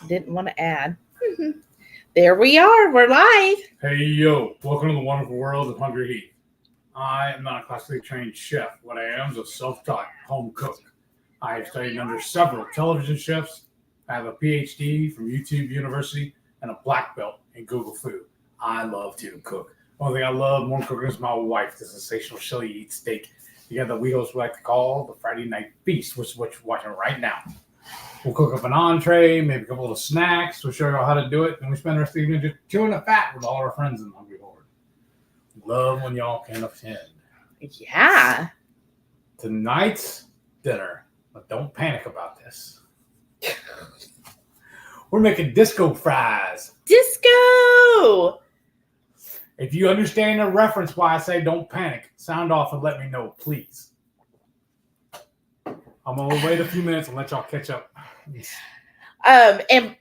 Didn't want to add. There we are. We're live. Hey, yo. Welcome to the wonderful world of HungryHeath. I am not a classically trained chef. What I am is a self-taught home cook. I have studied under several television chefs. I have a PhD from YouTube University and a black belt in Google Food. I love to cook. One thing I love more than cooking is my wife, the sensational Shelly eats steak. You got the we host like to call the Friday Night Feast, which is what you're watching right now. We'll cook up an entree, maybe a couple of snacks. We'll show you how to do it. And we spend the rest of the evening just chewing the fat with all our friends in the HungryHorde. Love when y'all can attend. Yeah. Tonight's dinner, but don't panic about this. We're making disco fries. Disco! If you understand the reference why I say don't panic, sound off and let me know, please. I'm going to wait a few minutes and let y'all catch up. And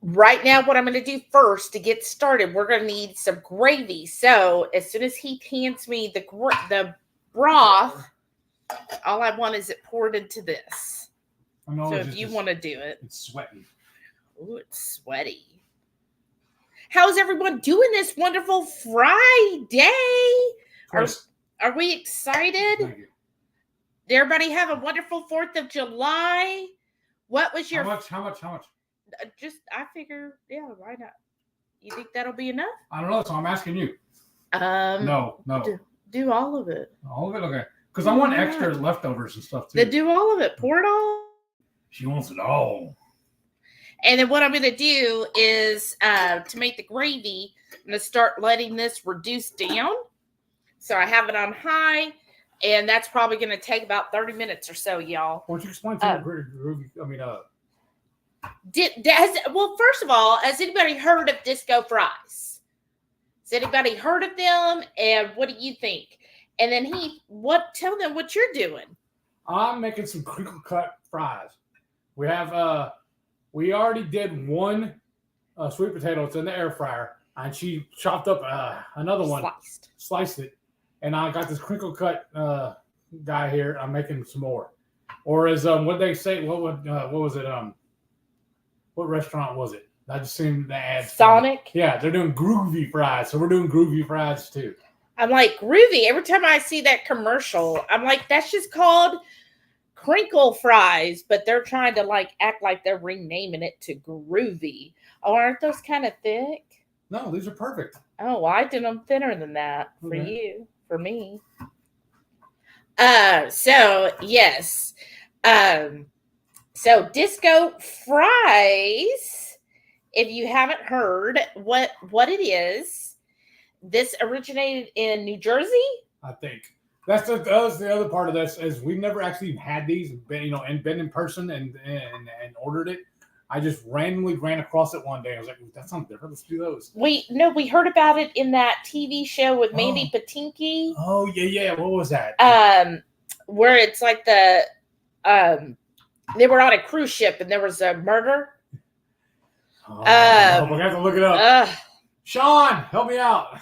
right now, what I'm going to do first to get started, we're going to need some gravy. So as soon as he hands me the broth, all I want is it poured into this. So if you want to do it. It's sweaty. Ooh, it's sweaty. How's everyone doing this wonderful Friday? Are we excited? Thank you. Did everybody have a wonderful 4th of July? What was your... How much? I figure, yeah, why not? You think that'll be enough? I don't know, so I'm asking you. No. Do all of it. All of it? Okay. Because I want extra leftovers and stuff, too. Then do all of it. Pour it all. She wants it all. And then what I'm going to do is, to make the gravy, I'm going to start letting this reduce down. So I have it on high. And that's probably going to take about 30 minutes or so, y'all. Why don't you explain to me? Well, first of all, has anybody heard of disco fries? Has anybody heard of them? And what do you think? And then tell them what you're doing. I'm making some crinkle cut fries. We have, we already did one sweet potato. It's in the air fryer. And she chopped up another one. Sliced it. And I got this crinkle cut guy here. I'm making some more. Or as what they say, what was it? What restaurant was it? I just seen the ad. Sonic. Yeah, they're doing groovy fries, so we're doing groovy fries too. I'm like groovy. Every time I see that commercial, I'm like, that's just called crinkle fries, but they're trying to act like they're renaming it to groovy. Oh, aren't those kind of thick? No, these are perfect. Oh, well, I did them thinner than that for you. For me. So yes. So disco fries, if you haven't heard what it is, this originated in New Jersey. I think that's the other part of this is we've never actually had these and been in person and ordered it. I just randomly ran across it one day. I was like, that sounds different. Let's do those. We heard about it in that TV show with Mandy Patinkin. Oh, yeah. What was that? Where it's like they were on a cruise ship and there was a murder. We're going to have to look it up. Sean, help me out.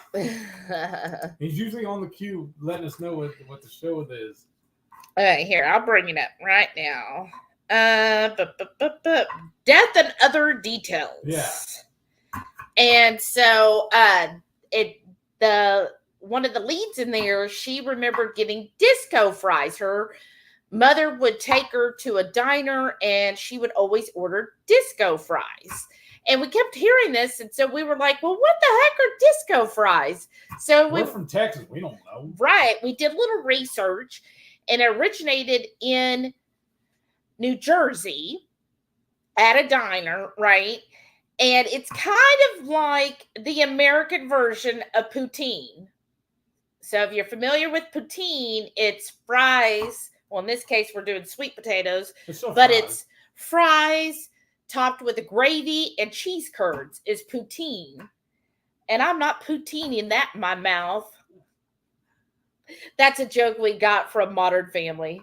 He's usually on the queue letting us know what the show is. All right, here. I'll bring it up right now. Death and Other Details. Yeah. And so one of the leads in there, she remembered getting disco fries. Her mother would take her to a diner and she would always order disco fries. And we kept hearing this, and so we were like, well, what the heck are disco fries? So we're from Texas. We don't know. Right. We did a little research, and it originated in New Jersey at a diner, right? And it's kind of like the American version of poutine. So if you're familiar with poutine, it's fries. Well, in this case, we're doing sweet potatoes, but it's fries topped with a gravy and cheese curds is poutine. And I'm not poutining that in my mouth. That's a joke we got from Modern Family.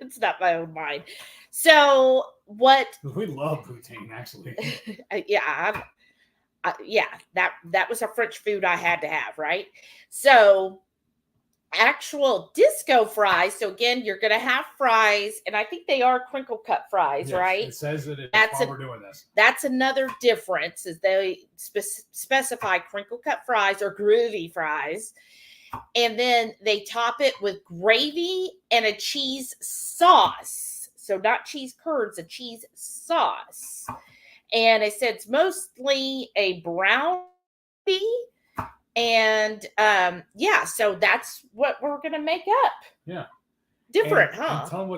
It's not my own mind. So what? We love poutine, actually. Yeah, that was a French food I had to have, right? So actual disco fries. So again, you're going to have fries, and I think they are crinkle cut fries, Yes, right? It says that it's That's while we're doing this. That's another difference, is they specify crinkle cut fries or groovy fries. And then they top it with gravy and a cheese sauce. So not cheese curds, a cheese sauce. And it said it's mostly a brownie. And yeah, so that's what we're gonna make up. Yeah. Different, and, huh? And tell them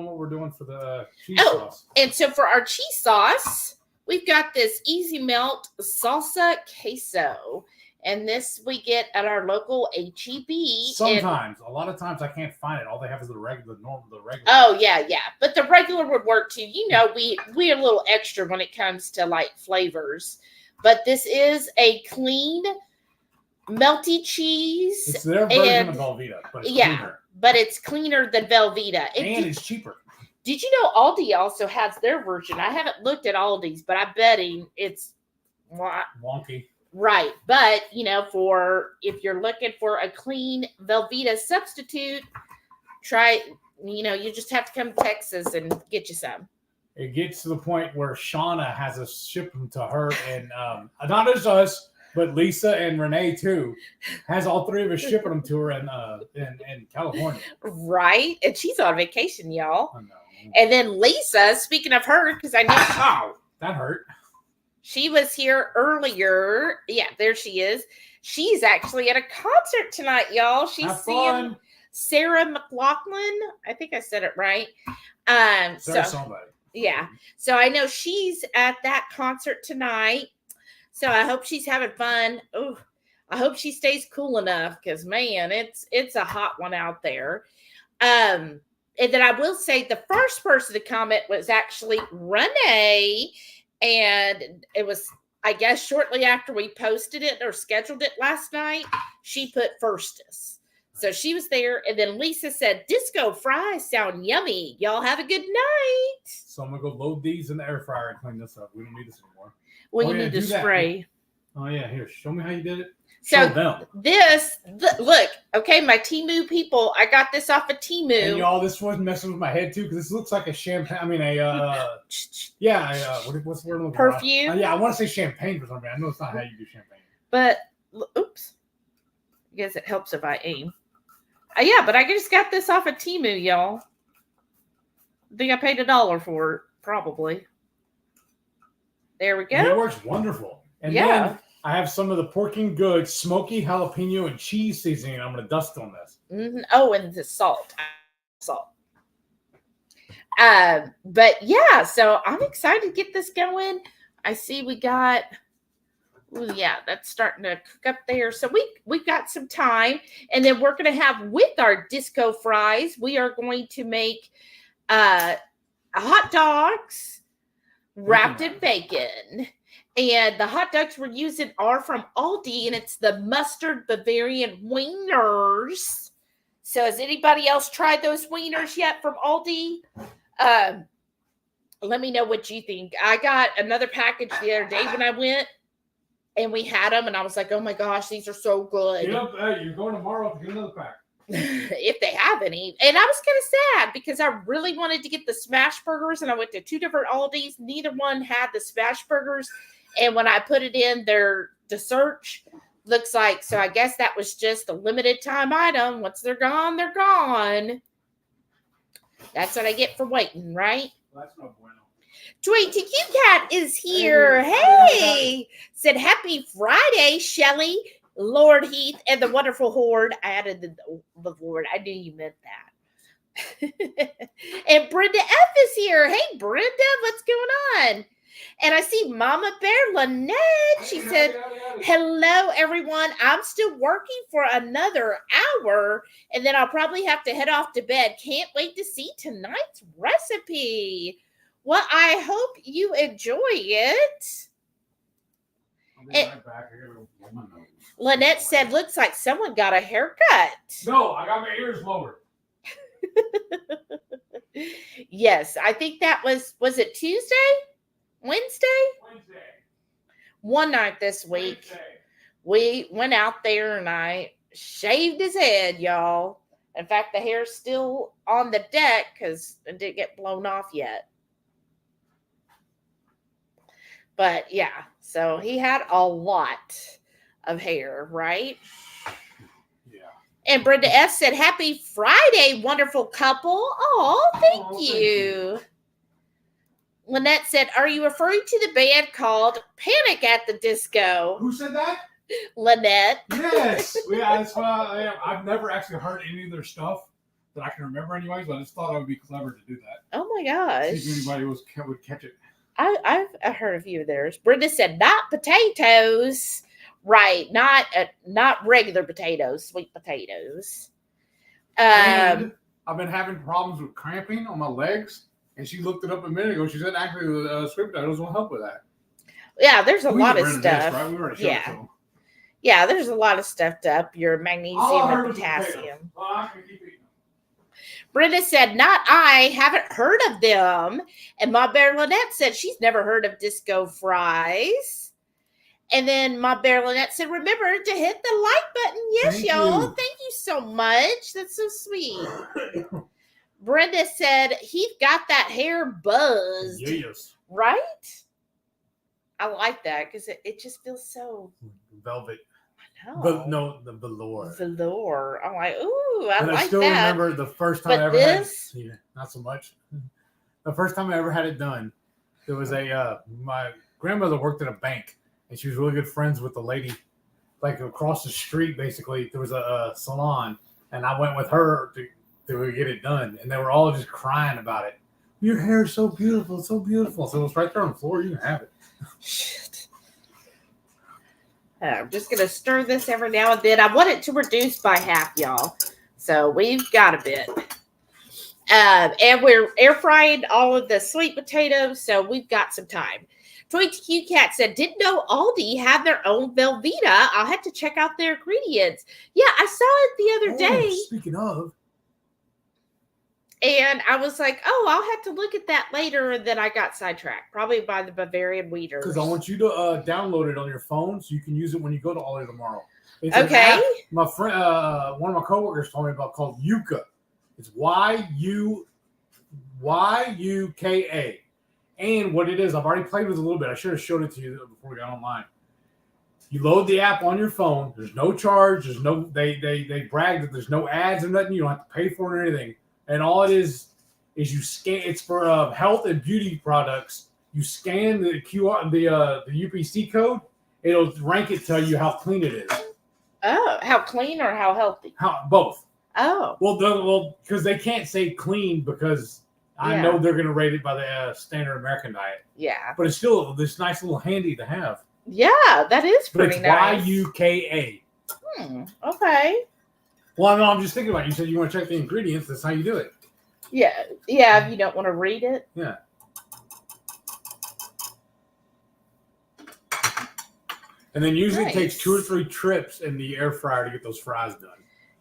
what we're doing for the cheese sauce. And so for our cheese sauce, we've got this easy melt salsa queso. And this we get at our local HEB. Sometimes, a lot of times I can't find it. All they have is the regular. Oh yeah, but the regular would work too. You know, we're a little extra when it comes to like flavors. But this is a clean, melty cheese. It's their version of Velveeta, but it's cleaner. But it's cleaner than Velveeta, and it's cheaper. Did you know Aldi also has their version? I haven't looked at Aldi's, but I bet it's wonky. Right. But, you know, if you're looking for a clean Velveeta substitute, try, you know, you just have to come to Texas and get you some. It gets to the point where Shauna has us ship them to her, and not just us, but Lisa and Renee too, has all three of us shipping them to her in California. Right. And she's on vacation, y'all. I know. And then Lisa, speaking of her, because I know that hurt. She was here earlier. Yeah, there she is. She's actually at a concert tonight, y'all. She's seeing Sara McLaughlin. I think I said it right. Somebody. Yeah. So I know she's at that concert tonight. So I hope she's having fun. Oh, I hope she stays cool enough, because man, it's a hot one out there. And then I will say the first person to comment was actually Renee. And it was, I guess, shortly after we posted it or scheduled it last night, she put Firstus. So she was there. And then Lisa said, disco fries sound yummy. Y'all have a good night. So I'm going to go load these in the air fryer and clean this up. We don't need this anymore. Well, you need to spray. Oh, yeah. Here, show me how you did it. So look, okay, my Temu people, I got this off of Temu. And y'all, this was messing with my head too, because this looks like a champagne. I mean, what's the word? Perfume. Yeah, I want to say champagne for something. I know it's not how you do champagne. But oops, I guess it helps if I aim. Yeah, but I just got this off of Temu, y'all. I think I paid $1 for it, probably. There we go. And it works wonderful. And then I have some of the Porking Good smoky jalapeno and cheese seasoning. I'm going to dust on this. Mm-hmm. Oh, and the salt. But yeah, so I'm excited to get this going. I see we got, that's starting to cook up there. So we've got some time. And then we're going to have, with our disco fries, we are going to make hot dogs wrapped in bacon. And the hot dogs we're using are from Aldi, and it's the mustard Bavarian wieners. So has anybody else tried those wieners yet from Aldi? Let me know what you think. I got another package the other day when I went, and we had them, and I was like, oh my gosh, these are so good. You're going tomorrow to get another pack. If they have any. And I was kind of sad because I really wanted to get the smash burgers, and I went to 2 different Aldis. Neither one had the smash burgers. And when I put it in the search, looks like, so I guess that was just a limited time item. Once they're gone, they're gone. That's what I get for waiting, right? Well, that's no bueno. Tweet to Cute Cat is here. Hey! Said happy Friday, Shelly, Lord Heath, and the wonderful Horde. I added the Lord. I knew you meant that. And Brenda F is here. Hey, Brenda, what's going on? And I see Mama Bear Lynette. She said, hello, everyone. I'm still working for another hour, and then I'll probably have to head off to bed. Can't wait to see tonight's recipe. Well, I hope you enjoy it. I'll be right back. I gotta go blow my nose. Lynette said, looks like someone got a haircut. No, I got my ears lowered. Yes, I think that was it Tuesday? Wednesday? One night this week. We went out there and I shaved his head, y'all. In fact, the hair's still on the deck because it didn't get blown off yet. But yeah, so he had a lot of hair, right? Yeah. And Brenda S. said, Happy Friday, wonderful couple. Oh, thank you. Lynette said, Are you referring to the band called Panic at the Disco? Who said that? Lynette. Yes. Yeah, that's why I am. I've never actually heard any of their stuff that I can remember anyways, but I just thought it would be clever to do that. Oh my gosh. See if anybody would catch it. I've heard a few of theirs. Brenda said, Not potatoes. Right. Not regular potatoes, sweet potatoes. And I've been having problems with cramping on my legs. And she looked it up a minute ago. She said, actually, the sweet potatoes will help with that. Yeah, there's a lot of stuff. This, right? We already showed it to them. Yeah, there's a lot of stuff to up your magnesium and potassium. Well, I can keep eating them. Brenda said, Not I, haven't heard of them. And My Bear Lynette said she's never heard of disco fries. And then My Bear Lynette said, Remember to hit the like button. Yes, Thank y'all. you. Thank you so much. That's so sweet. Brenda said, Heath got that hair buzzed. Yes. Right? I like that because it just feels so velvet. I know. But no, the velour. Velour. I'm like, ooh, I like that. I still remember the first time I ever had it. Yeah, not so much. The first time I ever had it done, there was my grandmother worked at a bank, and she was really good friends with the lady, like across the street. Basically, there was a salon, and I went with her to get it done, and they were all just crying about it. Your hair is so beautiful, so beautiful. So it's right there on the floor. You can have it. Shit. I'm just going to stir this every now and then. I want it to reduce by half, y'all. So we've got a bit. And we're air frying all of the sweet potatoes, so we've got some time. Toy TQ Cat said, Didn't know Aldi had their own Velveeta. I'll have to check out their ingredients. Yeah, I saw it the other day. Speaking of. And I was like, I'll have to look at that later. And then I got sidetracked, probably by the Bavarian Weeders. Because I want you to download it on your phone so you can use it when you go to Aldi tomorrow. It's okay. An app my friend, one of my coworkers told me about called Yuka. It's Yuka. And what it is, I've already played with it a little bit. I should have showed it to you before we got online. You load the app on your phone. There's no charge. There's no they brag that there's no ads or nothing. You don't have to pay for it or anything. And all it is you scan. It's for health and beauty products. You scan the QR, the UPC code. It'll rank it, tell you how clean it is. Oh, how clean or how healthy? Both. Oh. Well, because they can't say clean because I know they're going to rate it by the standard American diet. Yeah. But it's still this nice little handy to have. Yeah, that is pretty nice. But it's Yuka. Okay. Well, no, I'm just thinking about it. You said you want to check the ingredients. That's how you do it. Yeah. Yeah, if you don't want to read it. Yeah. And then usually it takes 2 or 3 trips in the air fryer to get those fries done.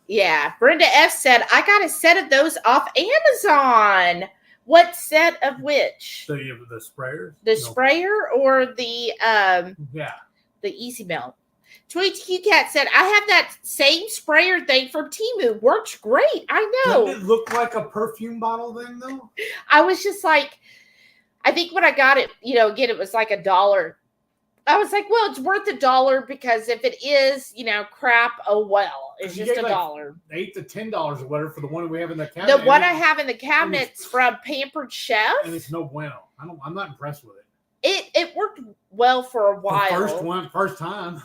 Yeah. Brenda F. said, I got a set of those off Amazon. What set of which? The sprayers? The sprayer or the the Easy Melt? Toy TQ Cat said, I have that same sprayer thing from Temu. Works great. I know. Doesn't it look like a perfume bottle thing, though? I was just like, I think when I got it, again, it was like $1. I was like, well, it's worth $1 because if it is, crap, oh well. It's just $1. $8 to $10 or whatever for the one we have in the cabinet. The one I have in the cabinet's from Pampered Chef. And it's no bueno. I'm not impressed with it. It worked well for a while. The first time.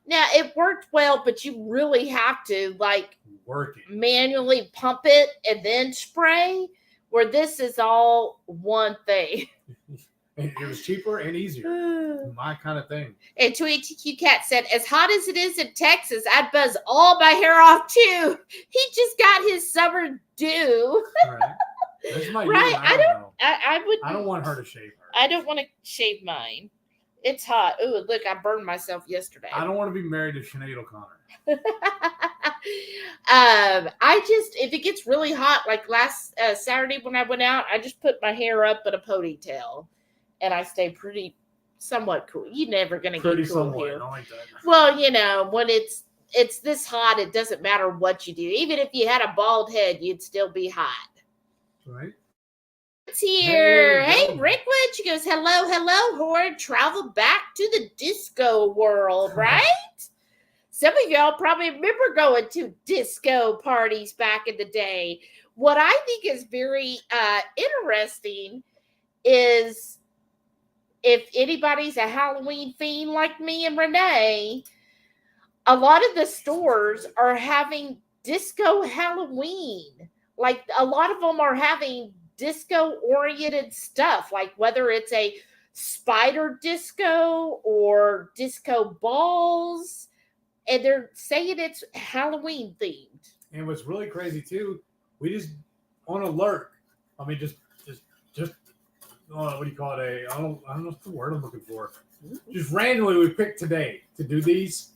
Now, it worked well, but you really have to, work it. Manually pump it and then spray, where this is all one thing. It was cheaper and easier. My kind of thing. And 2ATQ Cat said, as hot as it is in Texas, I'd buzz all my hair off, too. He just got his summer due. Right. That's my right. I don't want her to shave her. I don't want to shave mine. It's hot. Ooh, look, I burned myself yesterday. I don't want to be married to Sinead O'Connor. If it gets really hot, like last Saturday when I went out, I just put my hair up in a ponytail, and I stay somewhat cool. You're never gonna get cool here. I like that. Well, when it's it's this hot, it doesn't matter what you do. Even if you had a bald head, you'd still be hot. Right. It's here. Hey, Rickwood. She goes, hello, Horde. Travel back to the disco world, right? Some of y'all probably remember going to disco parties back in the day. What I think is very interesting is if anybody's a Halloween fiend like me and Renee, a lot of the stores are having disco Halloween. Like a lot of them are having disco oriented stuff, like whether it's a spider disco or disco balls, and they're saying it's Halloween themed. And what's really crazy too, we just on alert. I mean, just what do you call it? I don't know what's the word I'm looking for. Just randomly we picked today to do these.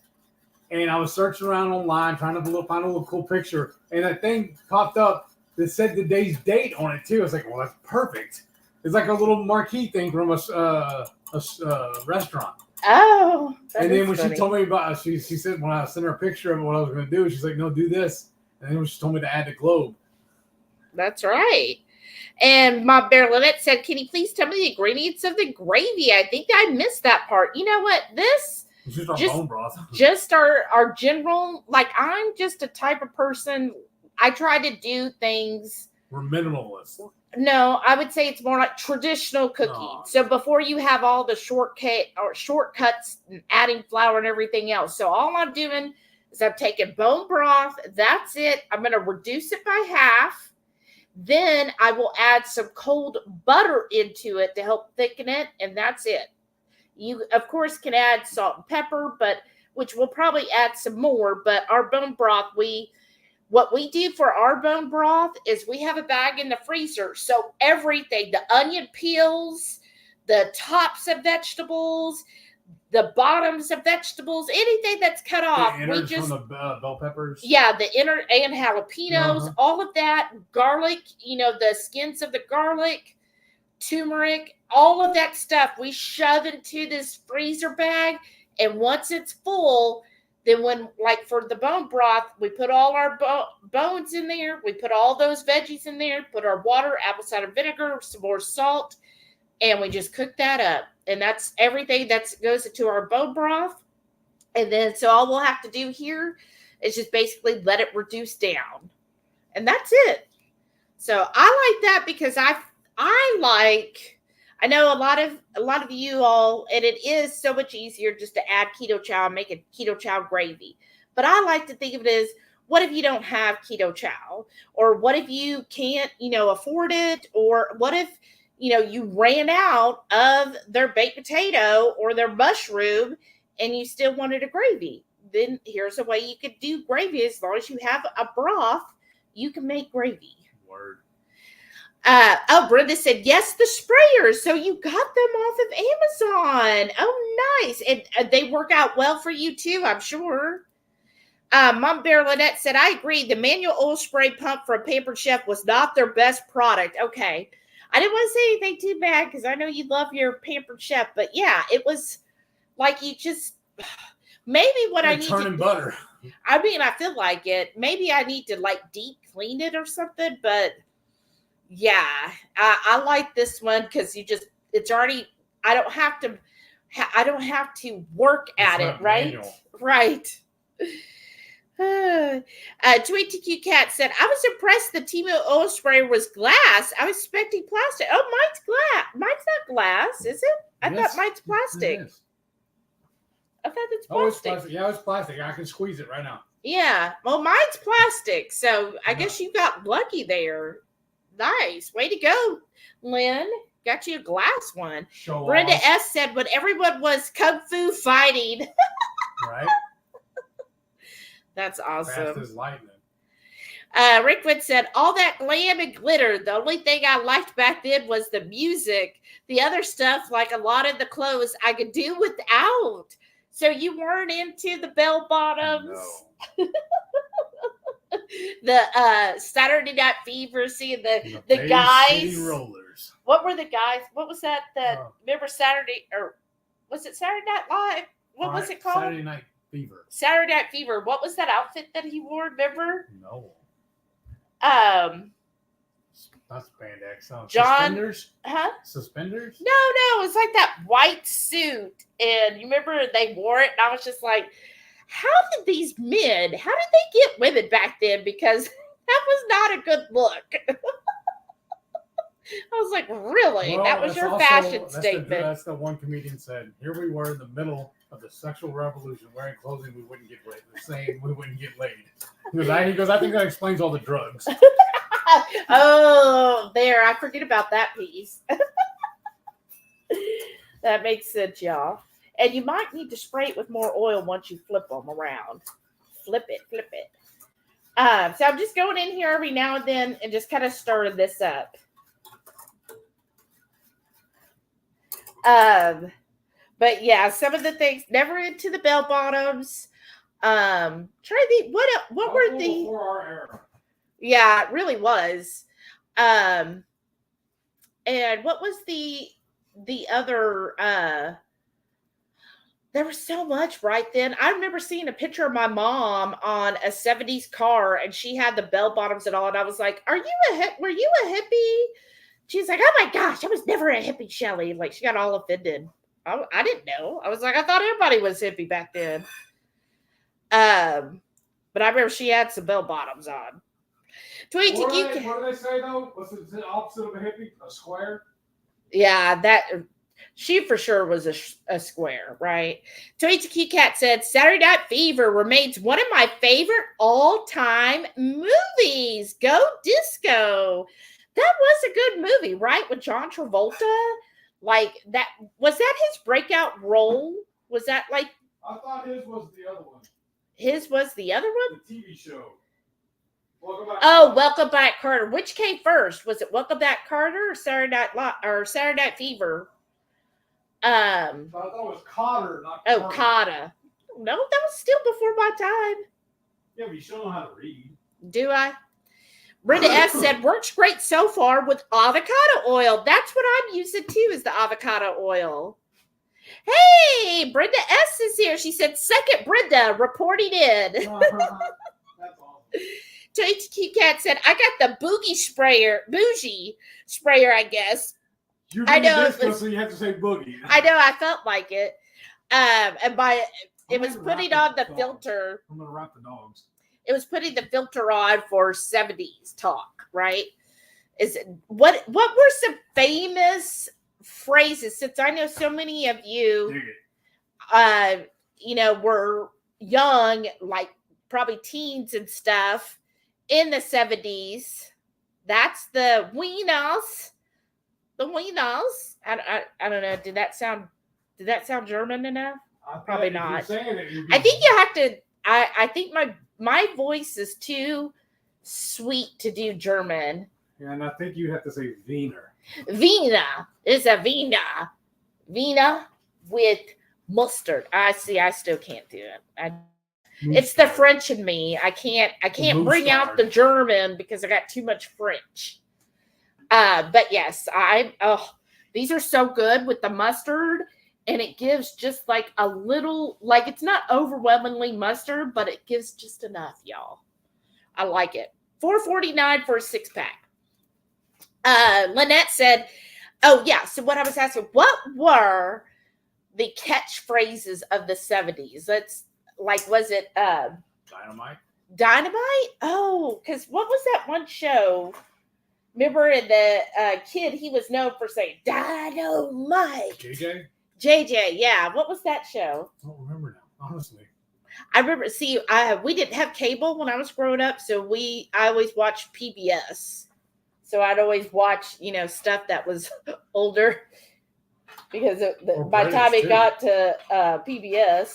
And I was searching around online trying to find a little cool picture. And that thing popped up that said today's date on it too. I was like, well, that's perfect. It's like a little marquee thing from a restaurant. Oh. And then when she told me about she said when I sent her a picture of what I was going to do, she's like, no, do this. And then she told me to add the globe. That's right. And my bear Lynette said, can you please tell me the ingredients of the gravy? I think I missed that part. You know what? Just our bone broth. Just our general, like I'm just a type of person, I try to do things. We're minimalist. No, I would say it's more like traditional cooking. Oh. So before you have all the shortcuts and adding flour and everything else. So all I'm doing is I'm taking bone broth. That's it. I'm going to reduce it by half. Then I will add some cold butter into it to help thicken it. And that's it. You, of course, can add salt and pepper, but which we'll probably add some more. But our bone broth, what we do for our bone broth is we have a bag in the freezer. So everything, the onion peels, the tops of vegetables, the bottoms of vegetables, anything that's cut off. We just from the bell peppers. Yeah, the inner and jalapenos, all of that, garlic, the skins of the garlic, turmeric, all of that stuff we shove into this freezer bag. And once it's full, then when, like for the bone broth, we put all our bones in there. We put all those veggies in there, put our water, apple cider vinegar, some more salt, and we just cook that up. And that's everything that goes into our bone broth. And then, so all we'll have to do here is just basically let it reduce down. And that's it. So I like that because I know a lot of you all, and it is so much easier just to add Ketochow and make a Ketochow gravy. But I like to think of it as, what if you don't have Ketochow? Or what if you can't, afford it? Or what if, you ran out of their baked potato or their mushroom and you still wanted a gravy? Then here's a way you could do gravy. As long as you have a broth, you can make gravy. Word. Brenda said, yes, the sprayers. So you got them off of Amazon. Oh, nice. And they work out well for you too, I'm sure. Mom Bear Lynette said, I agree. The manual oil spray pump from Pampered Chef was not their best product. Okay. I didn't want to say anything too bad because I know you love your Pampered Chef, but yeah, it was like you just, maybe what I need turning butter. I mean, I feel like it. Maybe I need to like deep clean it or something, but yeah, I like this one because it's already, I don't have to work at it, right? Manual. Right. TQ Cat said, I was impressed the Timo oil sprayer was glass. I was expecting plastic. Oh, mine's glass. Mine's not glass, is it? I thought mine's plastic. I thought it's plastic. Oh, it's plastic. Yeah, it's plastic. I can squeeze it right now. Yeah. Well, mine's plastic. So I guess you got lucky there. Nice. Way to go, Lynn. Got you a glass one. Brenda S. said, when everyone was kung fu fighting. Right. That's awesome. Fast as lightning. Rickwood said, all that glam and glitter. The only thing I liked back then was the music. The other stuff, like a lot of the clothes, I could do without. So you weren't into the bell bottoms? No. The Saturday Night Fever, seeing the guys. City Rollers. What were the guys? What was that? Remember Saturday, or was it Saturday Night Live? What was it called? Saturday Night Fever. Saturday Night Fever. What was that outfit that he wore? Remember? No. That's band X. John. Suspenders? Huh? Suspenders? No. It's like that white suit. And you remember they wore it? And I was just like, how did these men, how did they get women back then? Because that was not a good look. I was like, really? Well, that was your fashion statement. That's the one comedian said. Here we were in the middle of the sexual revolution, wearing clothing we wouldn't get laid. Saying we wouldn't get laid. He goes, I think that explains all the drugs. Oh, there. I forget about that piece. That makes sense, y'all. And you might need to spray it with more oil once you flip them around. Flip it. So I'm just going in here every now and then and just kind of stirring this up. But yeah, some of the things, never into the bell bottoms. Try the what were the before our era. Yeah, it really was. And what was the other there was so much right then. I remember seeing a picture of my mom on a 70s car and she had the bell bottoms and all, and I was like, were you a hippie? She's like, oh my gosh, I was never a hippie, Shelly. Like, she got all offended. I didn't know. I was like, I thought everybody was hippie back then. But I remember she had some bell bottoms on. What do they say though? What's the opposite of a hippie? A square? Yeah, that she for sure was a square, right? Tweety Key Cat said, Saturday Night Fever remains one of my favorite all-time movies. Go Disco. That was a good movie, right? With John Travolta. Like, that was that his breakout role? Was that like, I thought his was the other one. His was the other one? The TV show. Welcome Back Carter. Which came first? Was it Welcome Back Carter or Saturday Night Fever? I thought it was Cotter, not Carter. Cotta. No, that was still before my time. Yeah, but you still know how to read. Do I? Brenda S said, works great so far with avocado oil. That's what I'm using too, is the avocado oil. Hey, Brenda S is here. She said, second Brenda reporting in. That's awesome. Tweety Cat said, I got the bougie sprayer, I guess. I know disco, so you have to say boogie. I know, I felt like it. And it was putting on the filter. I'm gonna wrap the dogs. It was putting the filter on for 70s talk, right? What were some famous phrases? Since I know so many of you, were young, like probably teens and stuff in the 70s. That's the Wieners. The Wieners. I don't know. Did that sound German enough? Probably not. I think you have to. I think my voice is too sweet to do German. Yeah, and I think you have to say Wiener. Wiener is a Wiener. Wiener with mustard. I still can't do it. It's the French in me. I can't bring out the German because I got too much French. But yes, these are so good with the mustard, and it gives just like a little, like it's not overwhelmingly mustard, but it gives just enough, y'all. I like it. $4.49 for a 6-pack. Lynette said, oh yeah, so what I was asking, what were the catchphrases of the 70s? Was it Dynamite? Dynamite? Oh, because what was that one show? Remember the kid, he was known for saying Dynamite. JJ, yeah. What was that show? I don't remember now, honestly. I remember, we didn't have cable when I was growing up, so I always watched PBS. So I'd always watch, stuff that was older because by the time it got to PBS.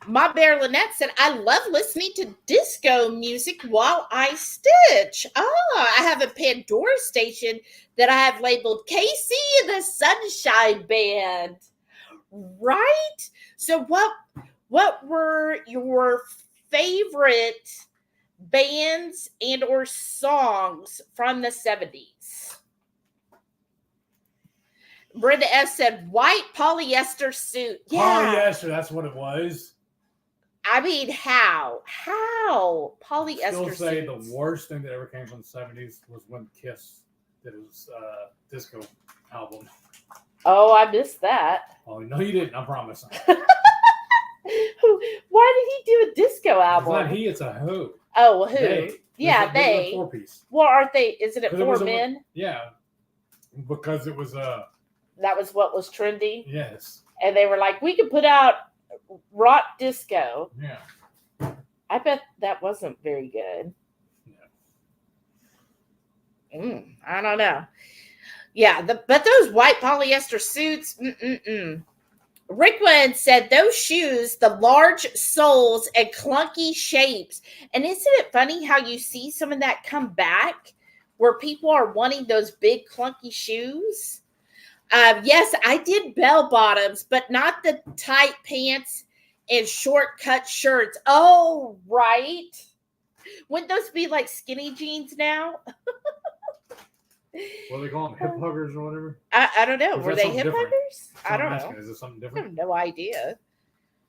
My bear Lynette said, I love listening to disco music while I stitch. I have a Pandora station that I have labeled Casey and the Sunshine Band. Right? So what were your favorite bands and or songs from the 70s? Brenda S. said white polyester suit. Yeah. Polyester, that's what it was. I mean, how? How? Polyester Still say suits. the worst thing that ever came from the 70s was when Kiss did his disco album. Oh, I missed that. Oh, no, you didn't. I promise. Why did he do a disco album? It's not he, it's a who. Oh, who? They. Yeah, they. A 4-piece. Well, aren't they? Isn't it 4 men? Yeah, because it was That was what was trending. Yes. And they were like, we could put out rock disco. Yeah. I bet that wasn't very good. Yeah. I don't know. Yeah, but those white polyester suits. Rickman said those shoes, the large soles and clunky shapes. And isn't it funny how you see some of that come back where people are wanting those big clunky shoes? Yes, I did bell bottoms, but not the tight pants and short cut shirts. Oh, right. Wouldn't those be like skinny jeans now? What do they call them? Hip huggers or whatever? I don't know. Were they hip huggers? I don't know. Is it something different? I have no idea.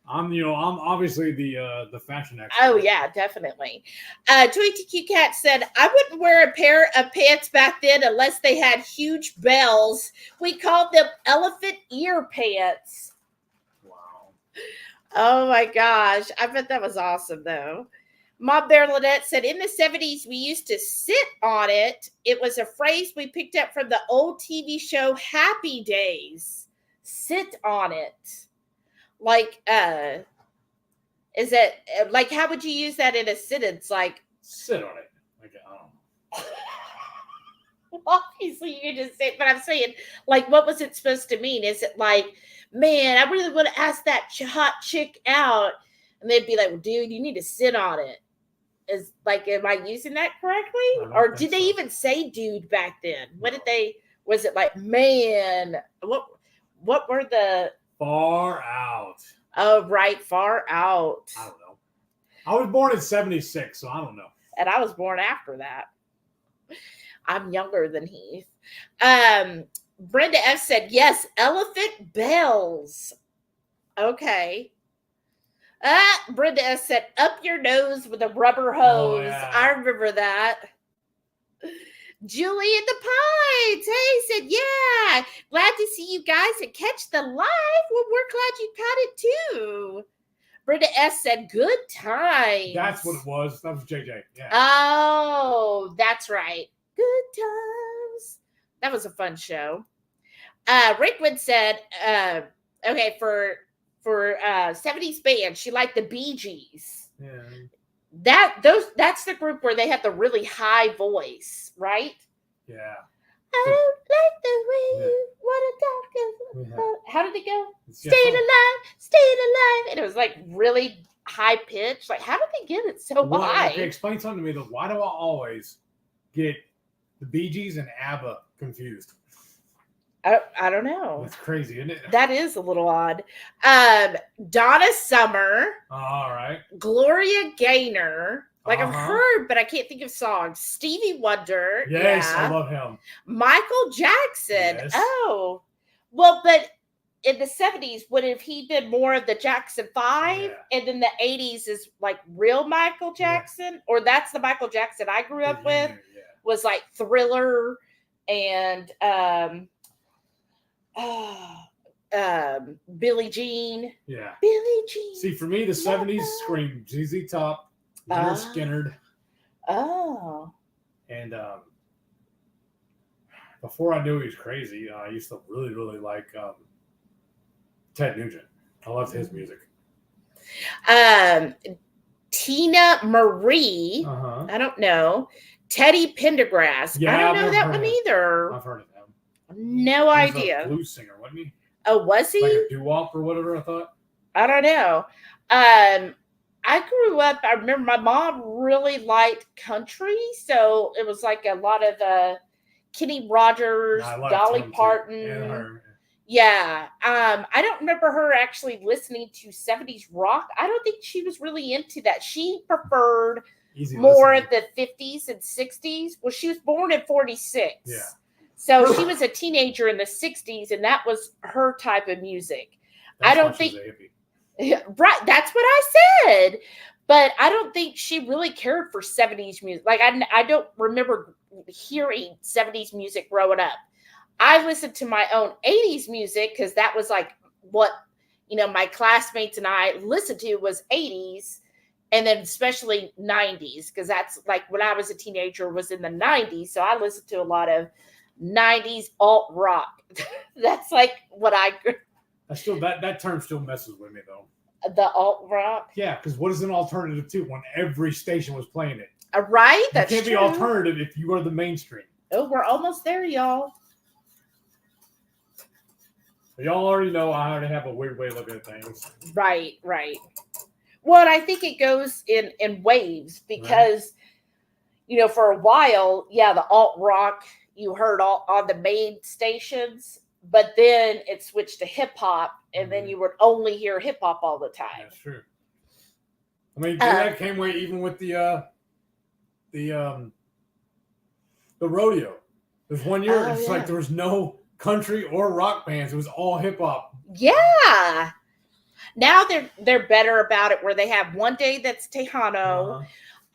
I'm obviously the fashion expert. Oh yeah, definitely. ToyTQ Cat said, I wouldn't wear a pair of pants back then unless they had huge bells. We called them elephant ear pants. Wow. Oh my gosh. I bet that was awesome though. Mom Bear Lynette said, in the 70s, we used to sit on it. It was a phrase we picked up from the old TV show Happy Days. Sit on it. Like, is it, like, how would you use that in a sentence? Like, sit on it. Like, I don't know. Obviously, you can just say, but I'm saying, like, what was it supposed to mean? Is it like, man, I really want to ask that hot chick out? And they'd be like, well, dude, you need to sit on it. Is like, am I using that correctly? Or did they even say dude back then? What did they, was it like, man, what were the... Far out. Oh, right. Far out. I don't know. I was born in 76, so I don't know. And I was born after that. I'm younger than Heath. Brenda F. said, yes, elephant bells. Okay. Brenda S. said, up your nose with a rubber hose. Oh, yeah. I remember that. Julie in the Pines. Hey, said, yeah, glad to see you guys and catch the live. Well, we're glad you caught it too. Brenda S. said, good times. That's what it was. That was JJ. Yeah. Oh, that's right. Good times. That was a fun show. Rickwood said, okay, for 70s band, she liked the Bee Gees. Yeah. That's the group where they have the really high voice, right? Yeah. I don't like the way you want to talk. Yeah. How did it go? Staying alive. And it was like really high pitched. Like, how did they get it so high? Okay, explain something to me though. Why do I always get the Bee Gees and ABBA confused? I don't know. That's crazy, isn't it? That is a little odd. Donna Summer. All right. Gloria Gaynor. Like I've heard, but I can't think of songs. Stevie Wonder. Yes, yeah. I love him. Michael Jackson. Yes. Oh. Well, but in the 70s, would have he been more of the Jackson 5? Yeah. And then the 80s is like real Michael Jackson? Yeah. Or that's the Michael Jackson I grew up with? Yeah. Was like Thriller and Billie Jean. Yeah. Billie Jean. See, for me, the 70s screamed ZZ Top, Leonard Skinner. Oh. And before I knew he was crazy, I used to really, really like Ted Nugent. I loved his music. Tina Marie. I don't know. Teddy Pendergrass. Yeah, I don't know that one either. I've heard of him. No idea. A blues singer, wasn't he? Oh, was he? Like a doo-wop or whatever, I thought. I don't know. I grew up, I remember my mom really liked country, so it was like a lot of Kenny Rogers, Dolly Parton. Yeah. I don't remember her actually listening to 70s rock. I don't think she was really into that. She preferred more of the 50s and 60s. Well, she was born in 46. Yeah. So she was a teenager in the 60s, and that was her type of music. I don't think. Right, that's what I said. But I don't think she really cared for 70s music. Like, I don't remember hearing 70s music growing up. I listened to my own 80s music because that was like what, my classmates and I listened to was 80s, and then especially 90s, because that's like when I was a teenager was in the 90s. So I listened to a lot of 90s alt rock. That's like what that term still messes with me though. The alt rock? Yeah, because what is an alternative to when every station was playing it? Right? That's true. You can't be alternative if you are the mainstream. Oh, we're almost there, y'all. Y'all already know I already have a weird way of looking at things. Right. Well, and I think it goes in waves because, for a while, the alt rock you heard all on the main stations, but then it switched to hip hop, and then you would only hear hip hop all the time. That's true. I mean, that came away even with the rodeo. There's 1 year it's like there was no country or rock bands; it was all hip hop. Yeah. Now they're better about it, where they have one day that's Tejano.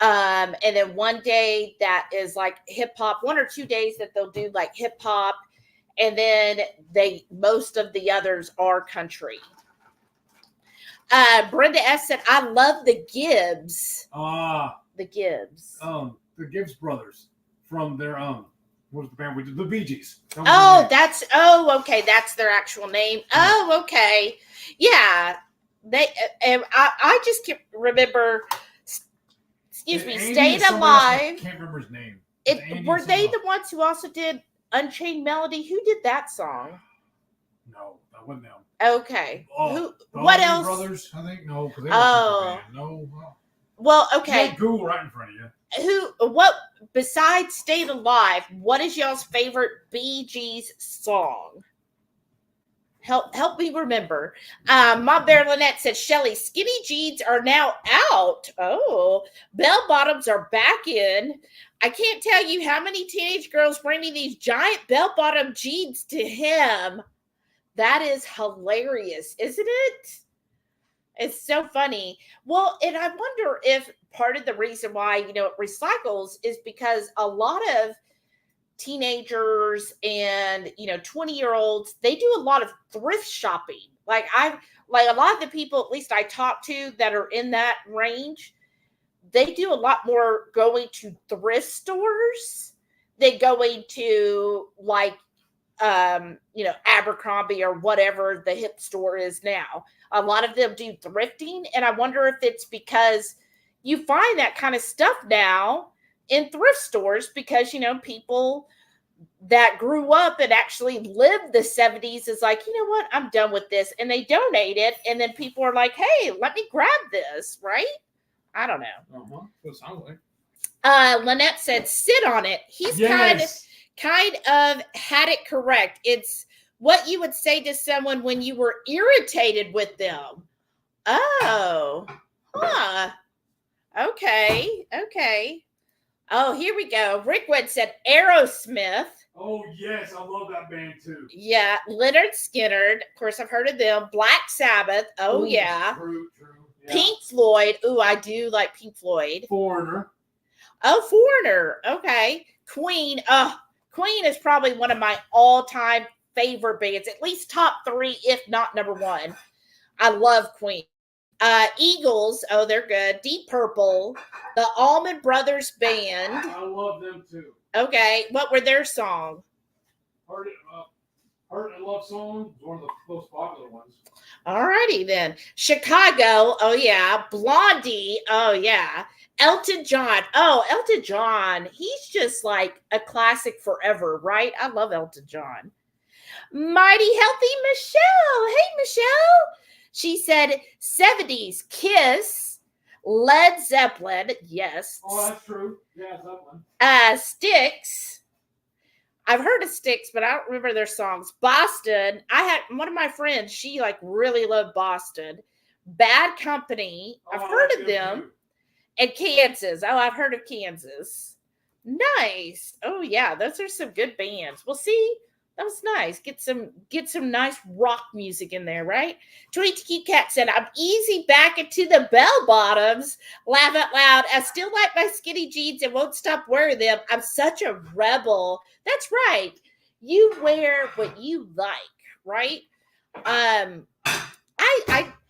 And then one day that is like hip hop, 1 or 2 days that they'll do like hip hop. And then most of the others are country. Brenda S. said, I love the Gibbs. The Gibbs. The Gibbs brothers from their, what was the band we did? The Bee Gees. Okay. That's their actual name. Oh, okay. Yeah. I just can't remember. Excuse me, Stayed Alive. I can't remember his name. Were they the ones who also did Unchained Melody? Who did that song? No, that wasn't them. Okay. What else? Brothers, I think. No, because they were no. Well, okay. You have Google right in front of you. What besides Stayed Alive? What is y'all's favorite Bee Gees song? Help me remember. Mom Bear Lynette said, Shelly, skinny jeans are now out. Oh, bell bottoms are back in. I can't tell you how many teenage girls bring me these giant bell bottom jeans to him. That is hilarious, isn't it? It's so funny. Well, and I wonder if part of the reason why, it recycles is because a lot of teenagers and 20-year-olds, they do a lot of thrift shopping. Like a lot of the people, at least I talk to, that are in that range, they do a lot more going to thrift stores than going to Abercrombie or whatever the hip store is now. A lot of them do thrifting, and I wonder if it's because you find that kind of stuff now in thrift stores because, people that grew up and actually lived the 70s is like, you know what, I'm done with this. And they donate it. And then people are like, hey, let me grab this, right? I don't know. It sounds like. Lynette said, sit on it. He's kind of had it correct. It's what you would say to someone when you were irritated with them. Oh, okay. Oh, here we go. Rickwood said Aerosmith. Oh, yes. I love that band, too. Yeah. Lynyrd Skynyrd. Of course, I've heard of them. Black Sabbath. Oh, yeah. True. Yeah. Pink Floyd. Ooh, I do like Pink Floyd. Foreigner. Oh, Foreigner. Okay. Queen. Queen is probably one of my all-time favorite bands. At least top 3, if not number 1. I love Queen. Eagles, they're good. Deep Purple, the Allman Brothers Band. I love them too. Okay, what were their songs? Hurt and Love Song was one of the most popular ones. Alrighty then. Chicago, oh yeah. Blondie, oh yeah. Elton John. Oh, Elton John. He's just like a classic forever, right? I love Elton John. Mighty Healthy Michelle. Hey, Michelle. She said 70s Kiss, Led Zeppelin. Yes. Oh, that's true. Yeah, Zeppelin. Styx. I've heard of Styx, but I don't remember their songs. Boston. I had one of my friends. She really loved Boston. Bad Company. I've heard of them. Too. And Kansas. Oh, I've heard of Kansas. Nice. Oh yeah, those are some good bands. Well, see, that was nice. Get some nice rock music in there, right? 22 Cat said, "I'm easy back into the bell bottoms. Laugh out loud. I still like my skinny jeans and won't stop wearing them. I'm such a rebel." That's right. You wear what you like, right?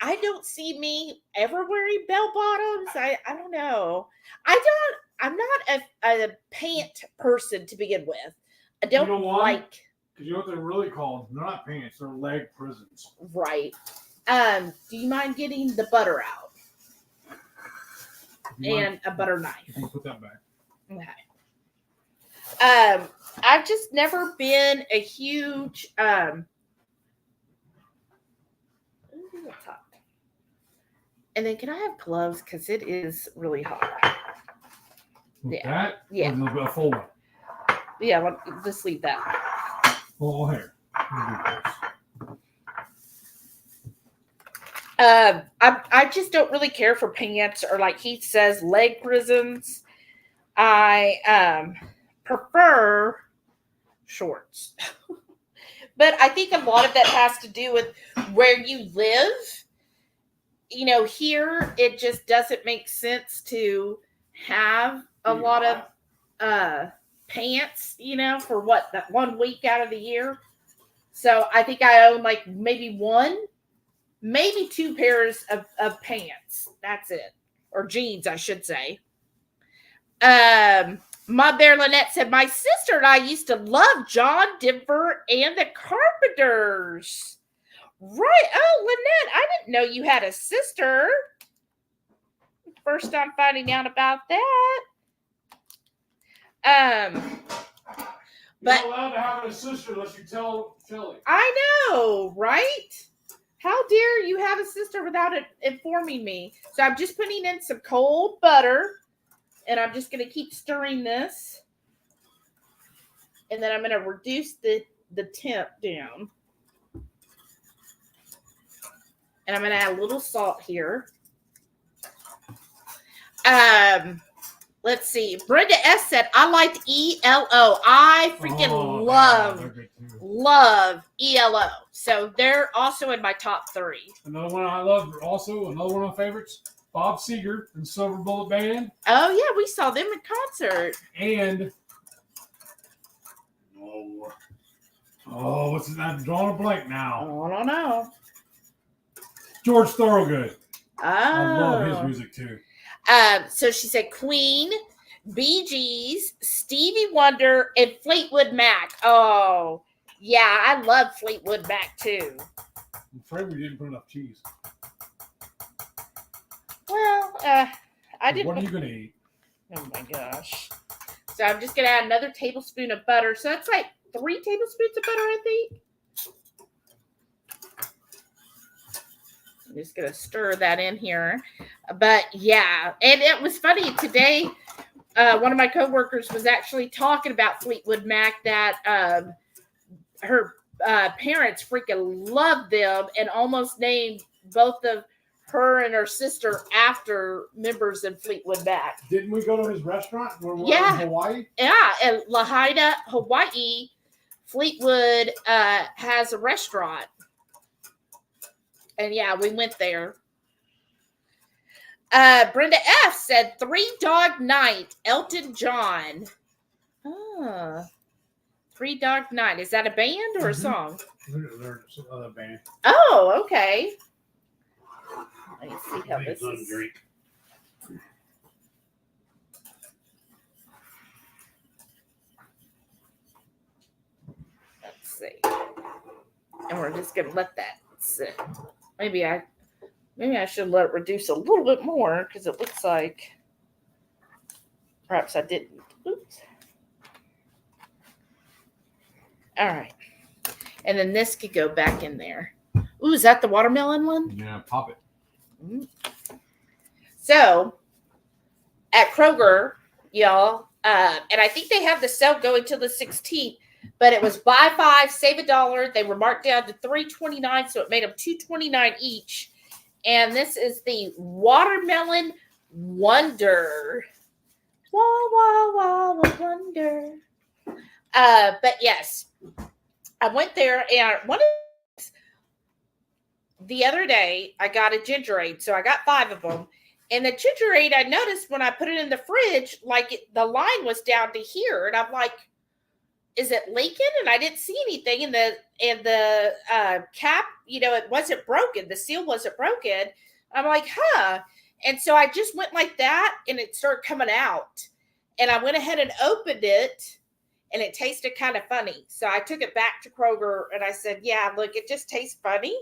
I don't see me ever wearing bell bottoms. I don't know. I'm not a pant person to begin with. I don't You know why? like. Because you know what they're really called? They're not pants, they're leg prisons. Right. Do you mind getting the butter out? And a butter knife. You can put that back. Okay. I've just never been a huge and then can I have gloves? Because it is really hot. With Yeah. that? Yeah. Or a little bit of full one? Yeah, just leave that. Full hair. I just don't really care for pants or, like Heath says, leg prisons. I prefer shorts. But I think a lot of that has to do with where you live. You know, here it just doesn't make sense to have a lot of pants, you know, for what, that 1 week out of the year. So I think I own like maybe 2 pairs of pants. That's it. Or jeans, I should say. My Bear Lynette said, "My sister and I used to love John Denver and the Carpenters." Right. Oh, Lynette, I didn't know you had a sister. First time finding out about that. But you're not allowed to have a sister unless you tell Shelly. I know, right? How dare you have a sister without informing me? So I'm just putting in some cold butter, and I'm just going to keep stirring this, and then I'm going to reduce the temp down. And I'm going to add a little salt here. Let's see. Brenda S said, "I liked ELO. I freaking love ELO. So they're also in my top 3. Another one I love, also another one of my favorites, Bob Seger and Silver Bullet Band. Oh, yeah. We saw them in concert. And, what's his name? I'm drawing a blank now. Oh, I don't know. George Thorogood. Oh. I love his music too. So she said Queen, Bee Gees, Stevie Wonder, and Fleetwood Mac. Oh, yeah, I love Fleetwood Mac too. I'm afraid we didn't put enough cheese. Well, I didn't. What are you going to eat? Oh my gosh. So I'm just going to add another tablespoon of butter. So that's like 3 tablespoons of butter, I think. I'm just going to stir that in here. But yeah, and it was funny today. One of my coworkers was actually talking about Fleetwood Mac, that her parents freaking loved them and almost named both of her and her sister after members of Fleetwood Mac. Didn't we go to his restaurant when we were in Hawaii? Yeah, in Lahaina, Hawaii, Fleetwood has a restaurant. And yeah, we went there. Brenda F said 3 Dog Night, Elton John. Oh, 3 Dog Night. Is that a band or a song? There's another band. Oh, okay. Let me see how this is. Drink. Let's see. And we're just gonna let that sit. Maybe I should let it reduce a little bit more, because it looks like perhaps I didn't. Oops. All right. And then this could go back in there. Ooh, is that the watermelon one? Yeah, pop it. Mm-hmm. So at Kroger, y'all, and I think they have the sale going till the 16th, but it was buy 5, save $1. They were marked down to $3.29, so it made them $2.29 each. And this is the Watermelon Wonder. Wah, wah, wah, wah, But yes, I went there, and the other day I got a ginger ale, so I got 5 of them. And the ginger ale, I noticed when I put it in the fridge, the line was down to here, and I'm like, is it leaking? And I didn't see anything, and the cap, it wasn't broken. The seal wasn't broken. I'm like, huh. And so I just went like that, and it started coming out. And I went ahead and opened it, and it tasted kind of funny. So I took it back to Kroger, and I said, yeah, look, it just tastes funny.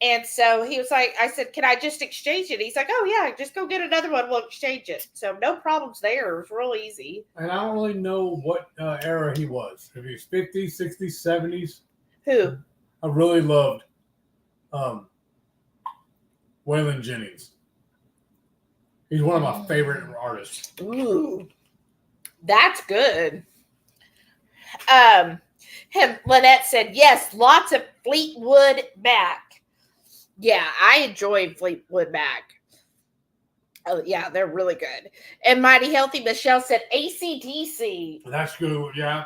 And so he was like, I said, can I just exchange it? He's like, oh, yeah, just go get another one. We'll exchange it. So no problems there. It was real easy. And I don't really know what era he was. If he was 50s, 60s, 70s. Who? I really loved Waylon Jennings. He's one of my favorite artists. Ooh, that's good. Lynette said, yes, lots of Fleetwood Mac. Yeah, I enjoy Fleetwood Mac. Oh, yeah, they're really good. And Mighty Healthy Michelle said AC/DC. That's good, yeah.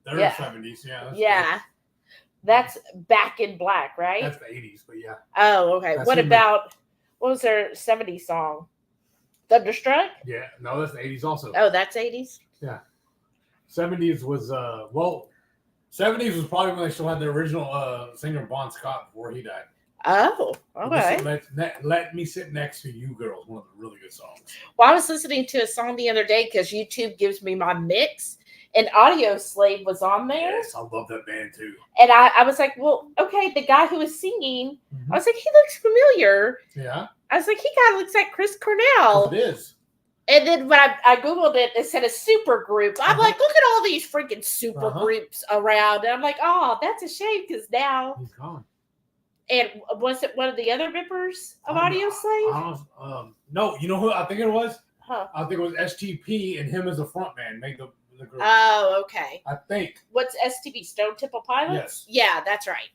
They're the 70s, yeah. Yeah. Good. That's Back in Black, right? That's the 80s, but yeah. Oh, okay. What was their 70s song? Thunderstruck? Yeah, no, that's the 80s also. Oh, that's 80s? Yeah. 70s was, 70s was probably when they still had the original singer Bon Scott before he died. Oh, okay. Let Me Sit Next to You Girls, one of the really good songs. Well, I was listening to a song the other day because YouTube gives me my mix, and Audio Slave was on there. Yes, I love that band too. And I was like, well, okay, the guy who was singing, I was like, he looks familiar. Yeah. I was like, he kind of looks like Chris Cornell. It is. And then when I Googled it, it said a super group. I'm like, look at all these freaking super groups around. And I'm like, oh, that's a shame because now he's gone. And was it one of the other members of Audio Slave? No, you know who I think it was? Huh. I think it was STP, and him as a front man made the group. Oh, okay. I think. What's STP? Stone Temple Pilots? Yes. Yeah, that's right.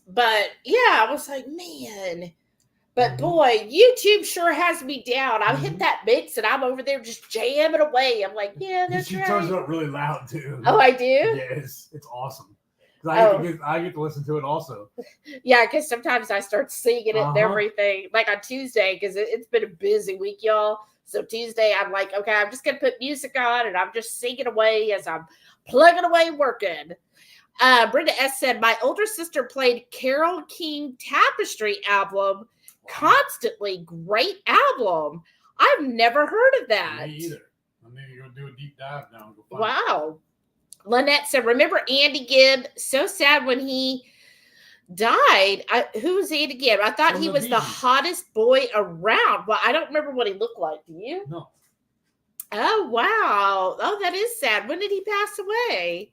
But yeah, I was like, man. But boy, YouTube sure has me down. I hit that mix, and I'm over there just jamming away. I'm like, yeah, that's right. She turns it up really loud too. Oh, I do? Yes, it's awesome. I get to listen to it also. Yeah, because sometimes I start singing it and everything. Like on Tuesday, because it's been a busy week, y'all. So Tuesday, I'm like, okay, I'm just going to put music on, and I'm just singing away as I'm plugging away working. Brenda S. said, my older sister played Carole King Tapestry album constantly. Great album. I've never heard of that. Me either. I mean, you're going to do a deep dive now. Wow. Lynette said, remember Andy Gibb? So sad when he died. Who was Andy Gibb? I thought he was the hottest boy around. Well, I don't remember what he looked like. Do you? No. Oh, wow. Oh, that is sad. When did he pass away?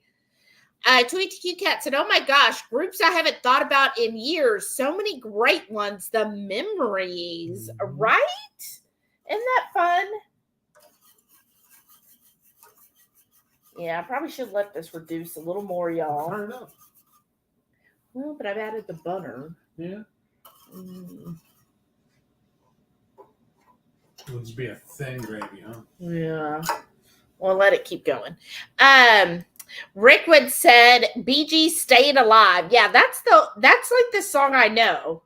TweetQ Cat said, oh my gosh, groups I haven't thought about in years. So many great ones. The memories, right? Isn't that fun? Yeah, I probably should let this reduce a little more, y'all. Turn it up. Well, but I've added the butter. Yeah. It'll just be a thin gravy, huh? Yeah. Well, let it keep going. Rickwood said, BG Staying Alive. Yeah, that's like the song I know.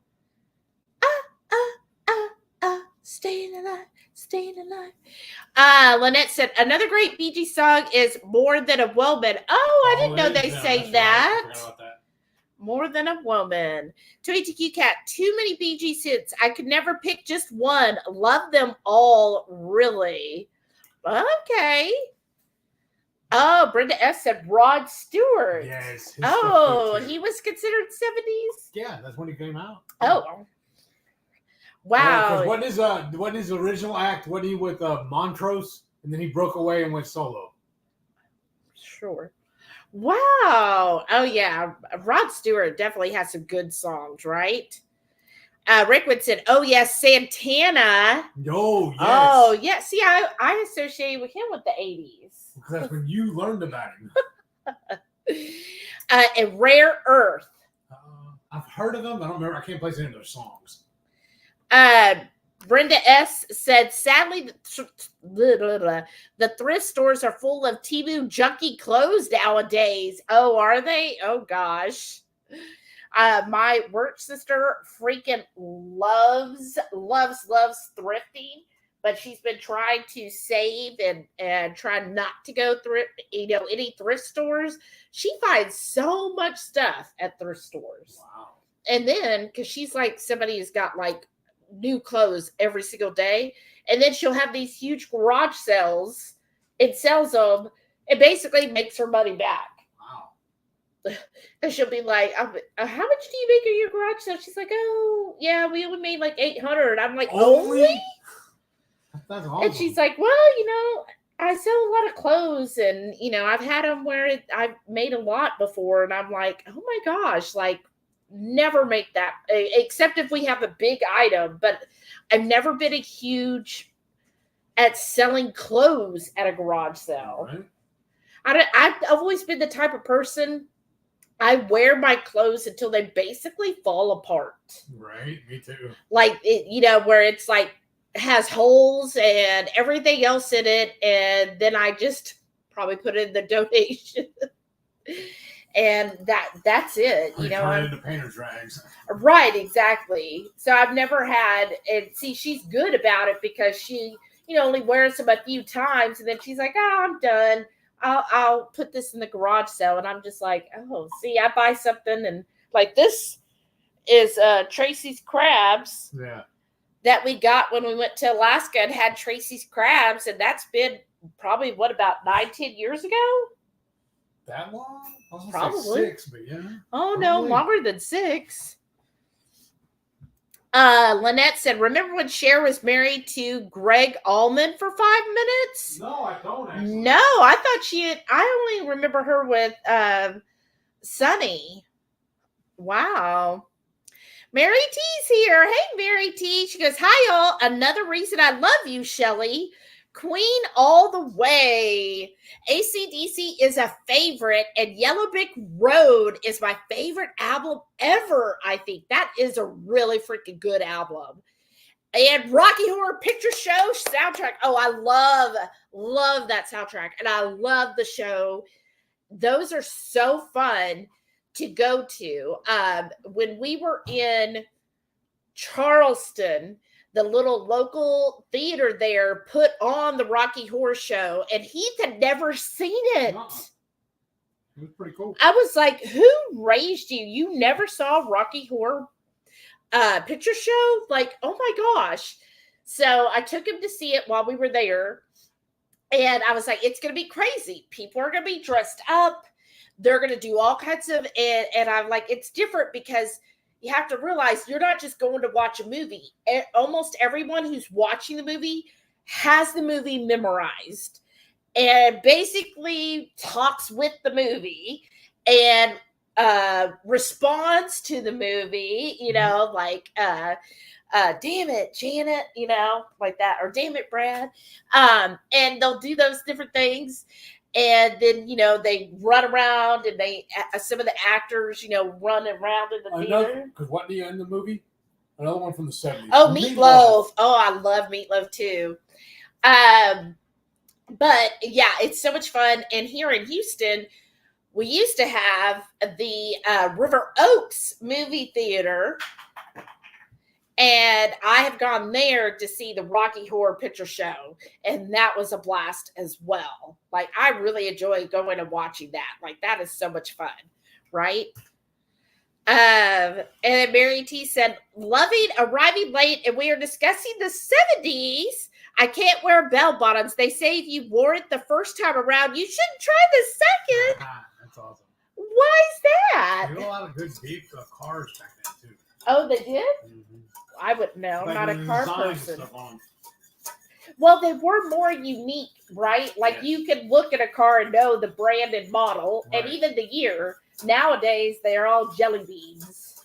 Staying alive. Staying alive. Lynette said, another great Bee Gees song is More Than a Woman. Oh, I didn't know they sang that. I forgot about that. More Than a Woman. TweetQ Cat, too many Bee Gees hits. I could never pick just one. Love them all, really. Okay. Oh, Brenda S. said Rod Stewart. Yes. Oh, he was considered 70s? Yeah, that's when he came out. Oh. Wow. What is the original act? What he with Montrose, and then he broke away and went solo. Sure. Wow. Oh yeah, Rod Stewart definitely has some good songs, right? Rickwood said, "Oh yes, Santana." Oh yes. Oh yeah. See, I associate with him with the 80s. Because that's when you learned about him. And Rare Earth. I've heard of them. I don't remember. I can't place any of their songs. Brenda S. said, sadly, the thrift stores are full of Temu junky clothes nowadays. Oh, are they? Oh, gosh. My work sister freaking loves thrifting, but she's been trying to save and try not to go thrift, any thrift stores. She finds so much stuff at thrift stores. Wow. And then, because she's like somebody who's got like new clothes every single day, and then she'll have these huge garage sales and sells them. It basically makes her money back. Wow. And she'll be like, how much do you make in your garage sale? She's like, oh yeah, we only made like 800. I'm like, only? That's awesome. And she's like, well, I sell a lot of clothes, and I've had them where I've made a lot before, and I'm like, oh my gosh, like, never make that, except if we have a big item. But I've never been a huge at selling clothes at a garage sale. Right. I've always been the type of person, I wear my clothes until they basically fall apart. Right, me too. Like, where it's like has holes and everything else in it, and then I just probably put it in the donation. And that's it. Turn it into painter's rags. Right, exactly. So I've never had, and see, she's good about it because she, only wears them a few times, and then she's like, oh, I'm done. I'll put this in the garage sale. And I'm just like, oh, see, I buy something, and like, this is Tracy's crabs. Yeah. That we got when we went to Alaska and had Tracy's crabs, and that's been probably about 9-10 years ago. That long? I was Probably 6, but yeah. Oh, no, longer than 6. Lynette said, remember when Cher was married to Greg Allman for 5 minutes? No, I don't actually. No, I thought I only remember her with Sonny. Wow. Mary T's here. Hey, Mary T. She goes, hi, y'all. Another reason I love you, Shelly. Queen all the way. AC/DC is a favorite, and Yellow Brick Road is my favorite album ever. I think that is a really freaking good album. And Rocky Horror Picture Show soundtrack. Oh, I love that soundtrack, and I love the show. Those are so fun to go to. When we were in Charleston, the little local theater there put on the Rocky Horror Show, and Heath had never seen it. It was pretty cool. I was like, who raised you? You never saw Rocky Horror Picture Show? Like, oh my gosh. So I took him to see it while we were there, and I was like, it's going to be crazy. People are going to be dressed up. They're going to do all kinds of, and I'm like, it's different because you have to realize you're not just going to watch a movie. Almost everyone who's watching the movie has the movie memorized and basically talks with the movie and responds to the movie, like, damn it, Janet, like that, or damn it, Brad. And they'll do those different things. And then, they run around, and some of the actors, run around in the theater. Because what do you end the movie? Another one from the 70s. Oh, Meatloaf. Oh, I love Meatloaf too. But yeah, it's so much fun. And here in Houston, we used to have the River Oaks movie theater. And I have gone there to see the Rocky Horror Picture Show, and that was a blast as well. Like, I really enjoy going and watching that. Like, that is so much fun, right? And then Mary T said, loving arriving late, and we are discussing the 70s. I can't wear bell bottoms. They say if you wore it the first time around, you shouldn't try the second. That's awesome. Why is that? There were a lot of good deep cars back then, too. Oh, they did? Mm-hmm. I wouldn't know. I'm not a car person. On. Well, they were more unique, right? Like, yes. You could look at a car and know the brand and model, right. And even the year. Nowadays, they're all jelly beans.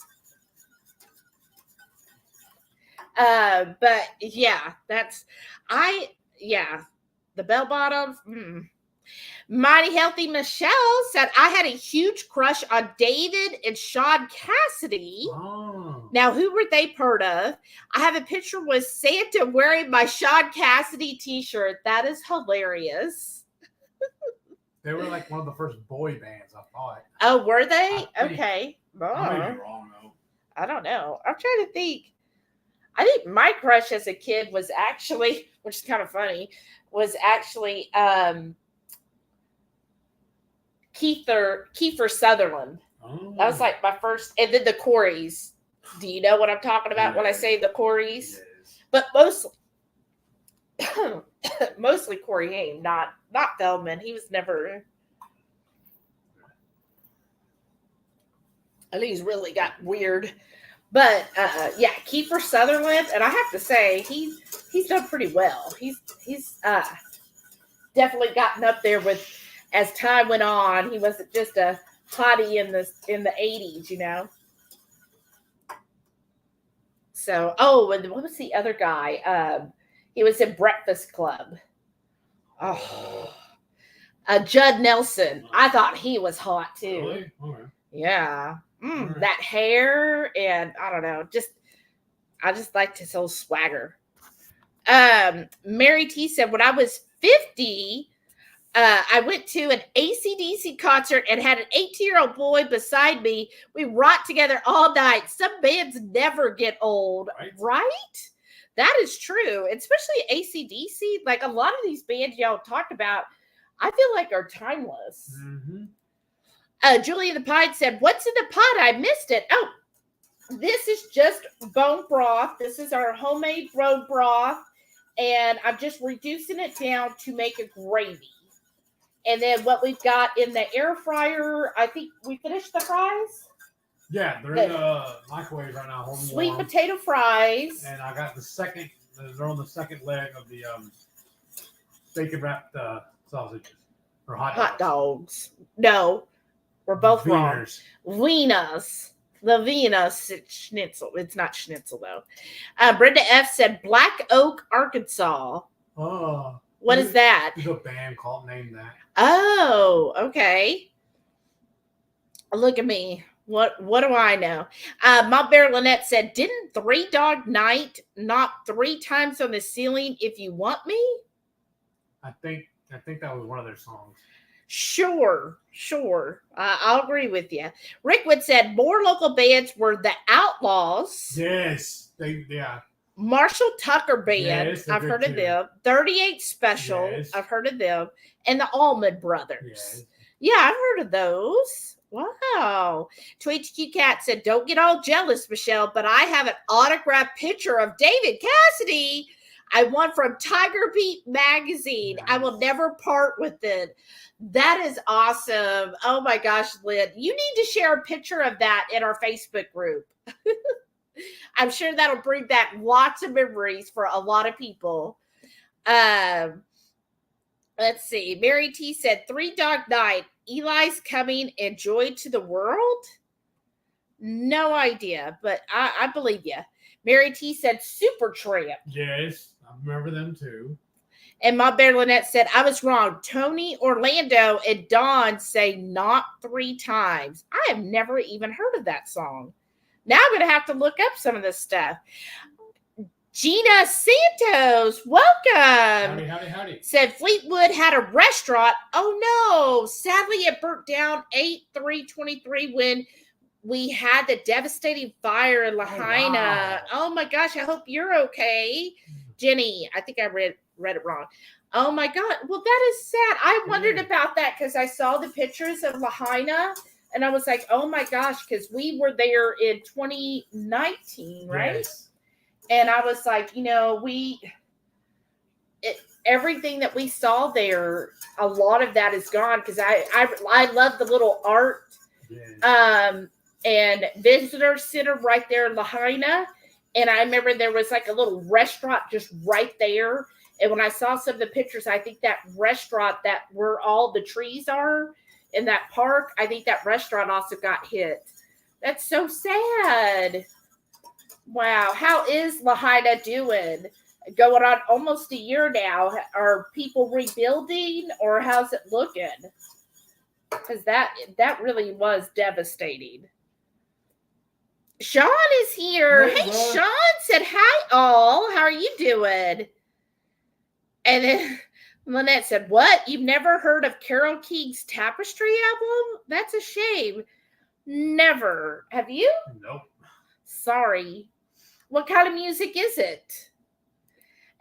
But yeah, the bell bottoms. Mighty Healthy Michelle said, I had a huge crush on David and Sean Cassidy. Oh. Now, who were they part of? I have a picture with Santa wearing my Sean Cassidy t-shirt. That is hilarious. They were like one of the first boy bands, I thought. Oh, were they? Okay. I may be wrong, though. I don't know. I'm trying to think. I think my crush as a kid was actually, which is kind of funny, was actually Kiefer Sutherland. Oh. That was like my first, and then the Corys. Do you know what I'm talking about when I say the Corys? Yes. But mostly Corey Haim, not Feldman. He was never. I think he's really got weird. But yeah, Kiefer Sutherland, and I have to say he's done pretty well. He's definitely gotten up there with as time went on. He wasn't just a hottie in the 80s, you know. So, and what was the other guy? He was in Breakfast Club. Oh, Judd Nelson. I thought he was hot too. Really? Okay. Yeah. Right. That hair, and I don't know, I just liked his whole swagger. Mary T said, when I was 50, I went to an AC/DC concert and had an 18-year-old boy beside me. We rocked together all night. Some bands never get old, right? That is true, especially AC/DC. Like a lot of these bands y'all talked about, I feel like are timeless. Mm-hmm. Julia the Pine said, what's in the pot? I missed it. Oh, this is just bone broth. This is our homemade bone broth. And I'm just reducing it down to make a gravy. And then what we've got in the air fryer, I think we finished the fries. Yeah, they're in the microwave right now. Sweet potato fries. And I got they're on the second leg of the bacon wrapped sausages. Or hot dogs. No. We're both Wieners. wrong. Wieners. The Venus schnitzel. It's not schnitzel, though. Brenda F. said Black Oak, Arkansas. Oh. What is that? There's a band called named that. Oh, okay. Look at me. What do I know? Mount Bear Lynette said, didn't Three Dog Night knock 3 times on the ceiling if you want me? I think that was one of their songs. Sure. I'll agree with you. Rickwood said more local bands were the Outlaws. Yes, Marshall Tucker Band. Yes, I've heard of them. 38 Special. Yes. I've heard of them. And the Allman Brothers. Yes. Yeah, I've heard of those. Wow. TweetQ Cat said, don't get all jealous, Michelle, but I have an autographed picture of David Cassidy I won from Tiger Beat magazine. Nice. I will never part with it. That is awesome. Oh my gosh, Lynn. You need to share a picture of that in our Facebook group. I'm sure that'll bring back lots of memories for a lot of people. Let's see. Mary T said, 3 Dog Night. Eli's coming and joy to the world? No idea, but I believe you. Mary T said, Supertramp. Yes, I remember them too. And my Bear Lynette said, I was wrong. Tony, Orlando, and Dawn say not 3 times. I have never even heard of that song. Now I'm going to have to look up some of this stuff. Gina Santos, welcome. Howdy. Said Fleetwood had a restaurant. Oh no, sadly it burnt down 8/3/23 when we had the devastating fire in Lahaina. Wow. Oh my gosh, I hope you're okay. Jenny, I think I read it wrong. Oh my God. Well, that is sad. I wondered about that because I saw the pictures of Lahaina and I was like, oh my gosh, because we were there in 2019, right? Yes. And I was like, everything that we saw there, a lot of that is gone because I love the little art and visitor center right there in Lahaina. And I remember there was like a little restaurant just right there. And when I saw some of the pictures, I think that restaurant that where all the trees are in that park, I think that restaurant also got hit. That's so sad. Wow. How is Lahaina doing? going on almost a year now. Are people rebuilding, or how's it looking? Because that really was devastating. Sean is here. Hey, Sean said, hi, all. How are you doing? And then Lynette said, what? You've never heard of Carol King's Tapestry album? That's a shame. Never. Have you? Nope. Sorry. What kind of music is it?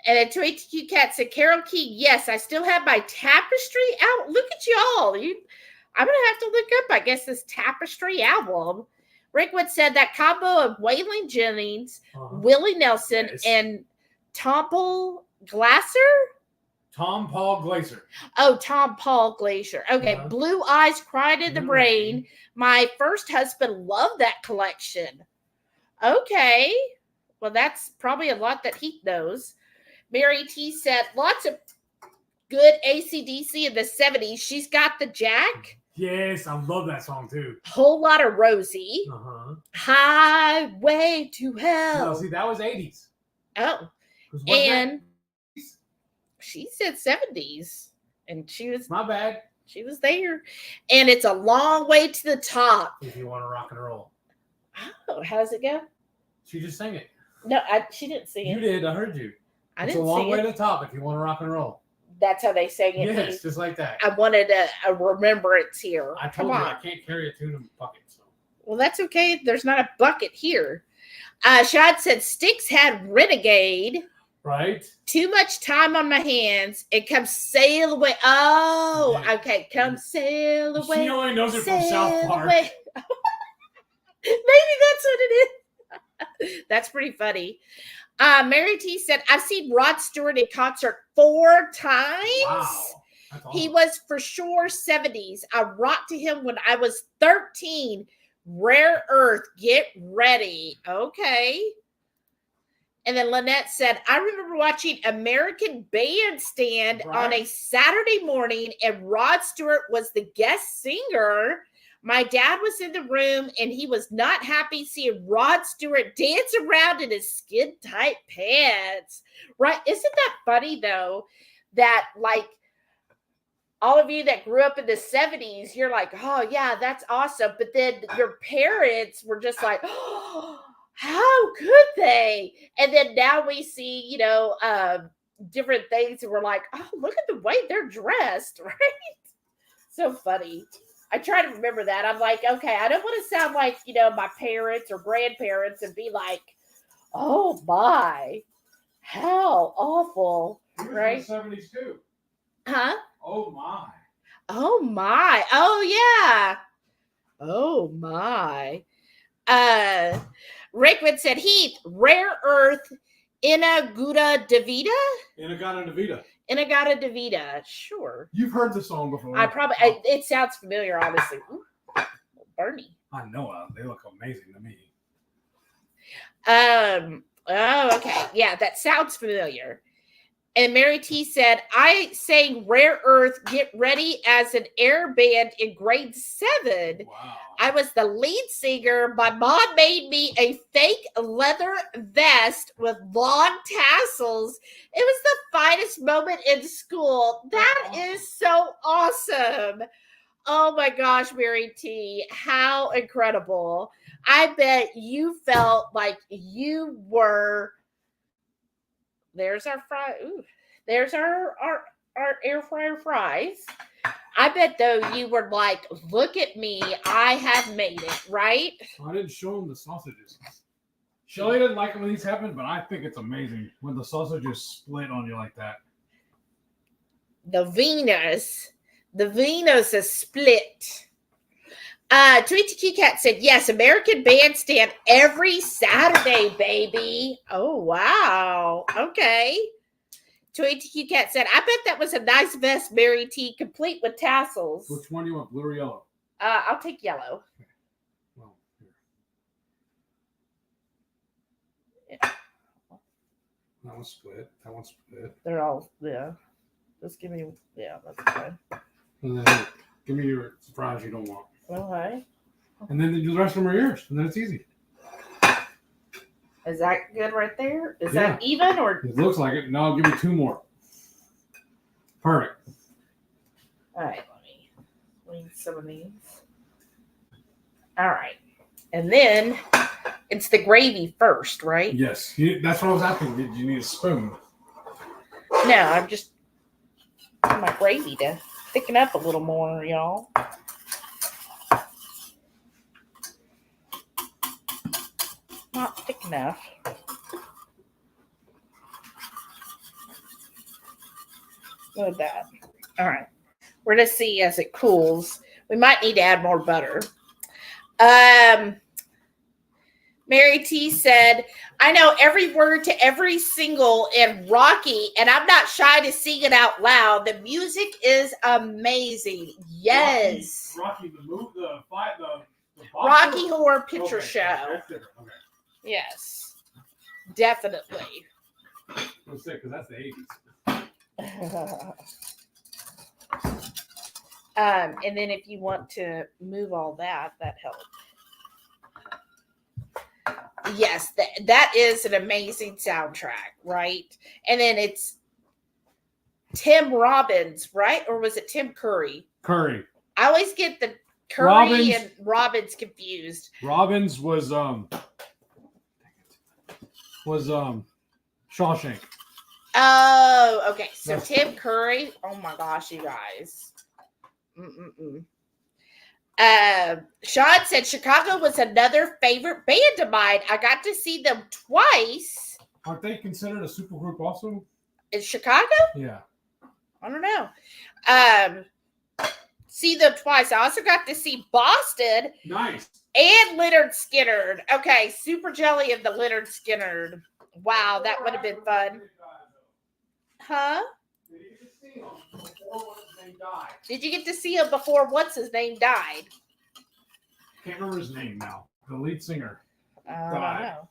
And then 2ATQ Cat said, Carol King, yes, I still have my Tapestry out. Look at y'all. I'm going to have to look up, I guess, this Tapestry album. Rickwood said that combo of Waylon Jennings, Willie Nelson, and Tom Paul Glaser. Oh, Tom Paul Glaser. Okay, Blue Eyes Cried in the Rain. My first husband loved that collection. Okay. Well, that's probably a lot that he knows. Mary T said, lots of good AC/DC in the 70s. She's got the Jack. Yes, I love that song too. Whole lot of Rosie. Highway to Hell. No, see, that was 80s. Oh. And she said 70s. And she was... My bad. She was there. And it's a long way to the top. If you want to rock and roll. Oh, how does it go? She just sang it. No, she didn't sing it. You did. I heard you. It's a long way to the top if you want to rock and roll. That's how they sang it. Yes, just like that. I wanted a remembrance here. I told you I can't carry a tune in a bucket. So. Well, that's okay. There's not a bucket here. Shad said Styx had Renegade. Right. Too much time on my hands. It comes sail away. Oh, okay. Come sail away. She only knows it from South Park. Maybe that's what it is. That's pretty funny. Mary T said, I've seen Rod Stewart in concert 4 times. Wow. That's awesome. He was for sure 70s. I rocked to him when I was 13. Rare Earth, get ready. Okay. And then Lynette said, I remember watching American Bandstand on a Saturday morning, and Rod Stewart was the guest singer. My dad was in the room, and he was not happy seeing Rod Stewart dance around in his skin-tight pants. Right? Isn't that funny, though, that, like, all of you that grew up in the 70s, you're like, oh, yeah, that's awesome. But then your parents were just like, oh, how could they? And then now we see, different things, and we're like, oh, look at the way they're dressed, right? So funny. I try to remember that. I'm like, okay, I don't want to sound like, my parents or grandparents and be like, oh my, how awful, right? 70s too. Huh? Oh my. Oh my. Oh yeah. Oh my. Rickwood said, Heath, Rare Earth, Inagata Devita. Sure. You've heard the song before. It sounds familiar, honestly. Ooh, Bernie. I know. They look amazing to me. Oh, okay. Yeah, that sounds familiar. And Mary T said, I sang Rare Earth, Get Ready as an air band in grade 7. Wow. I was the lead singer. My mom made me a fake leather vest with long tassels. It was the finest moment in school. That is so awesome. Oh my gosh, Mary T. How incredible. I bet you felt like you were... There's our fry. Ooh, there's our air fryer fries. I bet though you were like, look at me, I have made it, right? I didn't show him the sausages. Shelly didn't like it when these happened, but I think it's amazing when the sausages split on you like that. The Venus is split. Tweety Cat said, yes, American Bandstand every Saturday, baby. Oh, wow. Okay. Tweety Cat said, I bet that was a nice vest, Mary T, complete with tassels. Which one do you want, blue or yellow? I'll take yellow. Okay. Well, here. Yeah. That one's split. That one's split. They're all, yeah. Just give me, yeah, that's fine. And then give me your fries you don't want. All right. And then the rest of them are yours. And then it's easy. Is that good right there? Is Yeah. that even or? It looks like it. No, I'll give you 2 more. Perfect. All right, let me clean some of these. All right. And then it's the gravy first, right? Yes. That's what I was asking. Did you need a spoon? No, I'm just my gravy to thicken up a little more, y'all. Not thick enough. Look at that. All right. We're going to see as it cools. We might need to add more butter. Mary T said, I know every word to every single in Rocky, and I'm not shy to sing it out loud. The music is amazing. Yes. Rocky the Rocky Horror Picture Show. Okay. Yes. Definitely. Let's say, because that's the 80s. And then if you want to move all that helps. Yes, that is an amazing soundtrack, right? And then it's Tim Robbins, right? Or was it Tim Curry? Curry. I always get the Curry and Robbins confused. Robbins was Shawshank. Oh, okay. So Tim Curry. Oh my gosh, you guys. Sean said Chicago was another favorite band of mine. I got to see them twice. Aren't they considered a supergroup also? In Chicago? Yeah. I don't know. See them twice. I also got to see Boston. Nice. And Leonard Skinner. Okay, super jelly of the Leonard Skinner. Wow, that would have been fun. Huh? Did you get to see him before what's his name died? Can't remember his name now. The lead singer. I don't know.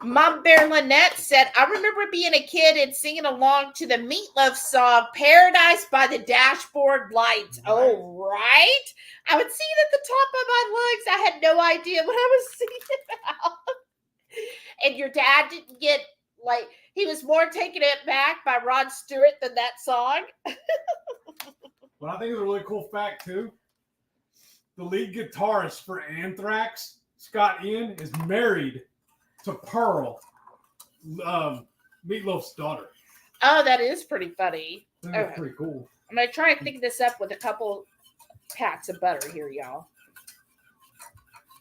Mom Bear Lynette said, I remember being a kid and singing along to the Meatloaf song, Paradise by the Dashboard Lights. Right. Oh, right? I would sing it at the top of my lungs. I had no idea what I was singing about. And your dad didn't get, like, he was more taken it back by Rod Stewart than that song. But I think it's a really cool fact, too. The lead guitarist for Anthrax, Scott Ian, is married to Pearl, Meatloaf's daughter. Oh, that is pretty funny. That's pretty cool. I'm going to try and think this up with a couple pats of butter here, y'all.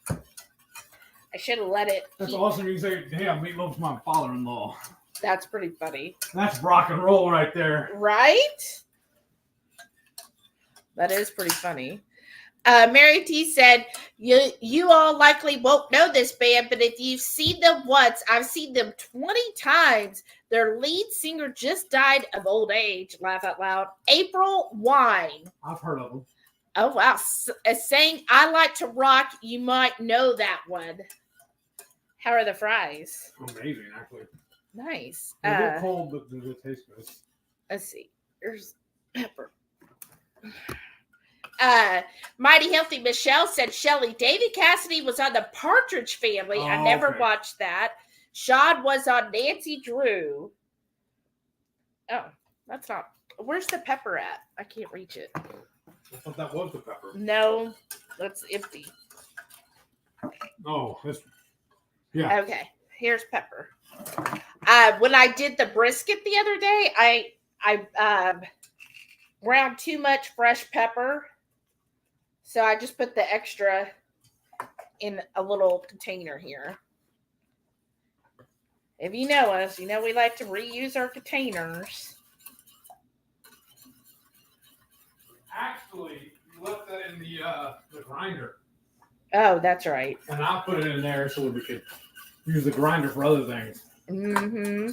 I should have let it. That's awesome. You say, damn, Meatloaf's my father-in-law. That's pretty funny. That's rock and roll right there. Right? That is pretty funny. Mary T said, you all likely won't know this band, but if you've seen them once, I've seen them 20 times. Their lead singer just died of old age. Laugh out loud. April Wine. I've heard of them. Oh, wow. Saying, I like to rock. You might know that one. How are the fries? Amazing, actually. Nice. They're a bit cold, but they taste good. Let's see. There's pepper. Mighty Healthy Michelle said, Shelley, David Cassidy was on the Partridge Family. Oh, I never watched that. Sean was on Nancy Drew. Oh, that's not. Where's the pepper at? I can't reach it. I thought that was the pepper. No, that's empty. Oh, this. Yeah. Okay, here's pepper. When I did the brisket the other day, I ground too much fresh pepper. So I just put the extra in a little container here. If you know us, you know we like to reuse our containers. Actually, you left that in the grinder. Oh, that's right. And I put it in there so we could use the grinder for other things. Mm-hmm.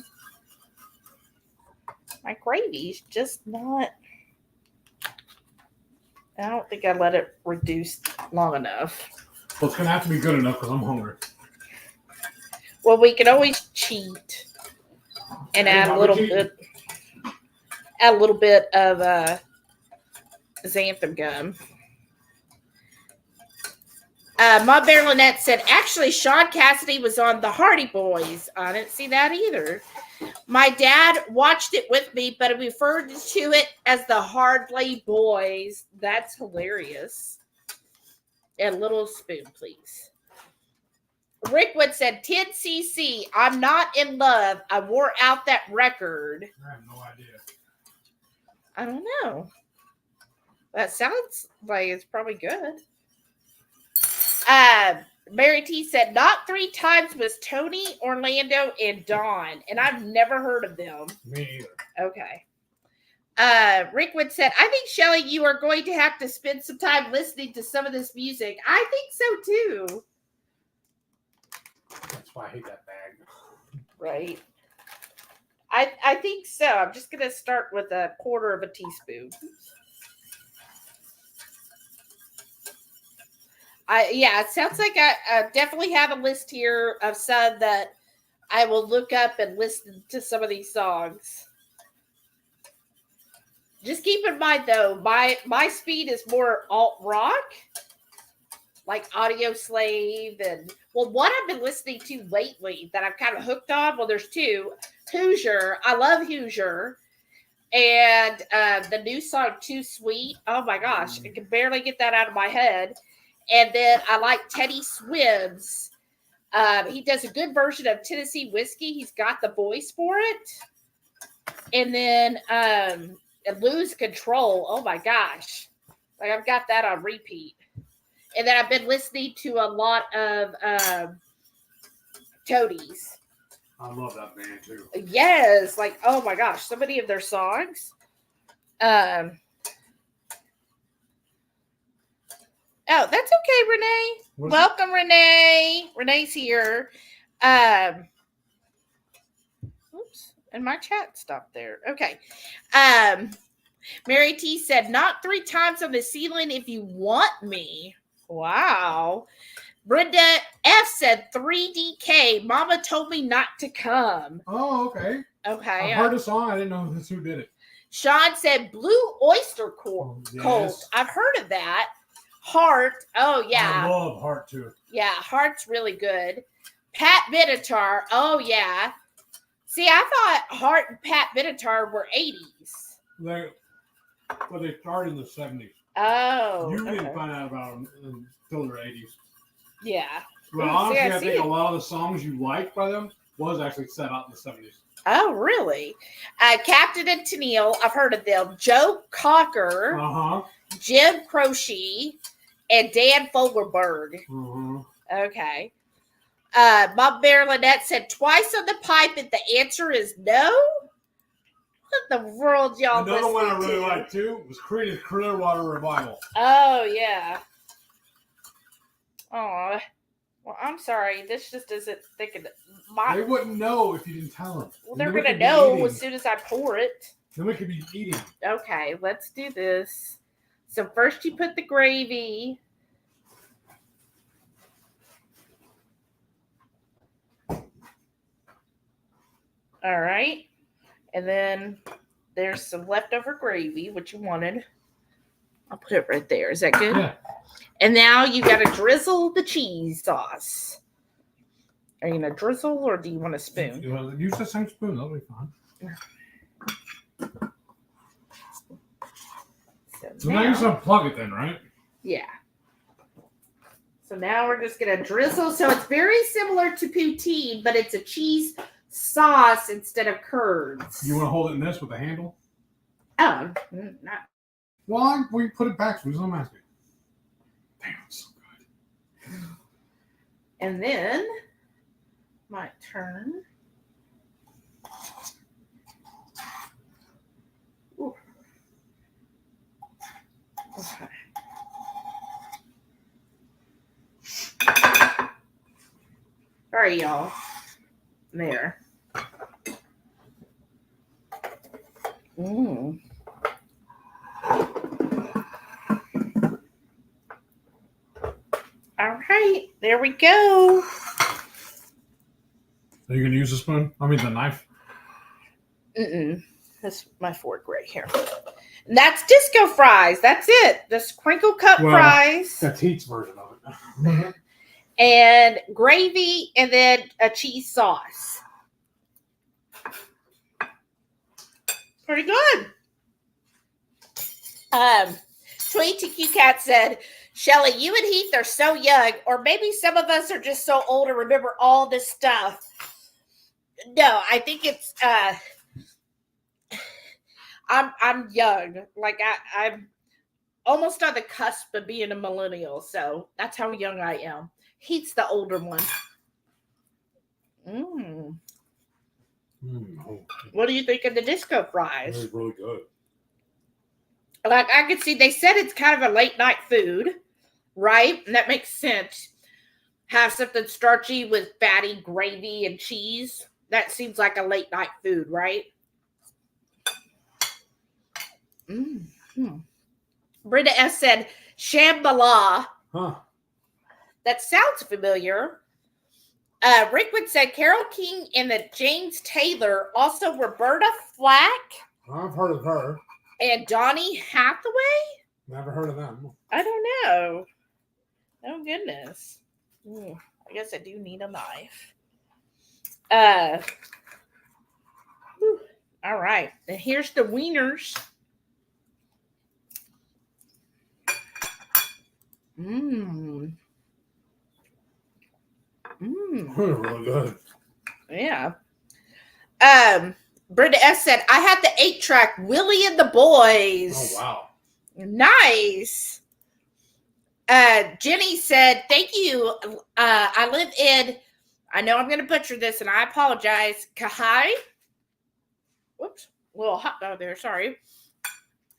My gravy's just not... I don't think I let it reduce long enough. Well, it's going to have to be good enough because I'm hungry. Well, we can always cheat and add a little bit of xanthan gum. Mom Bear Lynette said, actually, Sean Cassidy was on the Hardy Boys. I didn't see that either. My dad watched it with me, but he referred to it as the Hardley Boys. That's hilarious. And Little Spoon, please. Rickwood said, 10cc, I'm not in love. I wore out that record. I have no idea. I don't know. That sounds like it's probably good. Mary T said, not 3 times was Tony, Orlando, and Dawn. And I've never heard of them. Me either. Okay. Rickwood said, I think, Shelly, you are going to have to spend some time listening to some of this music. I think so, too. That's why I hate that bag. Right. I think so. I'm just going to start with 1/4 teaspoon. It sounds like I definitely have a list here of some that I will look up and listen to some of these songs. Just keep in mind, though, my speed is more alt rock, like Audio Slave, and what I've been listening to lately that I'm kind of hooked on. Well, there's 2. Hoosier, I love Hoosier, and the new song Too Sweet. Oh my gosh, I can barely get that out of my head. And then I like Teddy Swims. He does a good version of Tennessee Whiskey. He's got the voice for it. And then Lose Control. Oh my gosh. Like I've got that on repeat. And then I've been listening to a lot of Toadies. I love that band too. Yes. Like, oh my gosh. So many of their songs. Oh, that's okay, Renee. Welcome, Renee. Renee's here. Oops, and my chat stopped there. Okay. Mary T said, not 3 times on the ceiling if you want me. Wow. Brenda F said, 3DK. Mama told me not to come. Oh, okay. Okay. I heard a song. I didn't know who did it. Sean said, Blue Oyster Cult. Yes. I've heard of that. Heart. Oh, yeah. I love Heart, too. Yeah, Heart's really good. Pat Benatar. Oh, yeah. See, I thought Heart and Pat Benatar were 80s. They started in the 70s. Oh. You didn't find out about them until the 80s. Yeah. Well, honestly, I think a lot of the songs you liked by them was actually set out in the 70s. Oh, really? Captain and Tennille, I've heard of them. Joe Cocker. Uh-huh. Jim Croce. And Dan Fogelberg. Uh-huh. Okay. Mom Bear Lynette said, twice on the pipe, and the answer is no? What in the world, y'all? Another one I really liked, too, was Creedence Clearwater Revival. Oh, yeah. Oh, well, I'm sorry. This just isn't thinking. They wouldn't know if you didn't tell them. Well, they're going to know as soon as I pour it. Then we could be eating. Okay, let's do this. So first you put the gravy. All right. And then there's some leftover gravy, which you wanted. I'll put it right there. Is that good? Yeah. And now you got to drizzle the cheese sauce. Are you going to drizzle or do you want a spoon? You want to use the same spoon. That'll be fine. So now you just unplug it then, right? Yeah. So now we're just going to drizzle. So it's very similar to poutine, but it's a cheese sauce instead of curds. You want to hold it in this with a handle? Oh, not. Why? We put it back. So I'm asking. Damn, it's so good. And then, my turn. Ooh. Okay. All right, y'all. There. All right, there we go. Are you going to use the spoon? I mean, the knife? That's my fork right here. And that's disco fries. That's it. The crinkle cut fries. That's Heat's version of it. and gravy, and then a cheese sauce. Pretty good. Tweet to Q-Cat said, Shelly, you and Heath are so young, or maybe some of us are just so old to remember all this stuff. No, I think it's I'm young. Like I'm almost on the cusp of being a millennial, so that's how young I am. Heath's the older one. What do you think of the disco fries? It's really good. Like I could see, they said it's kind of a late night food, right? And that makes sense. Have something starchy with fatty gravy and cheese. That seems like a late night food, right? Brenda S. said, Shambhala. Huh. That sounds familiar. Rickwood said, Carole King and the James Taylor. Also, Roberta Flack. I've heard of her. And Donny Hathaway? Never heard of them. I don't know. Oh, goodness. I guess I do need a knife. All right. And here's the wieners. Really good. Yeah. Brenda S. said, I had the 8-track Willie and the Boys. Oh, wow. Nice. Jenny said, thank you. I live in, I know I'm going to butcher this, and I apologize, Kahai. Whoops. A little hot dog there. Sorry.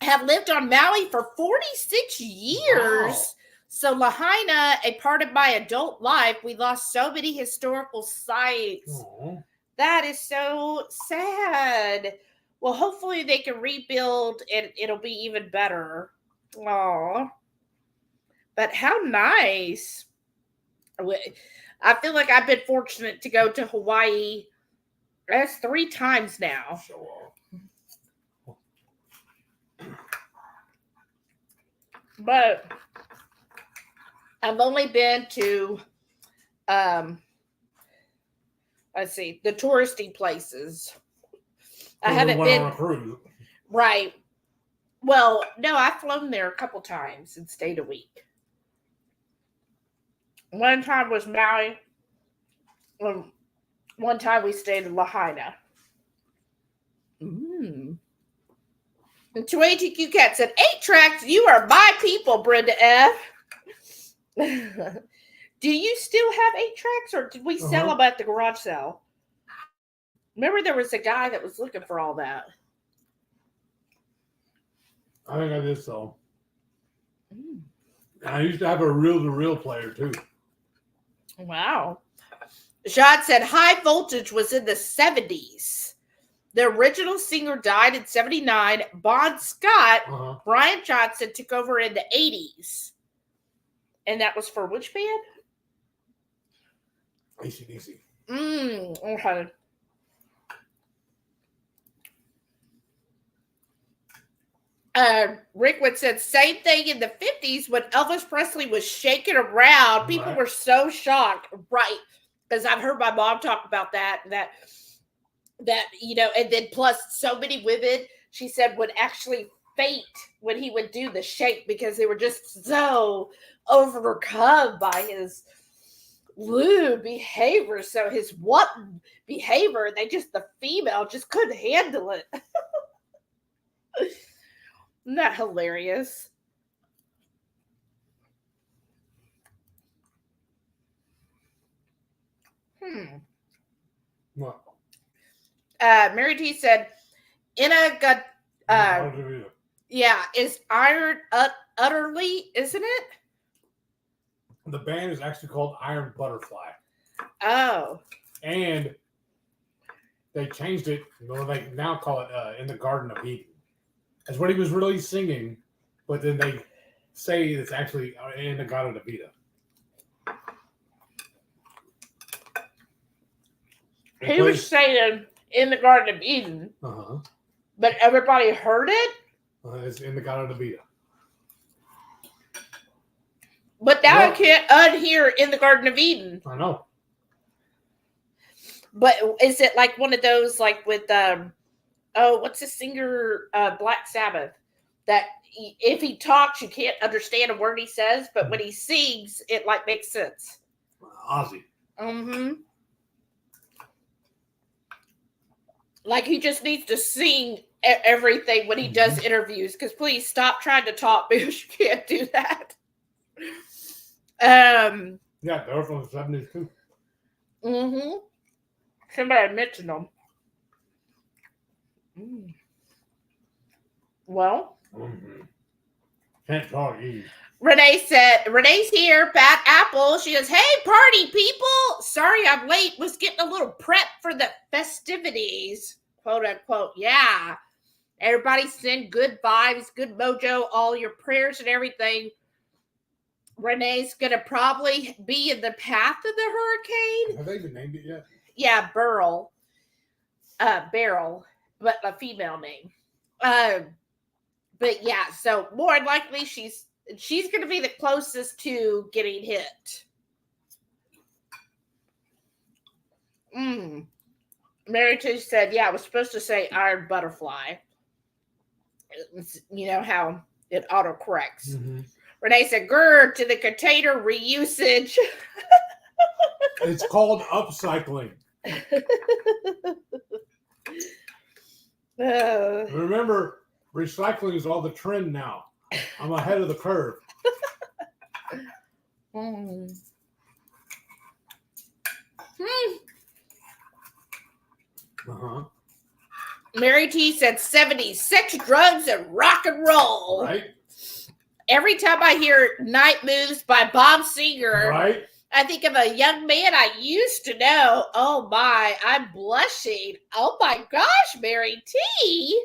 Have lived on Maui for 46 years. Wow. So Lahaina, a part of my adult life, we lost so many historical sites. Aww. That is so sad. Well, hopefully they can rebuild and it'll be even better. Aww. But how nice. I feel like I've been fortunate to go to Hawaii. That's 3 times now. But I've only been to, let's see, the touristy places. I haven't been on a cruise. Right. Well, no, I've flown there a couple times and stayed a week. One time was Maui. One time we stayed in Lahaina. And 2ATQ Cat said, 8 tracks, you are my people, Brenda F. Do you still have 8 tracks, or did we sell them at the garage sale? Remember there was a guy that was looking for all that. I think I did so. I used to have a reel-to-reel player, too. Wow. Jad said High Voltage was in the 70s. The original singer died in 79. Bon Scott, Brian Johnson took over in the 80s. And that was for which band? AC/DC. Okay. Rickwood said same thing in the 50s when Elvis Presley was shaking around. People were so shocked. Right. Because I've heard my mom talk about that, you know, and then plus so many women, she said, would actually faint when he would do the shake because they were just so overcome by his lewd behavior. So his behavior, the female just couldn't handle it. Isn't that hilarious? What? Mary T said, yeah, is Iron Utterly, isn't it? The band is actually called Iron Butterfly. Oh. And they changed it. They now call it In the Garden of Eden. That's what he was really singing, but then they say it's actually In the Garden of Eden. He was saying In the Garden of Eden, but everybody heard it? It's In the Garden of Eden. But now I can't unhear In the Garden of Eden. I know. But is it like one of those, like with, what's the singer, Black Sabbath? That if he talks, you can't understand a word he says, but when he sings, it like makes sense. Ozzy. Mm-hmm. Like he just needs to sing everything when he does interviews, because please stop trying to talk because you can't do that. Yeah, they're from the 70s too. Mm-hmm. Somebody mentioned them. Well. Can't talk easy. Renee's here, Bad Apple. She goes, hey, party people. Sorry I'm late. Was getting a little prep for the festivities. Quote unquote. Yeah. Everybody send good vibes, good mojo, all your prayers and everything. Renee's going to probably be in the path of the hurricane. Have they even named it yet? Yeah, Beryl, but a female name. But yeah, so more than likely she's going to be the closest to getting hit. Mary Tish said, yeah, I was supposed to say iron butterfly. You know how it autocorrects. Renee said, grr to the container reusage. It's called upcycling. Remember, recycling is all the trend now. I'm ahead of the curve. Mary T said 70s, sex, drugs, and rock and roll. Right. Every time I hear Night Moves by Bob Seger, right, I think of a young man I used to know. Oh my, I'm blushing. Oh my gosh, Mary T.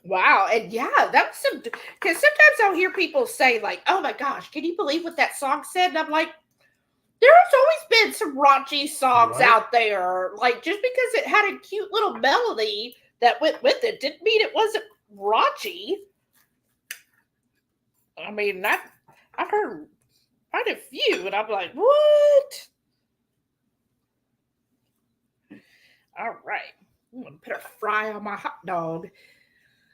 Wow, and yeah, that was some, because sometimes I'll hear people say like, oh my gosh, can you believe what that song said? And I'm like, there's always been some raunchy songs out there. Like, just because it had a cute little melody that went with it didn't mean it wasn't raunchy. I mean, I've heard quite a few, and I'm like, what? All right. I'm going to put a fry on my hot dog.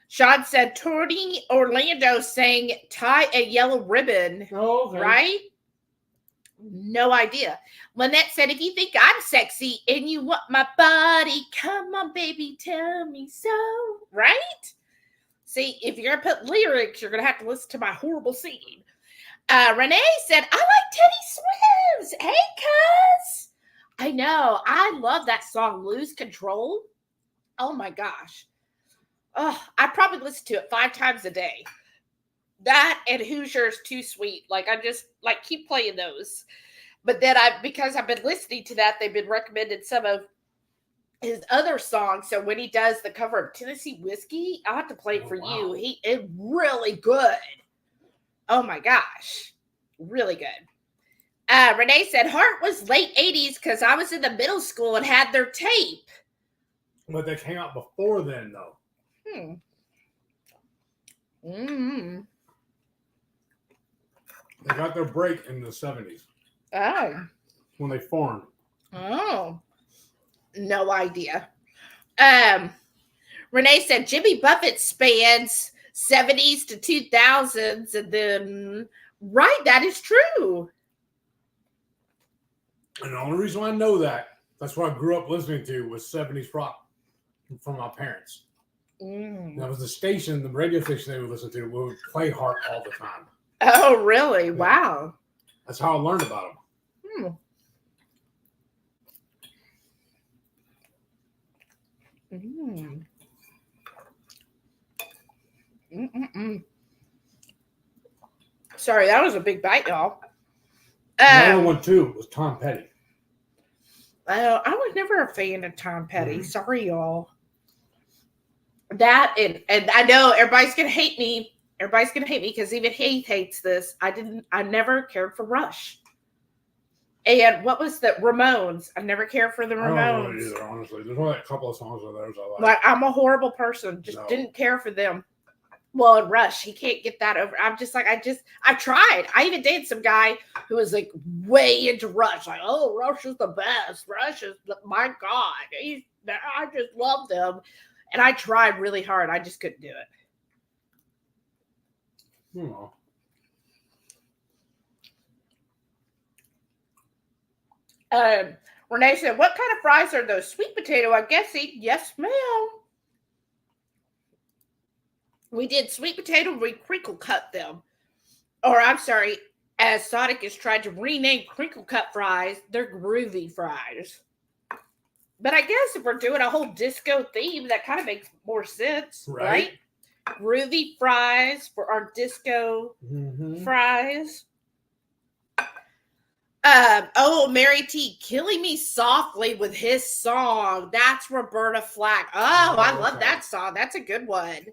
Sean said, Tony Orlando sang Tie a Yellow Ribbon. Oh, okay. Right? No idea. Lynette said, if you think I'm sexy and you want my body, come on, baby, tell me so. Right? See, if you're going to put lyrics, you're going to have to listen to my horrible singing. Renee said, I like Teddy Swims. Hey, cuz. I know. I love that song, Lose Control. Oh, my gosh. Oh, I probably listen to it 5 times a day. That and Hoosier's Too Sweet. Like, I just, like, keep playing those. But then because I've been listening to that, they've been recommended some of his other songs. So when he does the cover of Tennessee Whiskey, I'll have to play it for you. He is really good. Oh, my gosh. Really good. Renee said, Heart was late 80s because I was in the middle school and had their tape. But they came out before then, though. They got their break in the 70s. Oh. When they formed. Oh. No idea. Renee said Jimmy Buffett spans 70s to 2000s. And then, right, that is true. And the only reason I know that's what I grew up listening to, was 70s rock from my parents. That was the radio station they would listen to. We would play Heart all the time. Oh, really? Yeah. Wow. That's how I learned about them. Sorry, that was a big bite, y'all. Another one, too, was Tom Petty. I was never a fan of Tom Petty. Sorry, y'all. That and I know everybody's gonna hate me. Everybody's gonna hate me because even Heath hates this. I never cared for Rush. And what was the Ramones? I've never cared for the I don't know Ramones. either, honestly. There's only a couple of songs of theirs I like. Like, I'm a horrible person. Just didn't care for them. Well, and Rush, he can't get that over. I'm just like, I tried. I even dated some guy who was like way into Rush. Like, oh, Rush is the best. Rush is, my God. I just love them. And I tried really hard. I just couldn't do it. Oh. Renee said, what kind of fries are those? Sweet potato, I guess. Yes, ma'am. We did sweet potato. We crinkle cut them. Or I'm sorry, as Sonic has tried to rename crinkle cut fries, they're groovy fries. But I guess if we're doing a whole disco theme, that kind of makes more sense, right? Groovy fries for our disco fries. Mary T, killing me softly with his song. That's Roberta Flack. I love that song. That's a good one.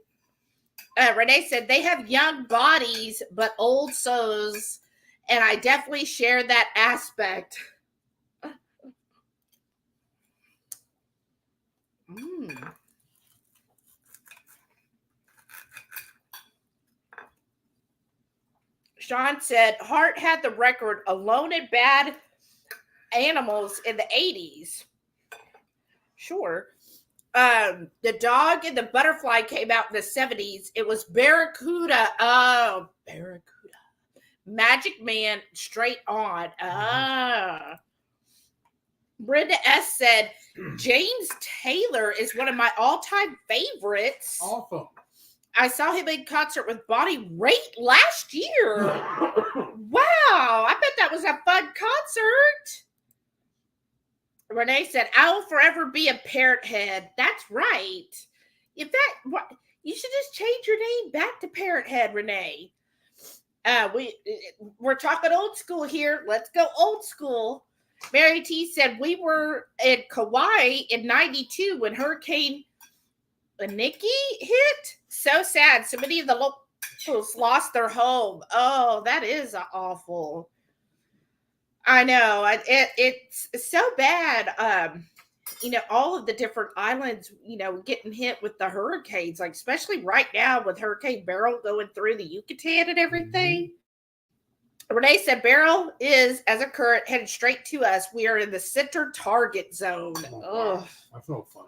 Renee said they have young bodies but old souls, and I definitely share that aspect. Sean said Hart had the record Alone in Bad Animals in the 80s. Sure. The Dog and the Butterfly came out in the 70s. It was Barracuda. Oh, Barracuda. Magic Man, Straight On. Brenda S. said, James Taylor is one of my all-time favorites. Awesome. I saw him in concert with Bonnie Raitt last year. Wow. I bet that was a fun concert. Renee said, I will forever be a parrot head. That's right. You should just change your name back to Parrot Head, Renee. We're talking old school here. Let's go old school. Mary T said, we were in Kauai in 92 when Hurricane Nikki hit. So sad. So many of the locals lost their home. Oh, that is awful. I know. It's so bad. All of the different islands, getting hit with the hurricanes, like especially right now with Hurricane Beryl going through the Yucatan and everything. Renee said Beryl is, as a current, headed straight to us. We are in the center target zone. Wow. That's no fun.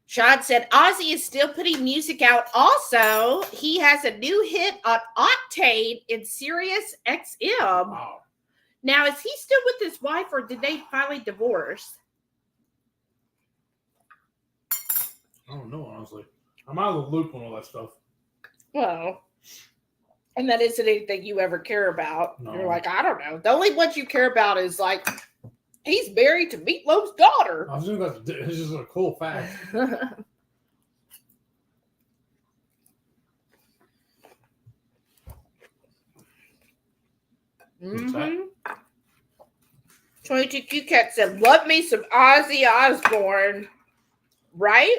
Sean said Ozzy is still putting music out. Also, he has a new hit on Octane in Sirius XM. Wow. Now, is he still with his wife, or did they finally divorce? I don't know, honestly. I'm out of the loop on all that stuff. Well, and that isn't anything you ever care about. No. You're like, I don't know. The only ones you care about is like, he's married to Meatloaf's daughter. I was thinking it's just a cool fact. Mm-hmm. 22 Q-Cat said, love me some Ozzy Osbourne. Right?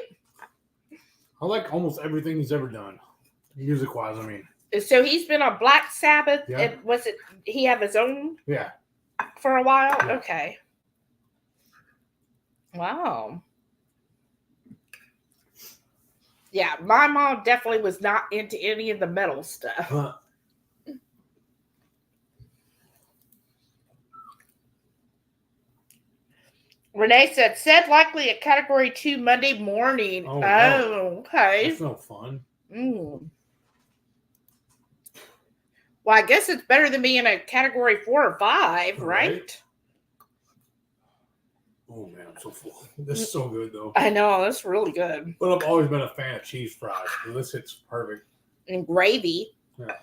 I like almost everything he's ever done. Music-wise, I mean. So he's been on Black Sabbath. Yeah. And he have his own? Yeah. For a while? Yeah. Okay. Wow. Yeah, my mom definitely was not into any of the metal stuff. Renee said likely a category 2 Monday morning. Oh, no. Okay. That's no fun. Well, I guess it's better than being a category 4 or 5, right? Oh, man, I'm so full. This is so good, though. I know, that's really good. But I've always been a fan of cheese fries. This hits perfect. And gravy. Yeah.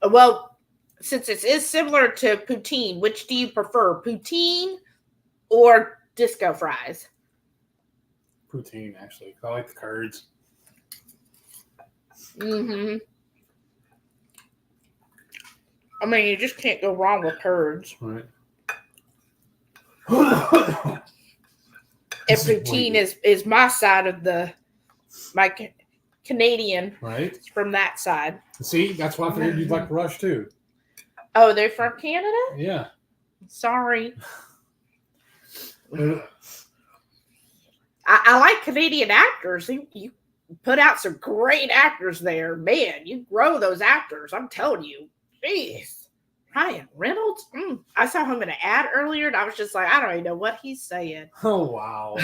Well, since it is similar to poutine, which do you prefer, poutine or disco fries? Poutine, actually. I like the curds. Mm-hmm. I mean, you just can't go wrong with curds. Right. And poutine is my side of my Canadian. Right. It's from that side. See, that's why I figured you'd like Rush, too. Oh, they're from Canada? Yeah. Sorry. I like Canadian actors. You put out some great actors there. Man, you grow those actors. I'm telling you. Jeez. Ryan Reynolds? I saw him in an ad earlier, and I was just like, I don't even know what he's saying. Oh, wow.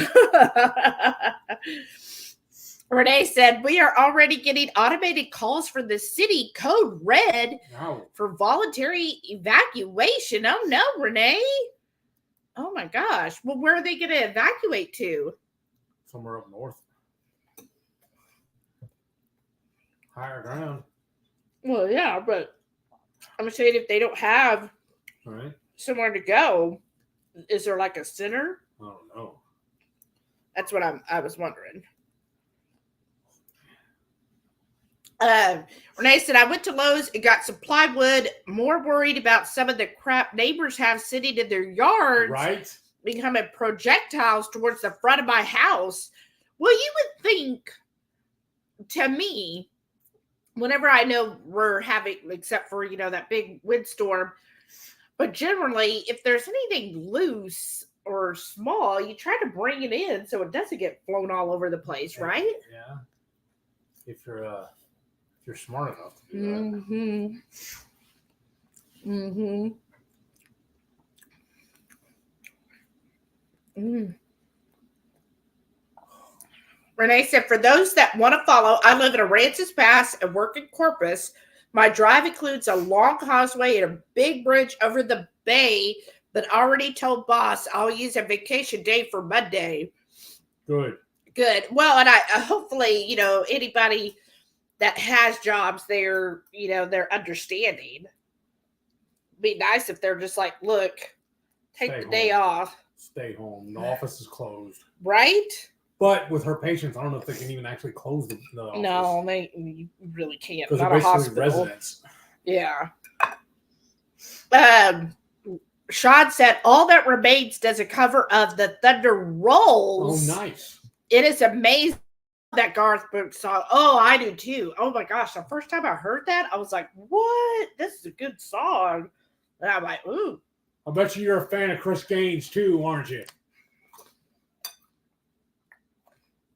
Renee said, we are already getting automated calls for the city, code red, for voluntary evacuation. Oh, no, Renee. Oh, my gosh. Well, where are they going to evacuate to? Somewhere up north. Higher ground. Well, yeah, but I'm saying if they don't have somewhere to go, is there like a center? I don't know. That's what I was wondering. Renee said, I went to Lowe's and got some plywood, more worried about some of the crap neighbors have sitting in their yards. Right. Becoming projectiles towards the front of my house. Well, you would think, to me, whenever I know we're having, except for, that big windstorm, but generally, if there's anything loose or small, you try to bring it in so it doesn't get flown all over the place, right? Yeah. If you're smart enough to do that. Renee said, for those that want to follow, I live in Aransas Pass and work in Corpus. My drive includes a long causeway and a big bridge over the bay, but already told boss I'll use a vacation day for Monday. Good. Well, and I hopefully, anybody that has jobs there, they're understanding. Be nice if they're just like, look, take the day off. Stay home. The office is closed. Right? But with her patients, I don't know if they can even actually close the office. No, you really can't. Because not they're a basically hospital. residents. Yeah. Sean said, all that remains does a cover of the Thunder Rolls. Oh, nice. It is amazing that Garth Brooks song. Oh, I do too. Oh my gosh. The first time I heard that, I was like, what? This is a good song. And I'm like, ooh. I bet you're a fan of Chris Gaines too, aren't you?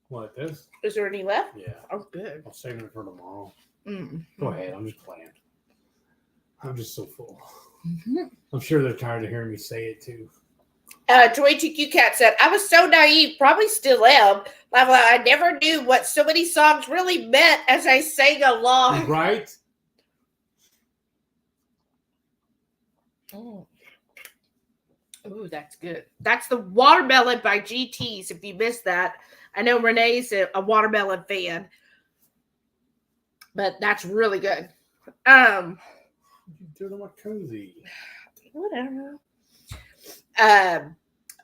What, this? Is there any left? Yeah. Oh, good. I'll save it for tomorrow. Go ahead. I'm just playing. I'm just so full. I'm sure they're tired of hearing me say it too. Joy TQ Cat said, I was so naive, probably still am. I never knew what so many songs really meant as I sang along. Right? Oh. Ooh, that's good. That's the Watermelon by GT's. If you missed that, I know Renee's a Watermelon fan, but that's really good. You do them a Koozie. Whatever.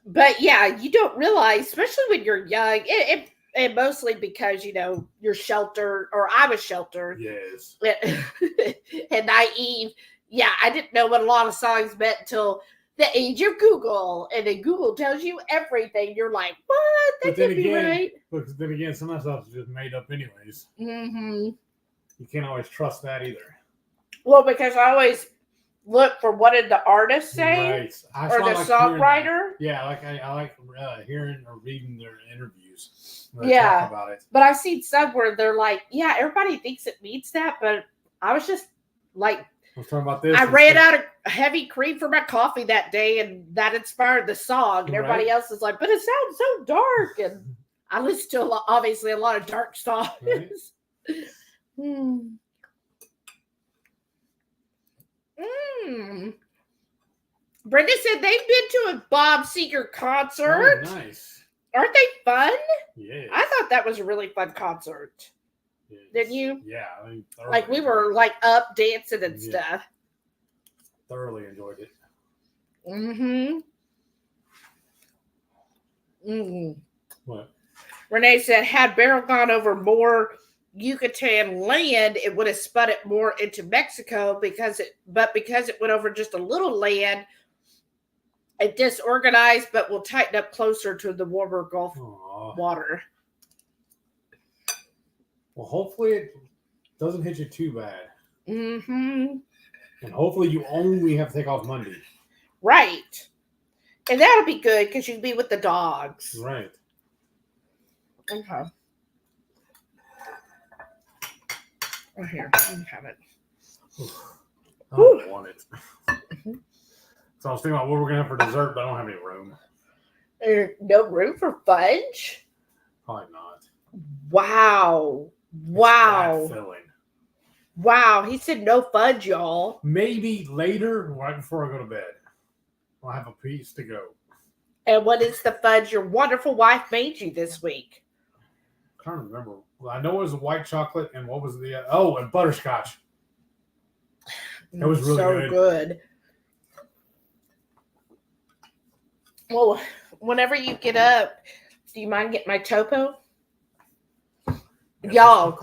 But yeah, you don't realize, especially when you're young, and mostly because, you're sheltered, or I was sheltered. Yes. And naive. Yeah, I didn't know what a lot of songs meant until the age of Google. And then Google tells you everything. You're like, what? That could be right. But then again, some of that stuff is just made up anyways. Mm-hmm. You can't always trust that either. Well, because I always look for what did the artist say, right. or the songwriter. I like hearing or reading their interviews. Yeah, talk about it. But I've seen some where they're like, yeah, everybody thinks it means that, but I was just like, I was talking about this. I ran out of heavy cream for my coffee that day, and that inspired the song. And everybody else is like, but it sounds so dark. And I listen to obviously a lot of dark songs. Right. Brenda said they've been to a Bob Seger concert. Oh, nice. Aren't they fun? Yeah. I thought that was a really fun concert. Yes. Didn't you? Yeah. Like we were like up dancing and stuff. Thoroughly enjoyed it. What? Renee said, had Beryl gone over more Yucatan land, it would have spun it more into Mexico because it went over just a little land, it disorganized, but will tighten up closer to the warmer Gulf water. Well, hopefully it doesn't hit you too bad. And hopefully you only have to take off Monday. Right. And that'll be good because you can be with the dogs. Right. Okay. Oh, here, you can have it. I don't want it. So I was thinking about what we're going to have for dessert, but I don't have any room. No room for fudge? Probably not. Wow. That filling. Wow. He said no fudge, y'all. Maybe later, right before I go to bed. I'll have a piece to go. And what is the fudge your wonderful wife made you this week? I'm trying to remember. Well, I know it was white chocolate, and what was the and butterscotch. It was really so good. Well, whenever you get up, do you mind getting my topo? Y'all,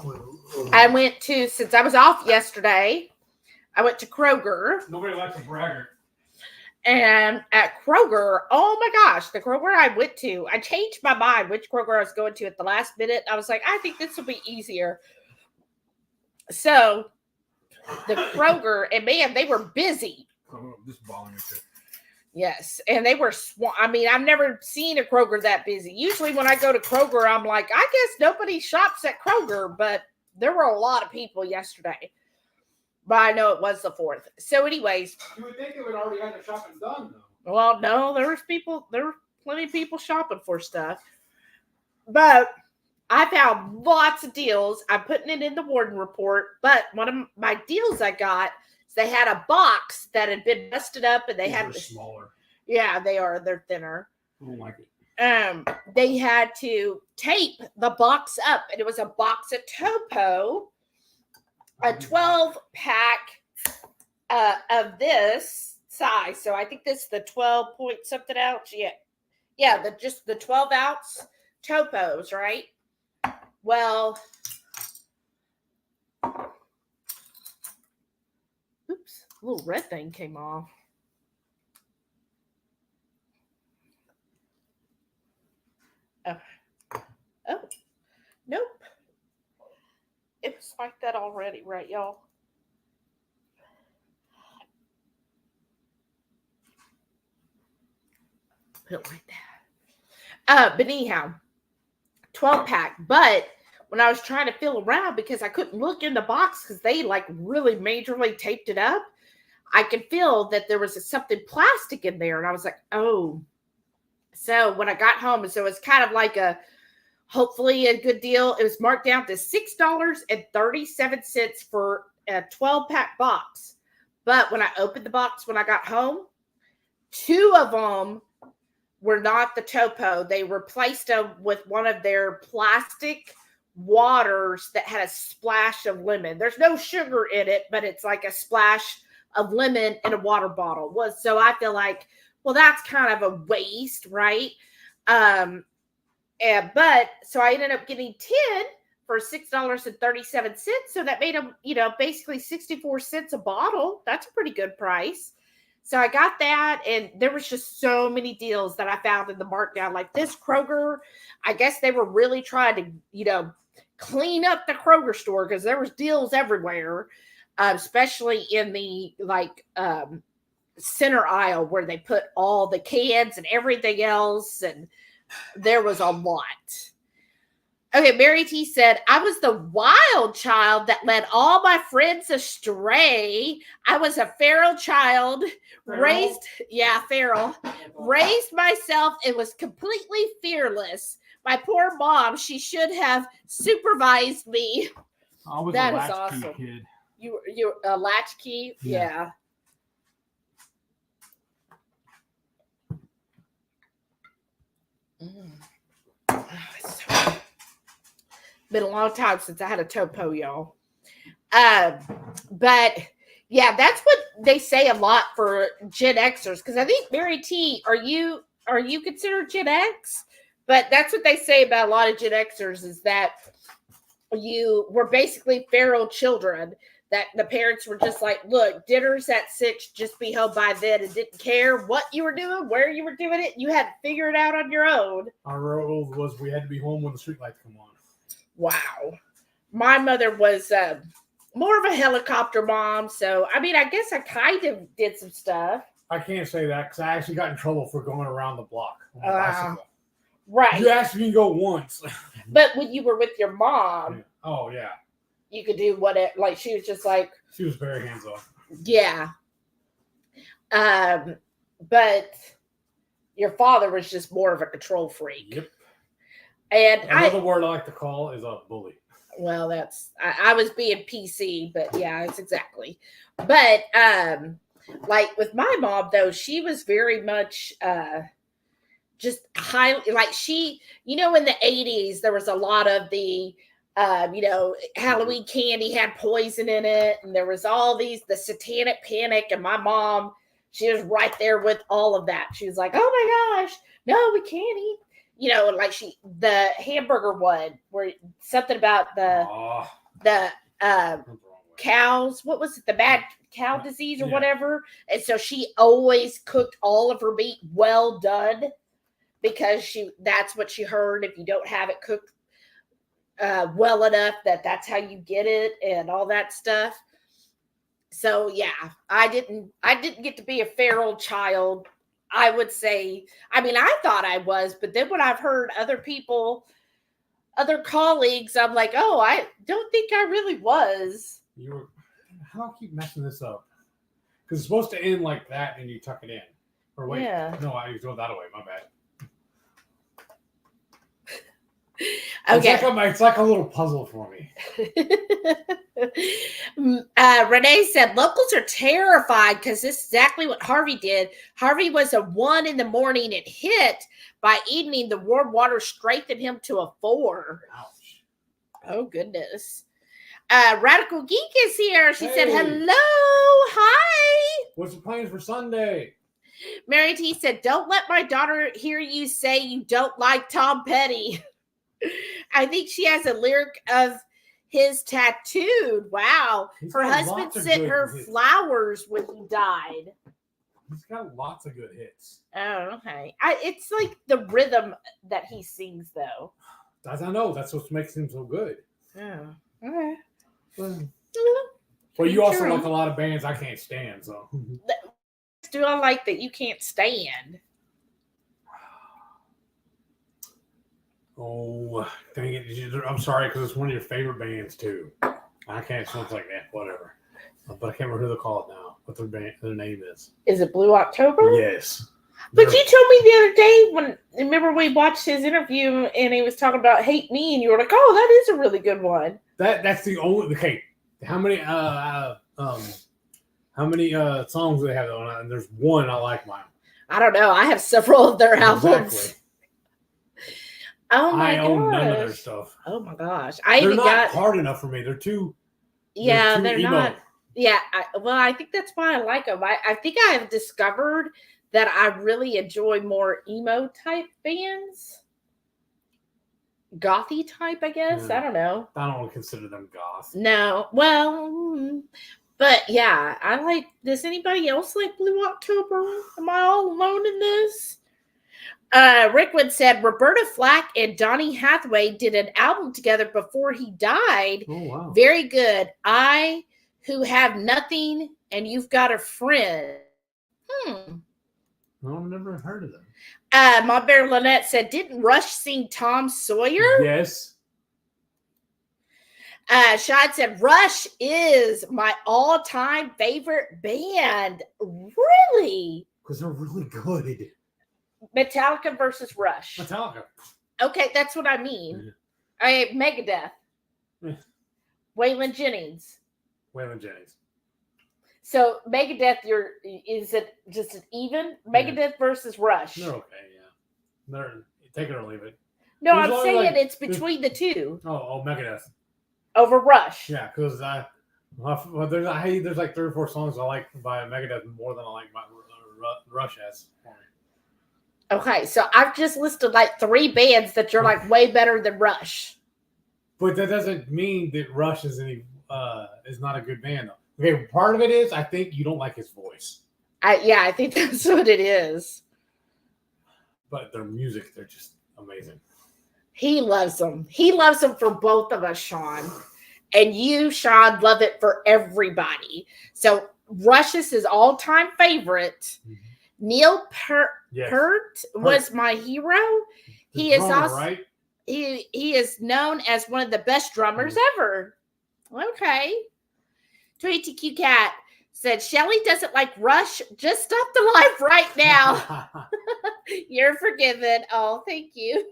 I went to, since I was off yesterday, I went to Kroger. Nobody likes a braggart. And at Kroger, oh my gosh, the Kroger I went to, I changed my mind which Kroger I was going to at the last minute. I was like, I think this will be easier. So the Kroger, and man, they were busy. Oh, this volume is good. Yes, and they were, I mean, I've never seen a Kroger that busy. Usually when I go to Kroger, I'm like, I guess nobody shops at Kroger, but there were a lot of people yesterday. But I know it was the 4th. So anyways. You would think they would already have their shopping done, though. Well, no, there were plenty of people shopping for stuff. But I found lots of deals. I'm putting it in the Warden report. But one of my deals I got, they had a box that had been busted up, and they had smaller. Yeah, they are. They're thinner. I don't like it. They had to tape the box up, and it was a box of Topo, a 12-pack of this size. So I think this is the 12 point something ounce. Yeah, just the 12 ounce Topos, right? Well, oops, a little red thing came off. Oh, nope. It was like that already, right, y'all? Put it like that. But anyhow, 12-pack. But when I was trying to feel around, because I couldn't look in the box because they like really majorly taped it up, I could feel that there was something plastic in there. And I was like, oh. So when I got home, so it's kind of like hopefully a good deal. It was marked down to $6.37 for a 12-pack box. But when I opened the box, when I got home, 2 of them were not the Topo. They replaced them with one of their plastic waters that had a splash of lemon. There's no sugar in it, but it's like a splash of lemon in a water bottle. So I feel like, well, that's kind of a waste, right? But so I ended up getting 10 for $6.37. So that made them, basically 64 cents a bottle. That's a pretty good price. So I got that, and there was just so many deals that I found in the markdown. Like this Kroger, I guess they were really trying to, clean up the Kroger store because there was deals everywhere, especially in the center aisle where they put all the cans and everything else, and there was a lot. Okay, Mary T said, I was the wild child that led all my friends astray. I was a feral child, raised myself and was completely fearless. My poor mom, she should have supervised me. I was that a is latchkey awesome. kid. You're a latchkey? Yeah. Been a long time since I had a Topo, y'all. But yeah, that's what they say a lot for Gen Xers. Because I think Mary T, are you considered Gen X? But that's what they say about a lot of Gen Xers is that you were basically feral children. That the parents were just like, look, dinner's at 6, just be home by then, and didn't care what you were doing, where you were doing it. You had to figure it out on your own. Our rule was we had to be home when the streetlights come on. Wow. My mother was more of a helicopter mom. So, I mean, I guess I kind of did some stuff. I can't say that because I actually got in trouble for going around the block on my bicycle. Right. You asked me to go once. But when you were with your mom, Yeah. Oh, yeah. you could do whatever. Like, she was just like... She was very hands-off. Yeah. But your father was just more of a control freak. Yep. And another word I like to call is a bully. Well, I was being PC, but yeah, it's exactly. But like with my mom though, she was very much just highly, like, she, in the 80s there was a lot of the Halloween candy had poison in it, and there was all the satanic panic, and my mom, she was right there with all of that. She was like, oh my gosh, no, we can't eat, like the hamburger one where something about the cows, what was it, the bad cow disease or whatever, and so she always cooked all of her meat well done because that's what she heard. If you don't have it cooked well enough, that's how you get it and all that stuff. So yeah, I didn't get to be a feral child. I would say, I thought I was, but then when I've heard other other colleagues, I'm like, oh, I don't think I really was. How do I keep messing this up? Because it's supposed to end like that and you tuck it in. Or wait, no, I throw that away, my bad. Okay. It's like a little puzzle for me. Renee said locals are terrified because this is exactly what Harvey did. Harvey was a 1 a.m. and hit. By evening, the warm water strengthened him to a 4. Ouch. Oh goodness. Radical Geek is here. She said hello. Hi. What's the plans for Sunday? Mary T said, don't let my daughter hear you say you don't like Tom Petty. I think she has a lyric of his tattooed. Wow. Her husband sent her flowers when he died. He's got lots of good hits. Oh, okay. It's like the rhythm that he sings, though. As I know, that's what makes him so good. Yeah. Okay. Well, you also like a lot of bands I can't stand, so. Do I like that you can't stand? Oh, dang it. I'm sorry, because it's one of your favorite bands, too. I can't, something like that, whatever. But I can't remember who they're called now, what their name is. Is it Blue October? Yes. But you told me the other day, remember we watched his interview and he was talking about Hate Me, and you were like, oh, that is a really good one. That's the only, okay, how many songs do they have on? And there's one I like mine. I don't know. I have several of their albums. Exactly. Oh my gosh. I own none of their stuff. Oh my gosh. They're not hard enough for me. They're too. Yeah, they're not. Yeah. I think that's why I like them. I think I have discovered that I really enjoy more emo type bands. Gothy type, I guess. I don't know. I don't want to consider them goth. No. Well, but yeah, I like. Does anybody else like Blue October? Am I all alone in this? Rickwood said Roberta Flack and Donny Hathaway did an album together before he died. Oh, wow. Very good. I Who Have Nothing and You've Got a Friend. Well, I've never heard of them. My Bear Lynette said, didn't Rush sing Tom Sawyer? Yes. Shad said, Rush is my all-time favorite band. Really? Because they're really good. Metallica versus Rush. Metallica. Okay, that's what I mean. Mm-hmm. Megadeth. Waylon Jennings. So Megadeth, is it just an even? Megadeth versus Rush. They're okay, yeah. They're take it or leave it. No, I'm saying it's between the two. Oh, Megadeth. Over Rush. Yeah, because there's like 3 or 4 songs I like by Megadeth more than I like by Rush has. Okay, so I've just listed like 3 bands that you're like way better than Rush. But that doesn't mean that Rush is not a good band though. Okay, part of it is I think you don't like his voice. I think that's what it is. But their music, they're just amazing. He loves them. He loves them for both of us, Sean. And you, Sean, love it for everybody. So Rush is his all-time favorite. Neil Peart was my hero. He is also right? he is known as one of the best drummers ever. Okay. TQ Cat said, Shelly doesn't like Rush. Just stop the live right now. You're forgiven. Oh, thank you.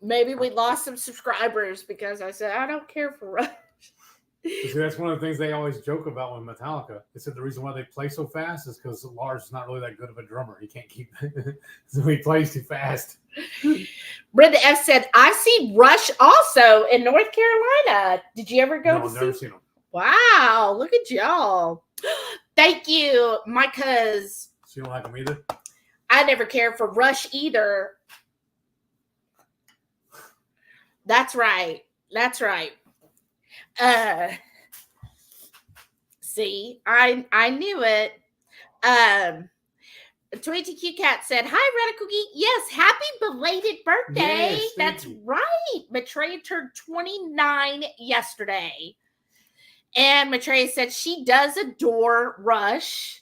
Maybe we lost some subscribers because I said, I don't care for Rush. See, that's one of the things they always joke about with Metallica. They said the reason why they play so fast is because Lars is not really that good of a drummer. He can't keep so he plays too fast. Brenda F said, I've seen Rush also in North Carolina. Did you ever go to I've never seen him. Wow, look at y'all. Thank you, my cuz. So you don't like him either? I never cared for Rush either. That's right. That's right. See, I knew it. TQ Cat said, hi, Radical Geek. Yes, happy belated birthday. Yes, that's you. right. Maitreya turned 29 yesterday. And Maitreya said she does adore Rush.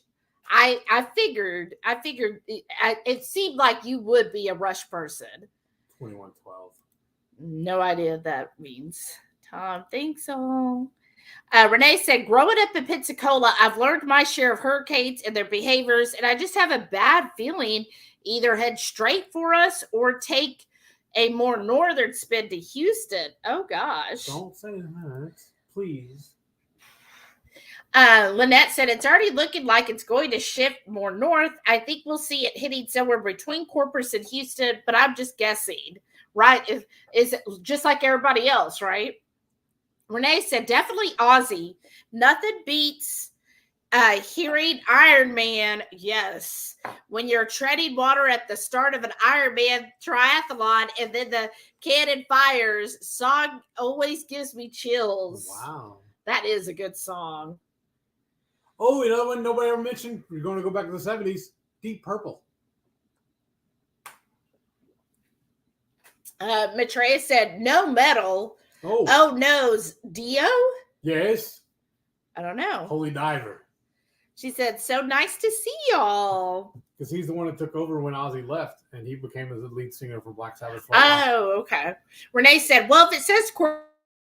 I figured it seemed like you would be a Rush person. 2112. No idea what that means. Tom thinks so. Renee said, growing up in Pensacola, I've learned my share of hurricanes and their behaviors, and I just have a bad feeling either head straight for us or take a more northern spin to Houston. Oh, gosh. Don't say that, please. Lynette said, it's already looking like it's going to shift more north. I think we'll see it hitting somewhere between Corpus and Houston, but I'm just guessing. Right? Is just like everybody else, right? Renee said, definitely Aussie. Nothing beats hearing Iron Man. Yes. When you're treading water at the start of an Iron Man triathlon and then the cannon fires, song always gives me chills. Wow. That is a good song. Oh, you know what nobody ever mentioned? We're going to go back to the 70s. Deep Purple. Maitreya said, no metal. Oh, no's. Dio? Yes. I don't know. Holy Diver. She said, so nice to see y'all. Because he's the one that took over when Ozzy left, and he became the lead singer for Black Sabbath. Oh, okay. Renee said, well, if it says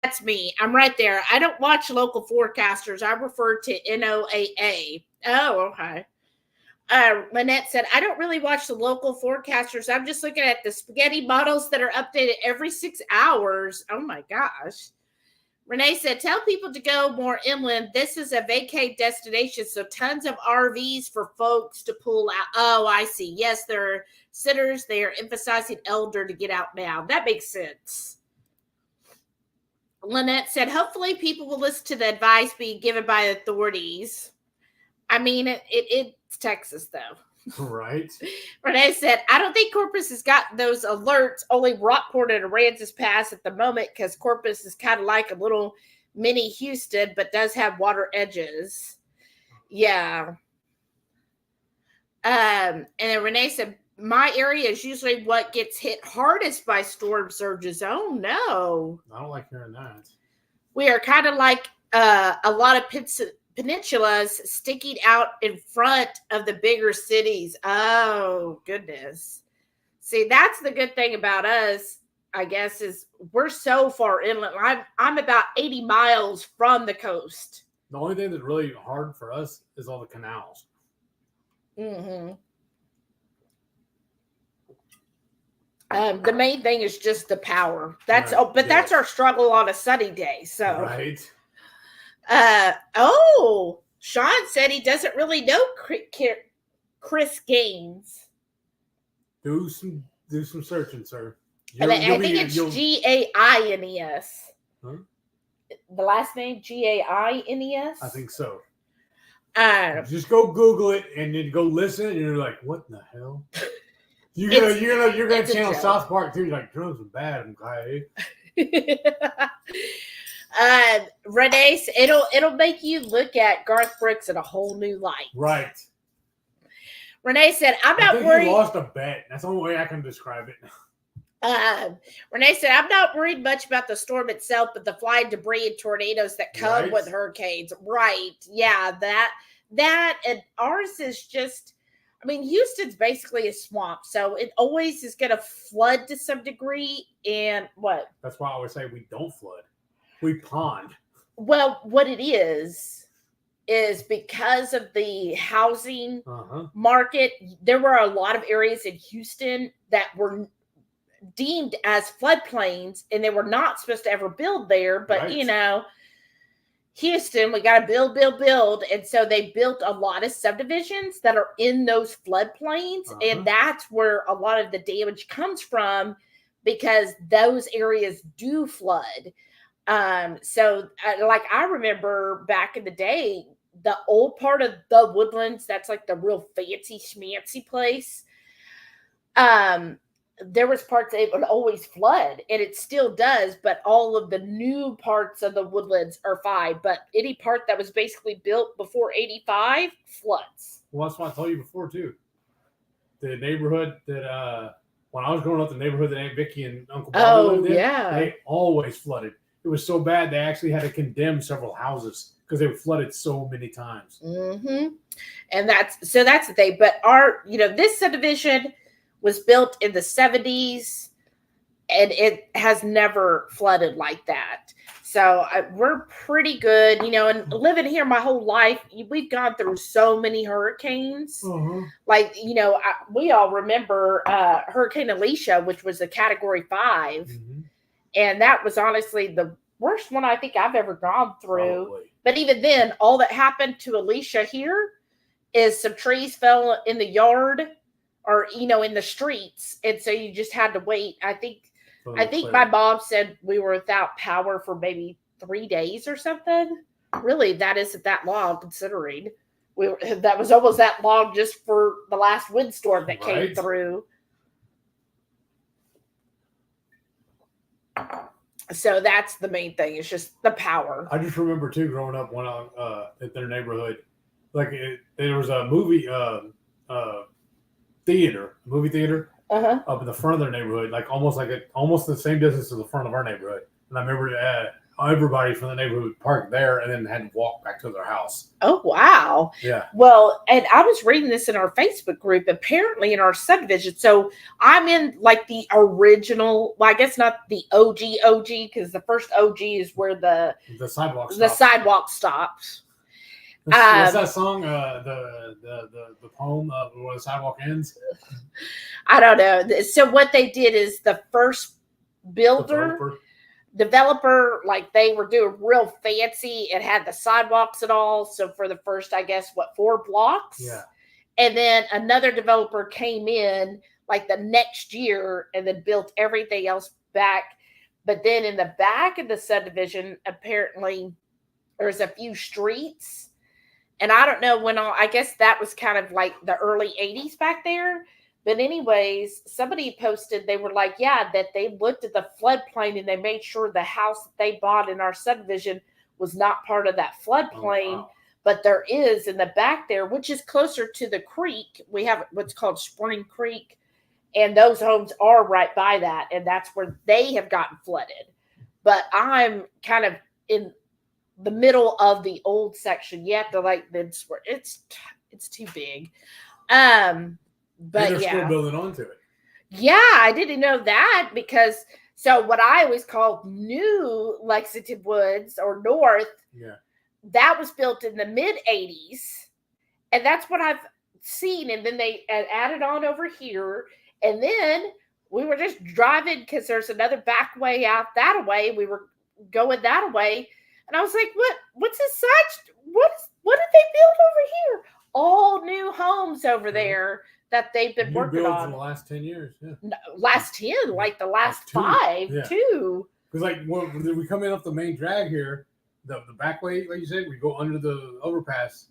that's me. I'm right there. I don't watch local forecasters. I refer to NOAA. Oh, okay. Lynette said, I don't really watch the local forecasters. I'm just looking at the spaghetti models that are updated every 6 hours. Oh, my gosh. Renee said, tell people to go more inland. This is a vacay destination, so tons of RVs for folks to pull out. Oh, I see. Yes, there are sitters. They are emphasizing elder to get out now. That makes sense. Lynette said, hopefully people will listen to the advice being given by authorities. I mean, it's Texas, though. Right. Renee said, I don't think Corpus has got those alerts. Only Rockport and Aransas Pass at the moment because Corpus is kind of like a little mini Houston, but does have water edges. Yeah. And then Renee said, my area is usually what gets hit hardest by storm surges. Oh, no. I don't like hearing that. We are kind of like a lot of peninsulas sticking out in front of the bigger cities. Oh, goodness. See, that's the good thing about us, I guess, is we're so far inland. I'm about 80 miles from the coast. The only thing that's really hard for us is all the canals. Mm-hmm. The main thing is just the power. That's right. That's our struggle on a sunny day. So right. Sean said he doesn't really know Chris Gaines. Do some searching, sir. I think it's Gaines. Huh? The last name Gaines. I think so. Just go Google it and then go listen, and you're like, "What in the hell?" You're gonna channel South Park too. You're like, "Drugs are bad, okay?" Renee, it'll make you look at Garth Brooks in a whole new light. Right. Renee said, "I'm not worried." He lost a bet. That's the only way I can describe it. Renee said, I'm not worried much about the storm itself, but the flying debris and tornadoes that come with hurricanes. Right. Yeah, that and ours is just, I mean, Houston's basically a swamp, so it always is going to flood to some degree. And what? That's why I always say we don't flood. We pond. Well, what it is because of the housing market, there were a lot of areas in Houston that were deemed as floodplains, and they were not supposed to ever build there. But, you know, Houston, we got to build. And so they built a lot of subdivisions that are in those floodplains. And that's where a lot of the damage comes from, because those areas do flood. So like I remember back in the day, the old part of the Woodlands, that's like the real fancy schmancy place. There was parts that it would always flood, and it still does, but all of the new parts of the Woodlands are fine. But any part that was basically built before 85 floods. Well, that's what I told you before too. The neighborhood that when I was growing up, the neighborhood that Aunt Vicky and Uncle Bob lived in, they always flooded. It was so bad they actually had to condemn several houses because they were flooded so many times. And that's the thing. But this subdivision was built in the 70s, and it has never flooded like that. So we're pretty good, and living here my whole life, we've gone through so many hurricanes. Like, we all remember Hurricane Alicia, which was a Category 5. And that was honestly the worst one I think I've ever gone through. Probably. But even then, all that happened to Alicia here is some trees fell in the yard or, in the streets. And so you just had to wait. I think my mom said we were without power for maybe 3 days or something. Really, that isn't that long considering that was almost that long just for the last windstorm that came through. So that's the main thing. It's just the power. I just remember too, growing up when I at their neighborhood, there was a movie theater up in the front of their neighborhood, almost the same distance to the front of our neighborhood. And I remember everybody from the neighborhood parked there and then had to walk back to their house. Oh, wow. Yeah. Well, and I was reading this in our Facebook group, apparently in our subdivision. So I'm in the original, well, I guess not the OG, because the first OG is where the sidewalk stops. What's that song? The poem where the sidewalk ends? I don't know. So what they did is the first developer, they were doing real fancy and had the sidewalks and all. So for the first, I guess, 4 blocks? Yeah. And then another developer came in the next year and then built everything else back. But then in the back of the subdivision, apparently there's a few streets. And I don't know when I guess that was kind of the early 80s back there. But anyways, somebody posted, they were that they looked at the floodplain and they made sure the house that they bought in our subdivision was not part of that floodplain. Oh, wow. But there is in the back there, which is closer to the creek. We have what's called Spring Creek. And those homes are right by that. And that's where they have gotten flooded. But I'm kind of in the middle of the old section. You have to it's too big. But they're still building onto it. Yeah, I didn't know that because what I always called New Lexington Woods or North, that was built in the mid 80s, and that's what I've seen. And then they added on over here, and then we were just driving because there's another back way out that way. We were going that way, and I was like, "What's this side? What did they build over here? All new homes over there." That they've been working on in the last 10 years. Yeah. No, last 10, the last 5, too. Because when we come in up the main drag here, the back way, like you said, we go under the overpass.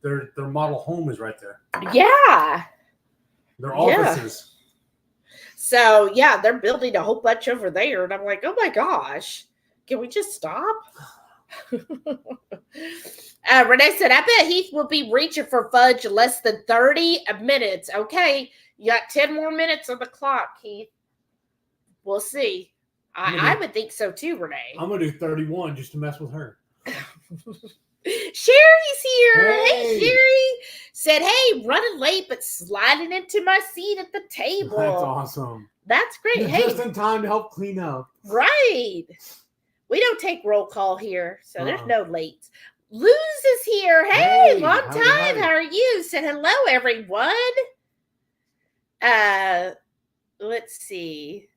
Their model home is right there. Yeah. Their offices. So they're building a whole bunch over there, and I'm like, oh my gosh, can we just stop? Renee said, I bet Heath will be reaching for fudge in less than 30 minutes. Okay, you got 10 more minutes on the clock, Heath. We'll see. I would think so too, Renee. I'm gonna do 31 just to mess with her. Sherry's here. Hey, Sherry. Said, hey, running late, but sliding into my seat at the table. That's awesome. That's great. You're hey, just in time to help clean up. Right. We don't take roll call here, so there's no late. Luz is here. Hey, long time. How are you? Said hello, everyone. Let's see.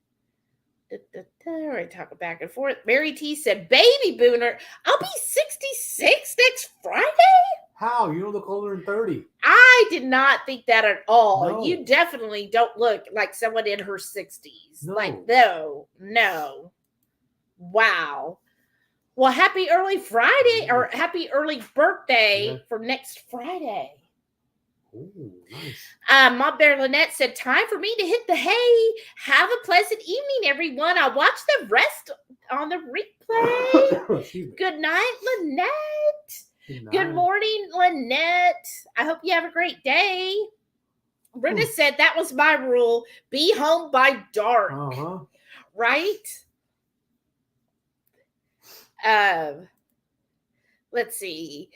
We're talking back and forth. Mary T said, baby booner, I'll be 66 next Friday. How? You don't look older than 30. I did not think that at all. No. You definitely don't look like someone in her 60s. No. Like, no. Wow. Well, happy early Friday or happy early birthday for next Friday. Ooh, nice. Mom Bear Lynette said, time for me to hit the hay. Have a pleasant evening, everyone. I'll watch the rest on the replay. Good night, Lynette. Good morning, Lynette. I hope you have a great day. Brenda said that was my rule. Be home by dark. Right? Let's see.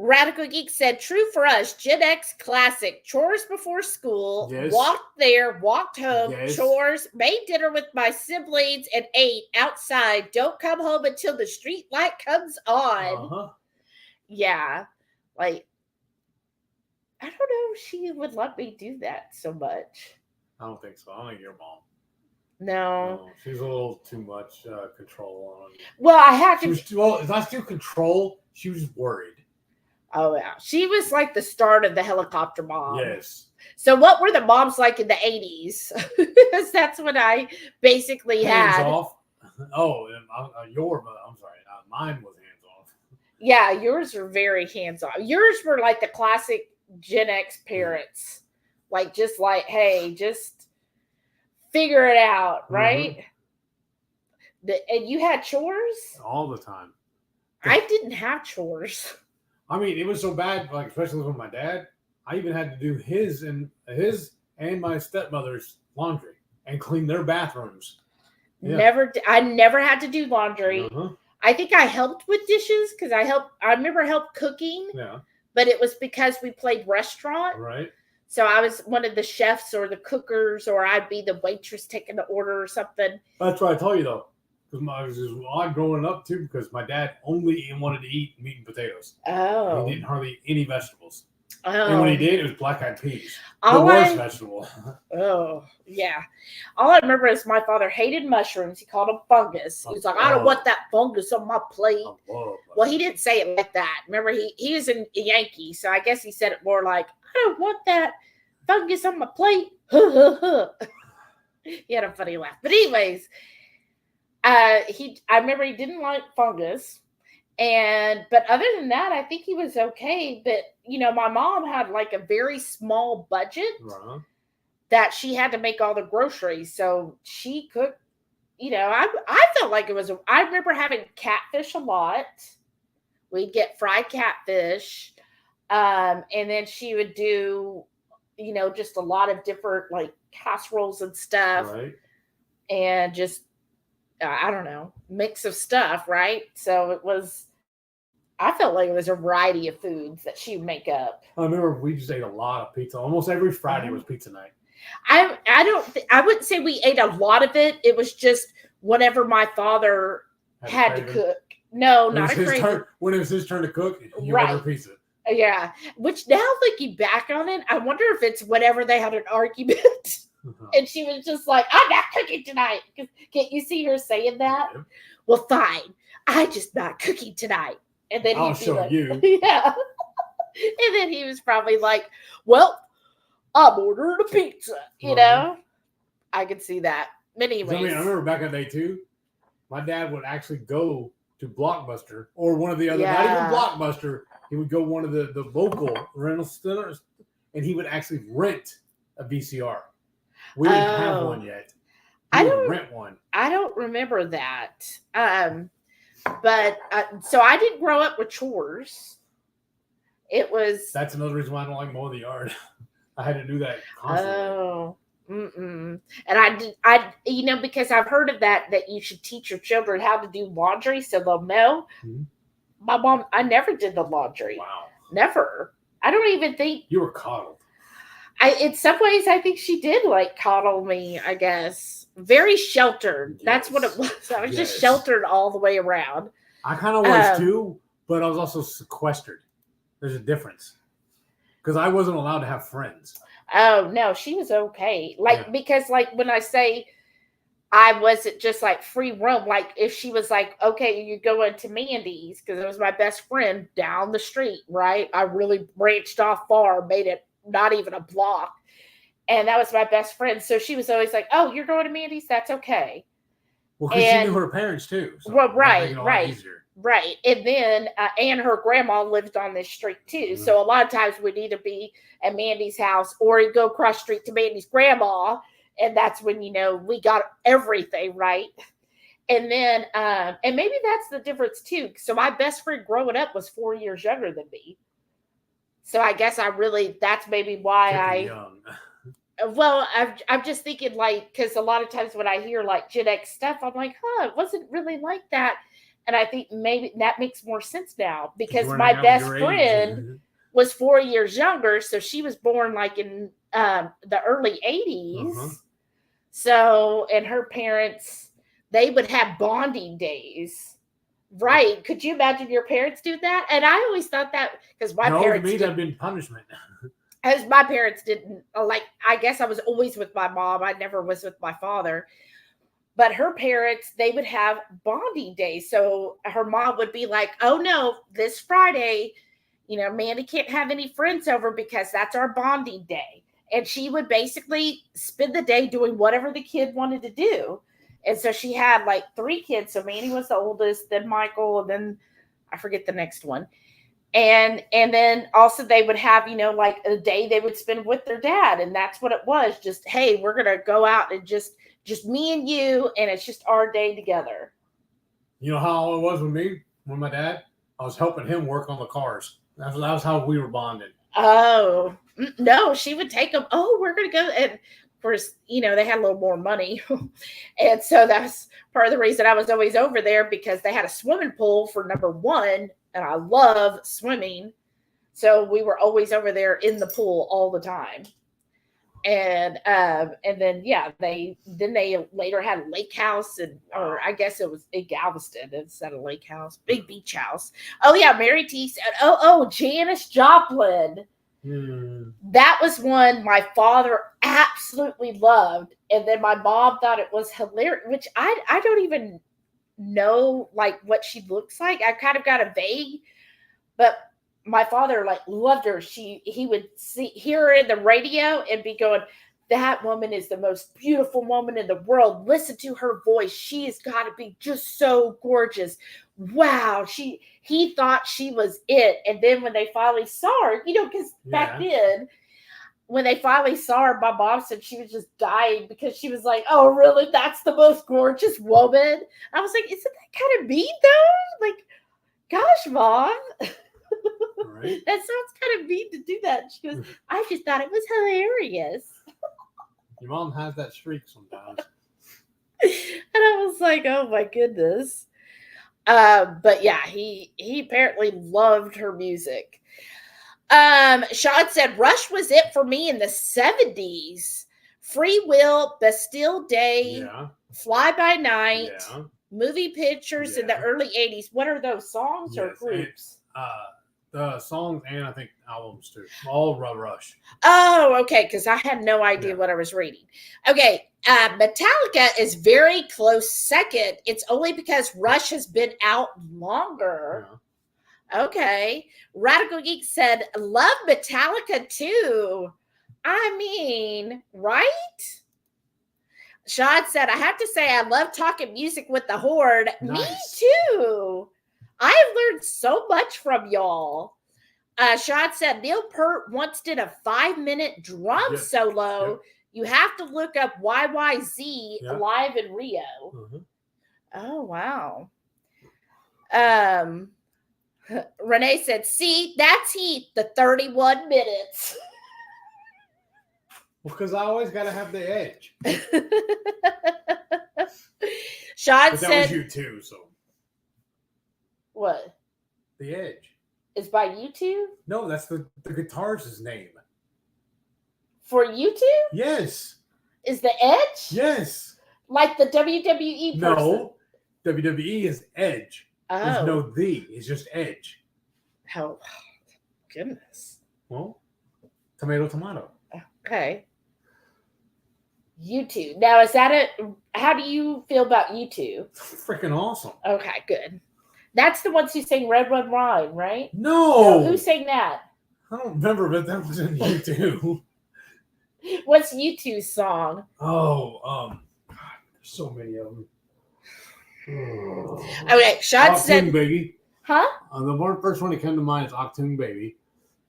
Radical Geek said, true for us, Gen X classic. Chores before school, walked there, walked home, chores, made dinner with my siblings, and ate outside. Don't come home until the street light comes on. Yeah. Like, I don't know if she would let me do that so much. I don't think so. I don't think your mom. No, she's a little too much control on. Well, I had to. If that's too control, she was worried. Oh yeah, she was like the start of the helicopter mom. Yes. So what were the moms like in the 80s? Because that's what I basically hands had. Off. Oh, I'm sorry. Mine was hands off. Yeah, yours were very hands off. Yours were like the classic Gen X parents, like just like, hey, just figure it out, right? And you had chores all the time. I didn't have chores. I mean, it was so bad, like especially with my dad. I even had to do his and my stepmother's laundry and clean their bathrooms. Yeah. I never had to do laundry. I think I helped with dishes because I remember helped cooking. Yeah. But it was because we played restaurant. Right. So I was one of the chefs or the cookers, or I'd be the waitress taking the order or something. That's what I tell you though. Because I was just odd growing up too, because my dad only wanted to eat meat and potatoes. Oh. He didn't hardly eat any vegetables. Oh. And when he did, it was black-eyed peas. The worst vegetable. Oh, yeah. All I remember is my father hated mushrooms. He called them fungus. He was like, I don't want that fungus on my plate. Well, he didn't say it like that. Remember, he was a Yankee, so I guess he said it more like, I don't want that fungus on my plate. He had a funny laugh. But anyways, I remember he didn't like fungus. But other than that, I think he was okay. But, my mom had like a very small budget that she had to make all the groceries. So she cooked, I felt like I remember having catfish a lot. We'd get fried catfish. And then she would do, just a lot of different like casseroles and stuff. Right. And just, I don't know, mix of stuff. Right. So I felt like it was a variety of foods that she would make up. I remember we just ate a lot of pizza. Almost every Friday was pizza night. I wouldn't say we ate a lot of it. It was just whenever my father had to cook. No, not a craving. When it was his turn to cook, he ordered pizza. Yeah. Which now looking back on it, I wonder if it's whenever they had an argument. And she was just like, I'm not cooking tonight. Can't you see her saying that? Yep. Well, fine. I'm just not cooking tonight. And then I'll show you. Yeah. And then he was probably like, well, I'm ordering a pizza. I could see that. But anyways. I remember back in the day too, my dad would actually go to Blockbuster or one of the other, not even Blockbuster. He would go one of the local rental centers and he would actually rent a VCR. We didn't have one yet. He would rent one. I don't remember that. But so I didn't grow up with chores. That's another reason why I don't like mowing the yard. I had to do that constantly. Oh, And because I've heard of that you should teach your children how to do laundry so they'll know. Mm-hmm. My mom, I never did the laundry. Wow. Never. I don't even think. You were coddled. In some ways, I think she did coddle me, I guess. Very sheltered. Yes. That's what it was. I was just sheltered all the way around. I kind of was too, but I was also sequestered. There's a difference. Because I wasn't allowed to have friends. Oh, no, she was okay. Because when I say I wasn't just free roam, if she was okay, you're going to Mandy's, because it was my best friend down the street, right? I really branched off far, made it not even a block. And that was my best friend. So she was always oh, you're going to Mandy's? That's okay. Well, because she knew her parents too. So well, right. Right. And then, and her grandma lived on this street too. Mm-hmm. So a lot of times we'd either be at Mandy's house or go across the street to Mandy's grandma. And that's when, we got everything, right? And then, and maybe that's the difference too. So my best friend growing up was 4 years younger than me. So I guess that's maybe why I'm just thinking because a lot of times when I hear Gen X stuff, I'm it wasn't really like that. And I think maybe that makes more sense now because my best friend was 4 years younger. So she was born in the early 80s. Uh-huh. So, and her parents, they would have bonding days. Right. Could you imagine your parents do that? And I always thought that because my parents. To me, that'd been punishment. As my parents didn't I guess I was always with my mom. I never was with my father. But her parents, they would have bonding days. So her mom would be oh no, this Friday, Mandy can't have any friends over because that's our bonding day. And she would basically spend the day doing whatever the kid wanted to do. And so she had 3 kids. So Mandy was the oldest, then Michael, and then I forget the next one. And then also they would have, a day they would spend with their dad. And that's what it was. Just, hey, we're going to go out and just me and you. And it's just our day together. You know how it was with me, with my dad? I was helping him work on the cars. That was how we were bonded. Oh, no, she would take them. Oh, we're going to go. And of course, they had a little more money. And so that's part of the reason I was always over there because they had a swimming pool for number one. And I love swimming. So we were always over there in the pool all the time. And then, they later had a lake house or I guess it was in Galveston instead of lake house, big beach house. Oh yeah. Mary T said, Janis Joplin. That was one my father absolutely loved. And then my mom thought it was hilarious, which I don't even know what she looks like. I kind of got a vague, but my father loved her. He would hear her in the radio and be going, that woman is the most beautiful woman in the world. Listen to her voice. She has got to be just so gorgeous. Wow. He thought she was it. And then when they finally saw her, because back then, when they finally saw her, my mom said she was just dying because she was oh, really? That's the most gorgeous woman? I was isn't that kind of mean, though? Gosh, Mom. Right. That sounds kind of mean to do that. She goes, I just thought it was hilarious. Your mom has that streak sometimes. And I was oh, my goodness. But yeah, he apparently loved her music. Sean said Rush was it for me in the 70s. Free Will, Bastille Day, Fly By Night, movie pictures in the early 80s. What are those songs or groups? The songs and I think albums too. All Rush. Oh, okay. Because I had no idea what I was reading. Okay. Metallica is very close second. It's only because Rush has been out longer. Yeah. Okay. Radical Geek said, love Metallica too. I mean, right? Sean said, I have to say, I love talking music with the Horde. Nice. Me too. I have learned so much from y'all. Sean said, Neil Peart once did a 5-minute drum solo. Yep. You have to look up YYZ live in Rio. Mm-hmm. Oh, wow. Renee said, see, that's Heath, the 31 minutes. Because I always got to have the edge. Sean But that said, was you too, so. what? The Edge. Is by YouTube? No, that's the guitarist's name. For YouTube? Yes. Is the Edge? Yes. Like the WWE person? No. WWE is Edge. Oh. There's no the. It's just Edge. Oh, goodness. Well, tomato. Okay. YouTube. Now, is that how do you feel about YouTube? Freaking awesome. Okay, good. That's the ones who sang Red Red Wine, right? No. Who sang that? I don't remember, but that was in YouTube. What's YouTube's song? Oh, God, there's so many of them. Okay, Sean said, Octoon Baby. huh? The first one that came to mind is Octoon Baby.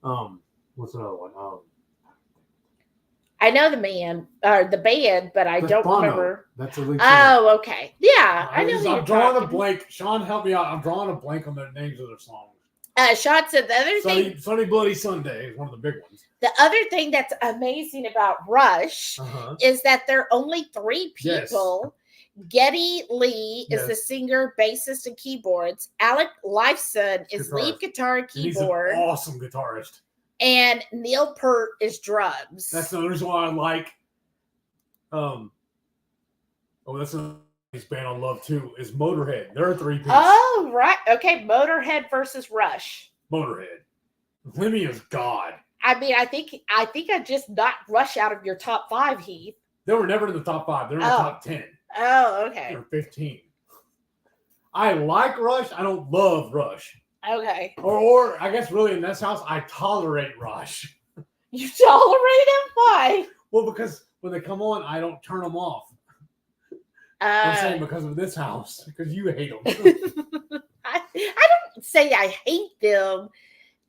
What's another one? I know the band, but I don't Bono. remember. That's a lead singer. Oh, okay. Yeah, I know who I'm you're drawing talking. a blank. Sean, help me out. I'm drawing a blank on the names of their songs. Sean said the other thing. Sunny Bloody Sunday is one of the big ones. The other thing that's amazing about Rush is that there are only 3 people. Yes. Geddy Lee is the singer, bassist, and keyboards. Alec Lifeson is lead guitar and keyboard. He's an awesome guitarist. And Neil Peart is drums. That's the reason why I like. That's a nice band I love too. Is Motorhead? They're a 3-piece. Oh, right. Okay, Motorhead versus Rush. Motorhead. Lemmy is God. I mean, I think I just knocked Rush out of your top 5, Heath. They were never in the top 5. They're in the top 10. Oh, okay. They're 15. I like Rush. I don't love Rush. Okay. Or I guess really in this house, I tolerate Rush. You tolerate him? Why? Well, because when they come on, I don't turn them off. I'm saying because of this house, because you hate them. I don't say I hate them.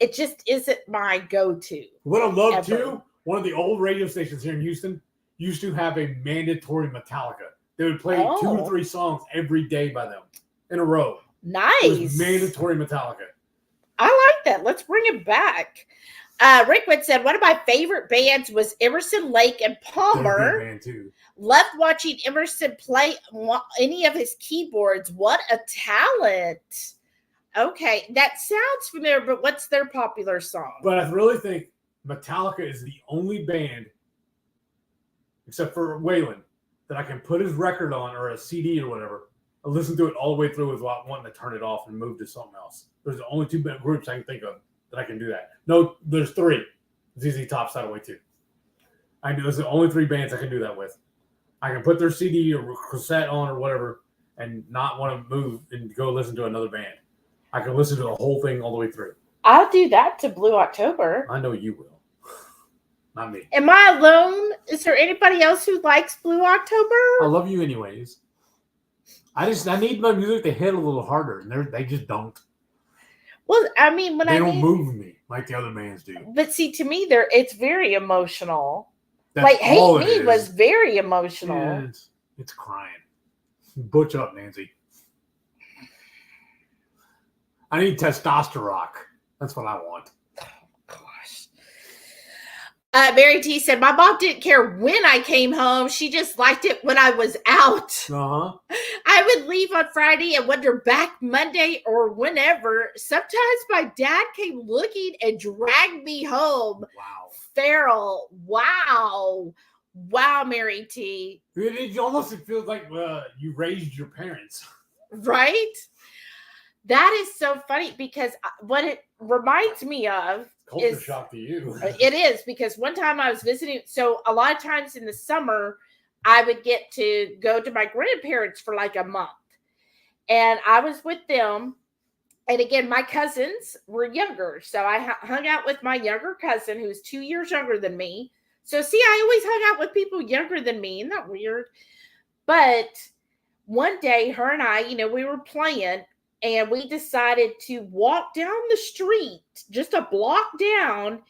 It just isn't my go-to. What I love too, one of the old radio stations here in Houston used to have a mandatory Metallica. They would play 2 to 3 songs every day by them in a row. Nice. It was mandatory Metallica. I like that. Let's bring it back. Rickwood said, one of my favorite bands was Emerson, Lake, and Palmer. They're a good band too. Loved watching Emerson play any of his keyboards. What a talent. Okay, that sounds familiar, but what's their popular song? But I really think Metallica is the only band, except for Waylon, that I can put his record on or a CD or whatever, and listen to it all the way through without wanting to turn it off and move to something else. There's the only 2 groups I can think of that I can do that. No, there's 3. ZZ Top's that way too. I know there's the only 3 bands I can do that with. I can put their CD or cassette on or whatever and not want to move and go listen to another band. I can listen to the whole thing all the way through. I'll do that to Blue October. I know you will. Not me. Am I alone? Is there anybody else who likes Blue October? I love you anyways. I need my music to hit a little harder, and they just don't. Well, I mean, they don't move me like the other bands do. But see, to me, it's very emotional. That's like Hate Me was very emotional. Yeah, it's crying. Butch up, Nancy. I need testosterone. That's what I want. Oh, gosh. Mary T said, my mom didn't care when I came home. She just liked it when I was out. Uh-huh. I would leave on Friday and wander back Monday or whenever. Sometimes my dad came looking and dragged me home. Wow. Feral. Wow. Wow, Mary T. It almost feels like you raised your parents. Right? That is so funny because what it reminds me of Culture shock to you. It is because one time I was visiting. So a lot of times in the summer, I would get to go to my grandparents for like a month. And I was with them. And again, my cousins were younger. So I hung out with my younger cousin who's 2 years younger than me. So see, I always hung out with people younger than me. Isn't that weird? But one day, her and I, we were playing. And we decided to walk down the street, just a block down,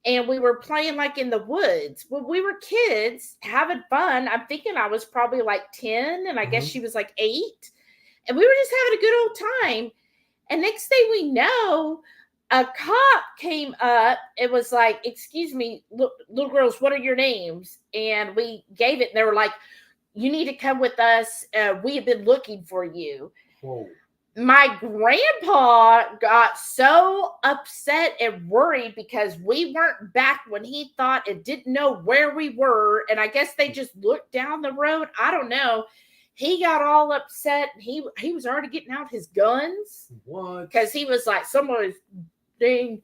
and we were playing like in the woods. Well, we were kids having fun. I'm thinking I was probably like 10, and I guess she was like 8. And we were just having a good old time. And next thing we know, a cop came up. It was like, excuse me, little girls, what are your names? And we gave it. And they were like, you need to come with us. We have been looking for you. Whoa. My grandpa got so upset and worried because we weren't back when he thought and didn't know where we were. And I guess they just looked down the road. I don't know. He got all upset. He was already getting out his guns. What? Because he was like, somebody's dang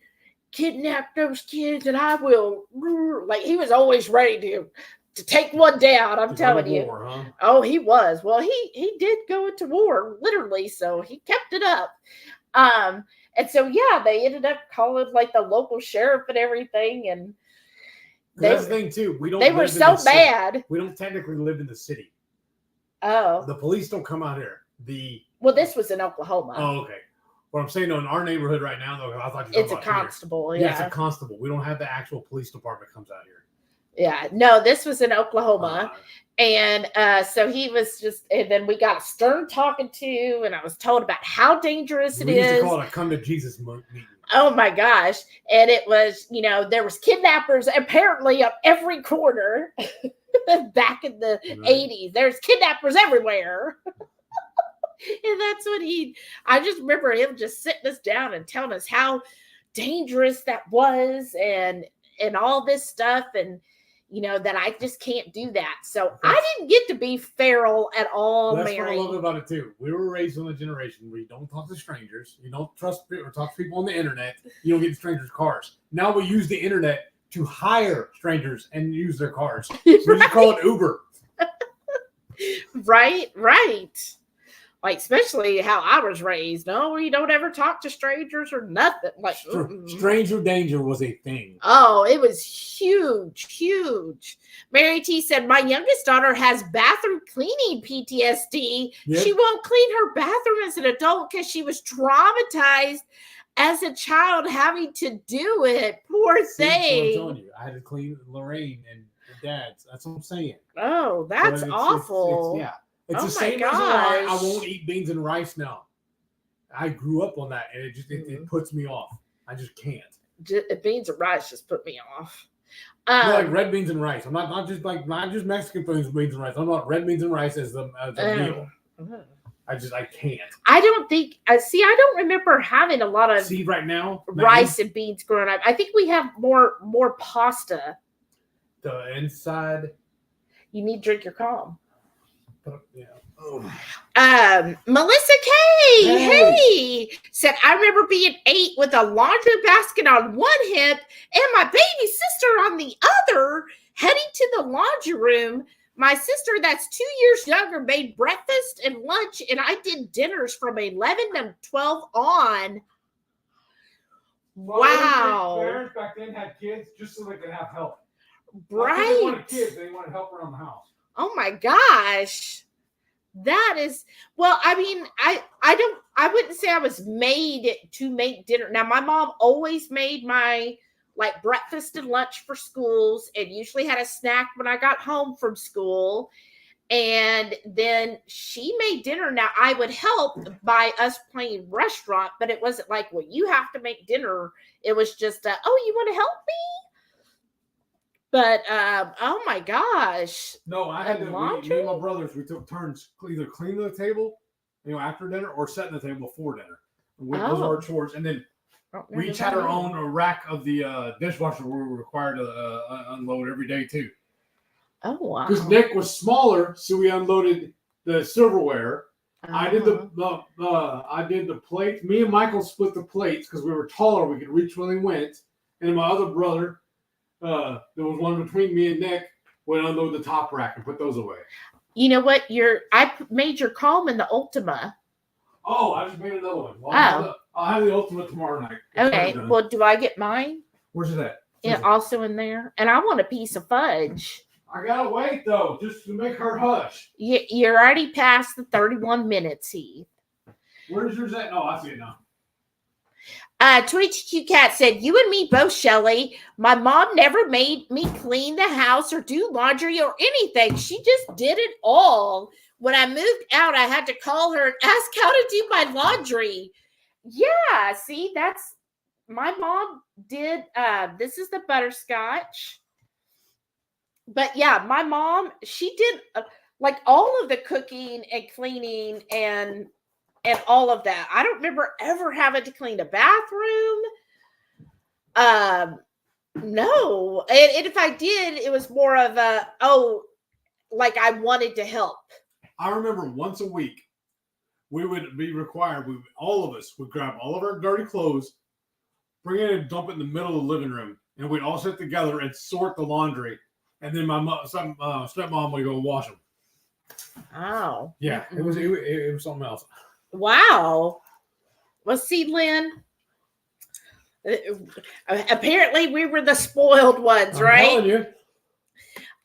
kidnapped those kids and I will. Like, he was always ready to take one down. I'm telling you. War, huh? Oh, he was. Well, he did go into war, literally, so he kept it up. And so yeah, they ended up calling like the local sheriff and everything, and that's the thing too. They were so mad. We don't technically live in the city. Oh. The police don't come out here. Well, this was in Oklahoma. Oh, okay. What I'm saying though, in our neighborhood right now, though, I thought it's a constable. Yeah, it's a constable. We don't have the actual police department comes out here. Yeah, no, this was in Oklahoma. And so he was just, and then we got a stern talking to, and I was told about how dangerous it is. We used to call it a come to Jesus meeting. Oh my gosh. And it was, there was kidnappers apparently up every corner back in the 80s. There's kidnappers everywhere. And that's what I just remember him just sitting us down and telling us how dangerous that was and all this stuff. And that I just can't do that. So I didn't get to be feral at all, That's Mary. What I love about it too. We were raised on a generation where you don't talk to strangers, you don't trust or talk to people on the internet, you don't get strangers' cars. Now we use the internet to hire strangers and use their cars. So we just call it Uber. Right. Like, especially how I was raised. No, you don't ever talk to strangers or nothing. Like, stranger danger was a thing. Oh, it was huge. Mary T said, my youngest daughter has bathroom cleaning PTSD. Yep. She won't clean her bathroom as an adult because she was traumatized as a child having to do it. Poor thing. I'm telling you, I had to clean Lorraine and Dad's. That's what I'm saying. Oh, that's awful. Yeah. It's the same reason why I won't eat beans and rice now. I grew up on that, and it just it puts me off. I just can't. Beans and rice just put me off. Like red beans and rice. I'm not just Mexican beans and rice. I'm not red beans and rice as the meal. I can't. I don't think. I don't remember having a lot of right now rice and beans growing up. I think we have more pasta. The inside. You need to drink your calm. Yeah. Oh. Melissa K. Hey, said I remember being 8 with a laundry basket on one hip and my baby sister on the other, heading to the laundry room. My sister, that's 2 years younger, made breakfast and lunch, and I did dinners from 11 to 12 on. Wow. Parents back then had kids just so they could have help. Right. They wanted kids. They wanted help around the house. Oh my gosh. That is, well, I mean, I wouldn't say I was made to make dinner. Now, my mom always made my like breakfast and lunch for schools and usually had a snack when I got home from school. And then she made dinner. Now, I would help by us playing restaurant, but it wasn't like, well, you have to make dinner. It was just, oh, you want to help me? But, oh my gosh. No, I had to, me and my brothers, we took turns either cleaning the table, after dinner or setting the table before dinner. Those are our chores. And then we each had our own rack of the dishwasher we were required to unload every day too. Oh, wow. Because Nick was smaller, so we unloaded the silverware. I did the plates. Me and Michael split the plates because we were taller. We could reach when they went. And my other brother, there was one between me and Nick, would unload the top rack and put those away. You know what? I made your calm in the Ultima. Oh, I just made another one. Well, I'll have the Ultima tomorrow night. Okay. Well, do I get mine? Where's it at? Yeah, also in there. And I want a piece of fudge. I gotta wait though, just to make her hush. You're already past the 31 minutes, Heath. Where's yours at? No, I see it now. 22 Cat said, you and me both, Shelly. My mom never made me clean the house or do laundry or anything. She just did it all. When I moved out, I had to call her and ask how to do my laundry. Yeah, see, that's my mom did, this is the butterscotch. But yeah, my mom, she did like all of the cooking and cleaning and all of that. I don't remember ever having to clean a bathroom. No. And if I did, it was more of a, like I wanted to help. I remember once a week, we would be required, all of us would grab all of our dirty clothes, bring it and dump it in the middle of the living room, and we'd all sit together and sort the laundry. And then my stepmom would go wash them. Oh. Yeah, it was something else. Wow. Well, see, Lynn, apparently we were the spoiled ones, right? I'm telling you.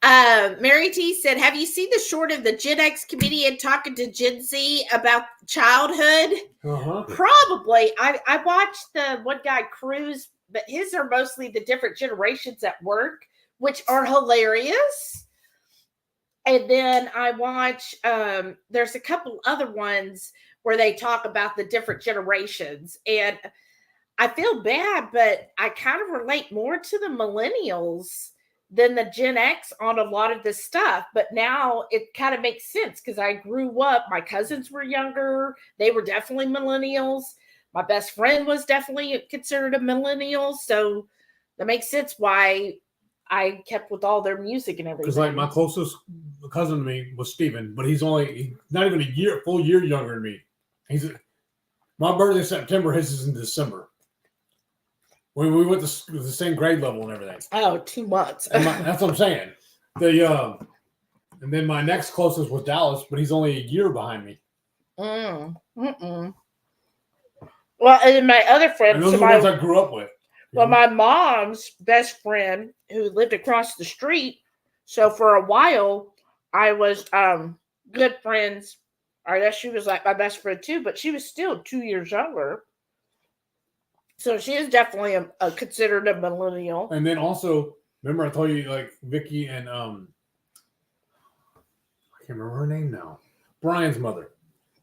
Mary T said, have you seen the short of the Gen X comedian talking to Gen Z about childhood? Uh-huh. Probably. I watched the one guy cruise, but his are mostly the different generations at work, which are hilarious. And then I watch, there's a couple other ones where they talk about the different generations. And I feel bad, but I kind of relate more to the millennials than the Gen X on a lot of this stuff. But now it kind of makes sense because I grew up, my cousins were younger. They were definitely millennials. My best friend was definitely considered a millennial. So that makes sense why I kept with all their music and everything. Because like my closest cousin to me was Steven, but he's not even a full year younger than me. My birthday's September, his is in December. We went to the same grade level and everything. Oh, 2 months. That's what I'm saying. And then my next closest was Dallas, but he's only a year behind me. Well, and my other friend, and those are the ones I grew up with. Well, my mom's best friend who lived across the street. So for a while, I was good friends. I guess she was like my best friend too, but she was still 2 years younger. So she is definitely considered a millennial. And then also, remember I told you like Vicky and I can't remember her name now. Brian's mother.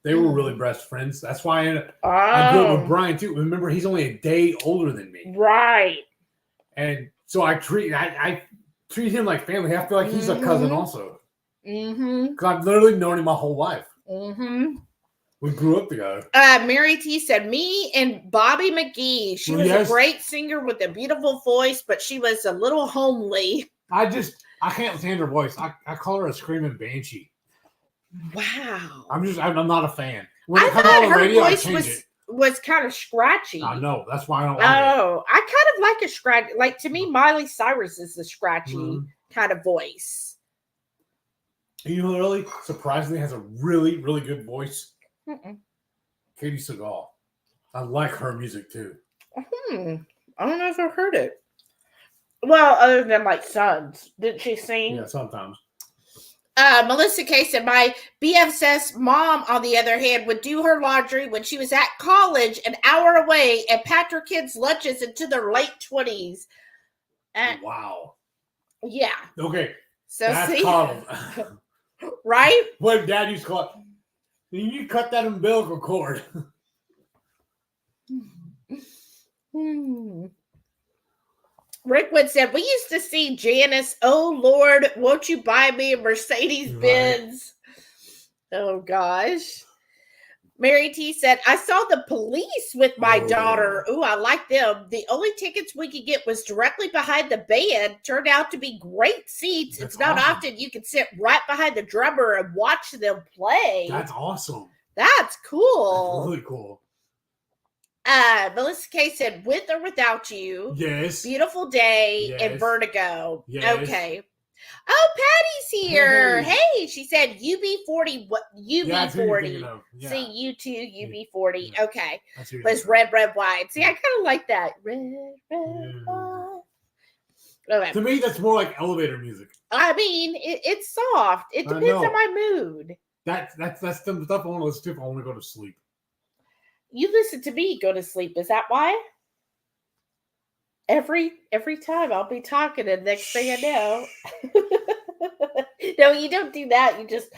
They were really best friends. That's why I grew up with Brian too. Remember, he's only a day older than me. Right. And so I treat him like family. I feel like he's a cousin also. Because I've literally known him my whole life. We grew up together. Mary T said, me and Bobby McGee. She was a great singer with a beautiful voice, but she was a little homely. I can't stand her voice. I call her a screaming banshee. Wow. I'm not a fan. When I thought her voice was kind of scratchy. I know. That's why I don't like it. I kind of like a scratch. Like, to me, Miley Cyrus is the scratchy kind of voice. You know, really, surprisingly, has a really, really good voice. Katie Seagal. I like her music, too. I don't know if I've heard it. Well, other than, like, Sons. Didn't she sing? Yeah, sometimes. Melissa K said, my BFSS mom, on the other hand, would do her laundry when she was at college an hour away and packed her kids' lunches into their late 20s. Wow. Yeah. Okay. So that's coddled. Right? What Dad used to call it. You cut that umbilical cord. Rickwood said, we used to see Janice, oh Lord, won't you buy me a Mercedes-Benz? Right. Oh gosh. Mary T said, I saw the Police with my daughter. Ooh, I like them. The only tickets we could get was directly behind the band. Turned out to be great seats. It's not often you can sit right behind the drummer and watch them play. That's awesome. That's cool. That's really cool. Melissa K said, with or without you. Yes. Beautiful day and Vertigo. Yes. Okay. Oh, Patty's here. Hey, she said UB40. What UB40? Yeah. See, you too, UB40. Yeah. Okay. But it's red, white. See, I kind of like that. Red, white. Okay. To me, that's more like elevator music. I mean, it's soft. It depends on my mood. That's the stuff I want to listen to if I want to go to sleep. You listen to me go to sleep. Is that why? Every time I'll be talking, and next thing I know, no, you don't do that. You just.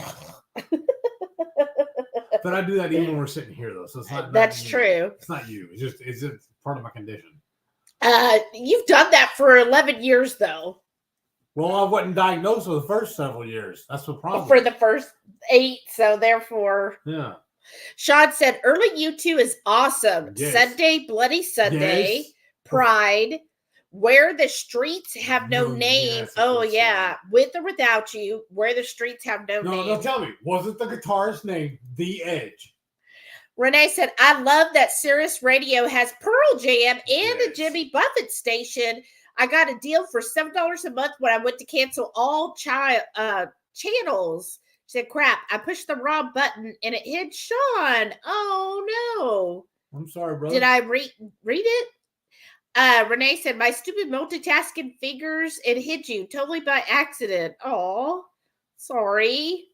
But I do that even when we're sitting here, though. So it's not. That's true. It's not you. It's just part of my condition. You've done that for 11 years, though. Well, I wasn't diagnosed for the first several years. That's the problem. For the first 8, so therefore. Yeah. Sean said, early U2 is awesome. Yes. Sunday, Bloody Sunday, Yes. Pride, Where the Streets Have No Name. Yes, Oh, yeah. With or without you, Where the Streets Have No Name. No, tell me, wasn't the guitarist named The Edge? Renee said, I love that Sirius Radio has Pearl Jam and the Jimmy Buffett station. I got a deal for $7 a month when I went to cancel all channels. She said, crap, I pushed the wrong button and it hit Sean. Oh, no. I'm sorry, brother. Did I read it? Renee said, my stupid multitasking fingers, it hit you totally by accident. Oh, sorry.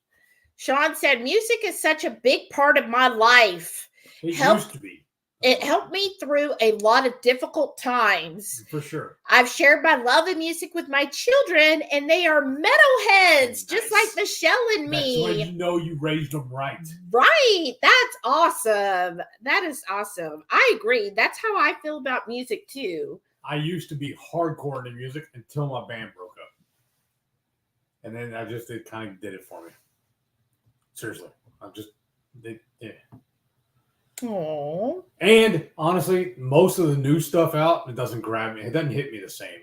Sean said, music is such a big part of my life. It used to be. It helped me through a lot of difficult times. For sure. I've shared my love of music with my children, and they are metalheads, just like Michelle and me. That's when you know you raised them right. Right. That's awesome. That is awesome. I agree. That's how I feel about music, too. I used to be hardcore into music until my band broke up. And then it kind of did it for me. Seriously. Yeah. Aww. And honestly, most of the new stuff out, it doesn't grab me. It doesn't hit me the same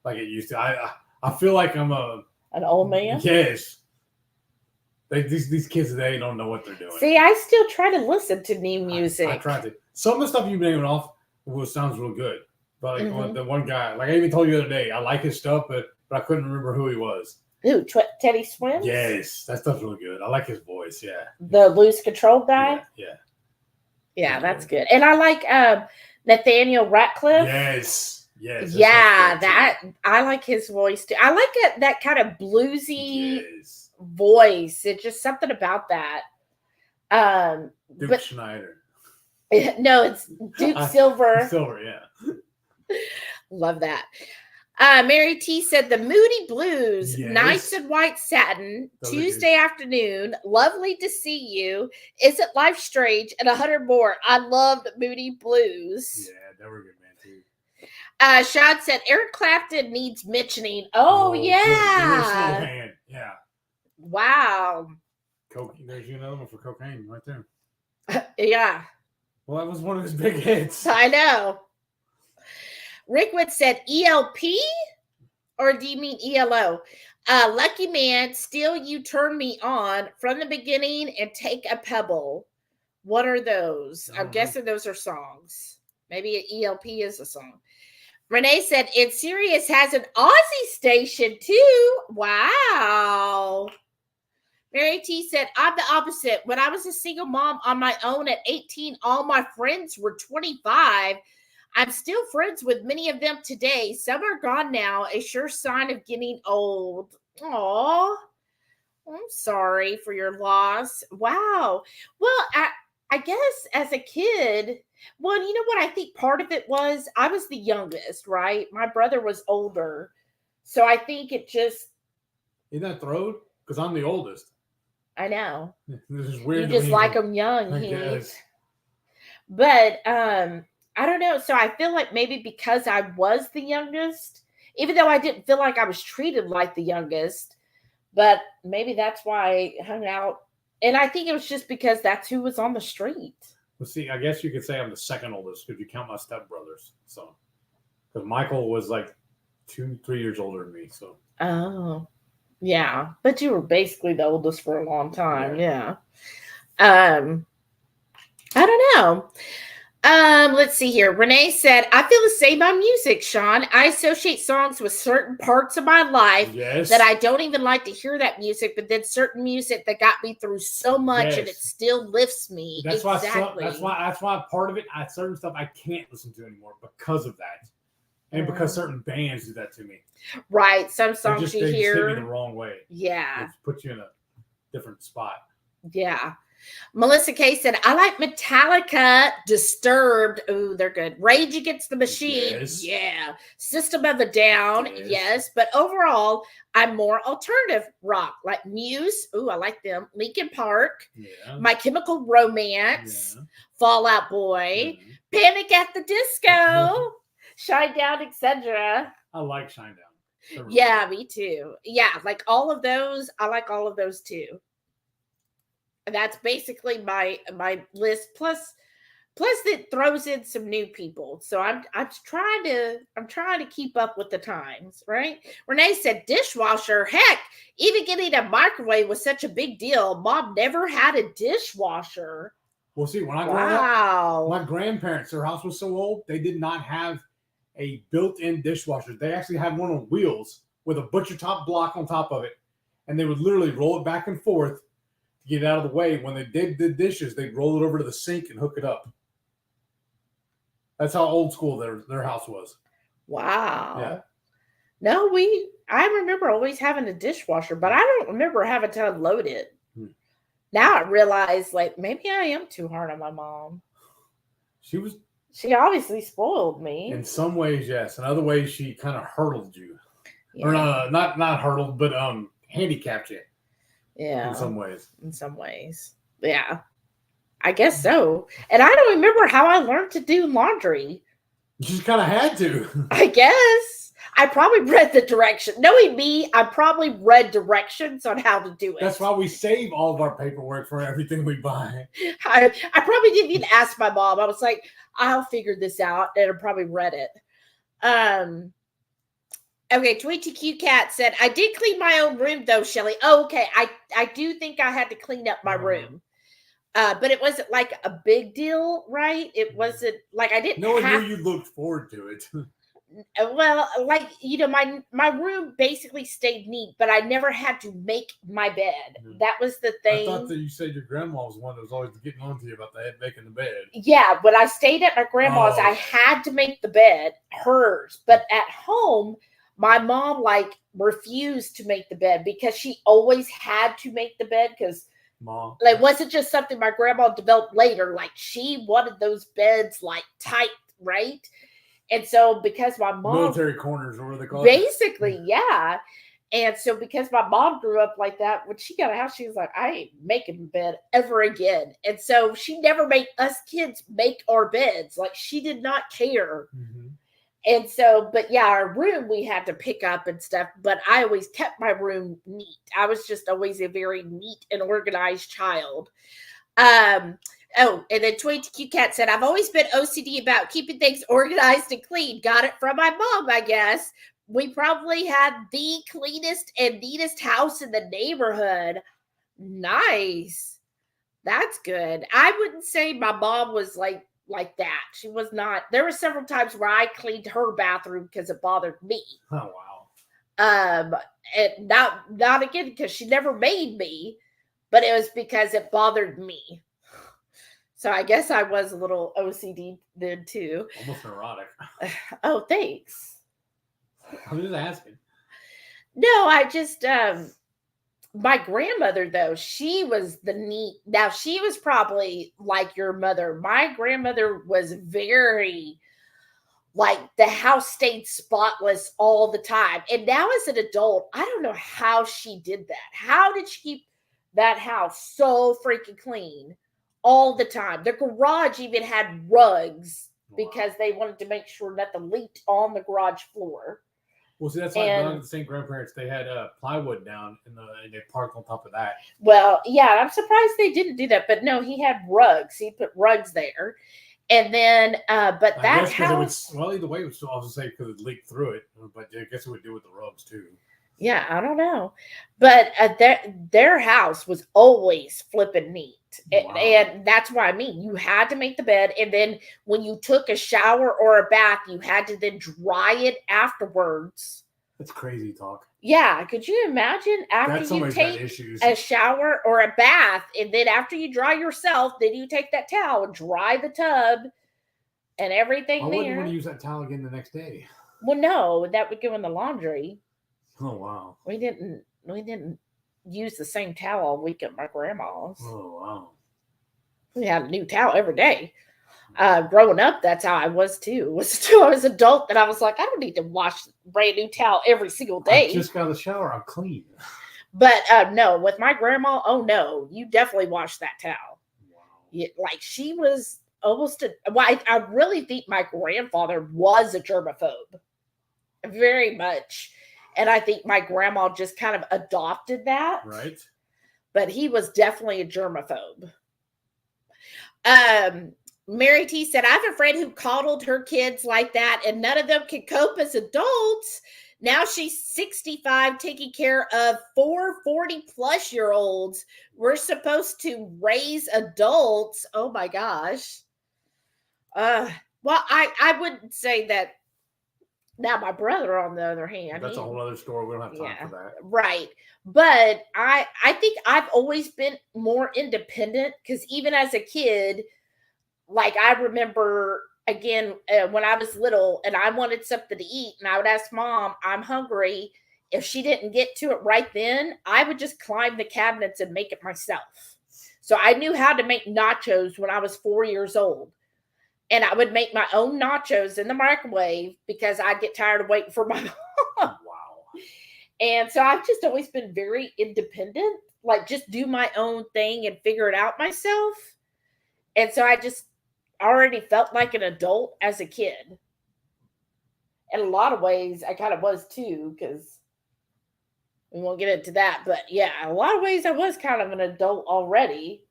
like it used to. I feel like I'm an old man. Yes. These kids today don't know what they're doing. See, I still try to listen to new music. I try to. Some of the stuff you've been naming off sounds real good. But the one guy, like I even told you the other day, I like his stuff, but I couldn't remember who he was. Ooh, Teddy Swims? Yes, that stuff's really good. I like his voice. Yeah. The Loose Control guy. Yeah, that's good. And I like Nathaniel Ratcliffe. Yes. Yeah, I like his voice too. I like that kind of bluesy voice. It's just something about that. Duke Schneider. No, it's Duke Silver. Silver, yeah. Love that. Mary T said the Moody Blues, Nights in White Satin, Tuesday afternoon. Lovely to see you. Isn't life strange? And 100 more. I loved Moody Blues. Yeah, they were good, man, too. Sean said Eric Clapton needs mentioning. Oh yeah. Hand. Yeah. Wow. There's another one for cocaine right there. Yeah. Well, that was one of his big hits. I know. Rickwood said ELP, or do you mean ELO? Lucky Man, Still You Turn Me On, From the Beginning, and Take a Pebble. What are those? I'm guessing those are songs. Maybe ELP is a song. Renee said, and Sirius has an Aussie station too. Wow. Mary T said, I'm the opposite. When I was a single mom on my own at 18, all my friends were 25. I'm still friends with many of them today. Some are gone now, a sure sign of getting old. Aw, I'm sorry for your loss. Wow. Well, I guess as a kid, well, you know what I think part of it was? I was the youngest, right? My brother was older. So I think it just... Isn't that throwed? Because I'm the oldest. I know. This is weird. You just like them young, I Heath. guess. But, I don't know. So I feel like maybe because I was the youngest, even though I didn't feel like I was treated like the youngest, but maybe that's why I hung out. And I think it was just because that's who was on the street. Well, see, I guess you could say I'm the second oldest if you count my stepbrothers. So, because Michael was like 2-3 years older than me. So. Oh, yeah. But you were basically the oldest for a long time. Yeah. I don't know. Let's see here. Renee said, I feel the same on music, Sean. I associate songs with certain parts of my life that I don't even like to hear that music, but then certain music that got me through so much and it still lifts me. That's why part of it, certain stuff I can't listen to anymore because of that. And because certain bands do that to me. Right. Some songs they you hear. Just hit me the wrong way. Yeah. It puts you in a different spot. Yeah. Melissa K said, I like Metallica, Disturbed. Ooh, they're good. Rage Against the Machine. Yes. Yeah. System of a Down. Yes. But overall, I'm more alternative rock, like Muse. Ooh, I like them. Linkin Park. Yeah. My Chemical Romance. Yeah. Fall Out Boy. Panic at the Disco. Shinedown, etc. I like Shinedown. They're really Yeah, good. me too. Yeah, like all of those. I like all of those too. And that's basically my list. Plus it throws in some new people. So I'm trying to keep up with the times, right? Renee said dishwasher. Heck, even getting a microwave was such a big deal. Mom never had a dishwasher. Well, see, when I grew up, my grandparents, their house was so old, they did not have a built-in dishwasher. They actually had one on wheels with a butcher top block on top of it. And they would literally roll it back and forth to get it out of the way. When they did the dishes, they'd roll it over to the sink and hook it up. That's how old school their house was. Wow. Yeah. No, I remember always having a dishwasher, but I don't remember having to unload it. Now I realize, like, maybe I am too hard on my mom. She obviously spoiled me. In some ways, yes. In other ways, she kind of hurdled you. Yeah. Or not hurdled, but handicapped you. Yeah. In some ways. In some ways. Yeah. I guess so. And I don't remember how I learned to do laundry. You just kind of had to. I guess. I probably read the direction. Knowing me, I probably read directions on how to do it. That's why we save all of our paperwork for everything we buy. I probably didn't even ask my mom. I was like, I'll figure this out. And I probably read it. Okay, Tweety Q Cat said, I did clean my own room though, Shelly. Oh, okay. I do think I had to clean up my room. But it wasn't like a big deal, right? It wasn't like I didn't. No one knew you looked forward to it. Well, like, you know, my room basically stayed neat, but I never had to make my bed. That was the thing. I thought that you said your grandma was the one that was always getting on to you about that, making the bed. Yeah, when I stayed at my grandma's, I had to make the bed, hers. But at home, my mom, like, refused to make the bed because she always had to make the bed because Mom. Like, wasn't just something my grandma developed later. Like, she wanted those beds, like, tight, right? And so because my mom... Military corners, or what they call it. Basically, yeah. And so because my mom grew up like that, when she got a house, she was like, I ain't making bed ever again. And so she never made us kids make our beds. Like, she did not care. Mm-hmm. And so, but yeah, our room we had to pick up and stuff, but I always kept my room neat. I was just always a very neat and organized child. Oh, and then Tweety Q Cat said, I've always been OCD about keeping things organized and clean. Got it from my mom, I guess. We probably had the cleanest and neatest house in the neighborhood. Nice. That's good. I wouldn't say my mom was like that. She was not. There were several times where I cleaned her bathroom because it bothered me. Oh, wow. And not again because she never made me, but it was because it bothered me. So I guess I was a little OCD then too. Almost neurotic. Oh, thanks. I'm just asking. No, I just my grandmother though, she was the neat. Now she was probably like your mother. My grandmother was very like the house stayed spotless all the time. And now as an adult, I don't know how she did that. How did she keep that house so freaking clean all the time? The garage even had rugs because they wanted to make sure nothing leaked on the garage floor. Well, see, that's like one of the same grandparents. They had plywood down and they parked on top of that. Well, yeah, I'm surprised they didn't do that. But no, he had rugs. He put rugs there. And then, but that house... Well, either way, it would still also say because it leaked through it. But I guess it would do with the rugs, too. Yeah, I don't know. But their house was always flipping neat. Wow. And that's what I mean. You had to make the bed. And then when you took a shower or a bath, you had to then dry it afterwards. That's crazy talk. Yeah. Could you imagine after you take a shower or a bath, and then after you dry yourself, then you take that towel and dry the tub and everything there. I wouldn't want to use that towel again the next day. Well, no, that would go in the laundry. Oh, wow. We didn't use the same towel all week at my grandma's. Oh, wow. We had a new towel every day. Growing up, that's how I was too. It was until I was an adult that I was like, I don't need to wash a brand new towel every single day. I just got out of the shower. I'm clean. But no, with my grandma, oh no, you definitely washed that towel. Wow. Yeah, like she was I really think my grandfather was a germaphobe, very much. And I think my grandma just kind of adopted that. Right. But he was definitely a germaphobe. Mary T said, I have a friend who coddled her kids like that, and none of them can cope as adults. Now she's 65, taking care of 4 40-plus-year-olds. We're supposed to raise adults. Oh my gosh. Well, I wouldn't say that. Now, my brother, on the other hand, that's a whole other story. We don't have time for that. Right. But I think I've always been more independent, because even as a kid, like I remember, again, when I was little and I wanted something to eat and I would ask Mom, I'm hungry. If she didn't get to it right then, I would just climb the cabinets and make it myself. So I knew how to make nachos when I was 4 years old. And I would make my own nachos in the microwave because I'd get tired of waiting for my mom. Wow. And so I've just always been very independent, like just do my own thing and figure it out myself. And so I just already felt like an adult as a kid. In a lot of ways, I kind of was too, because we won't get into that. But yeah, in a lot of ways, I was kind of an adult already.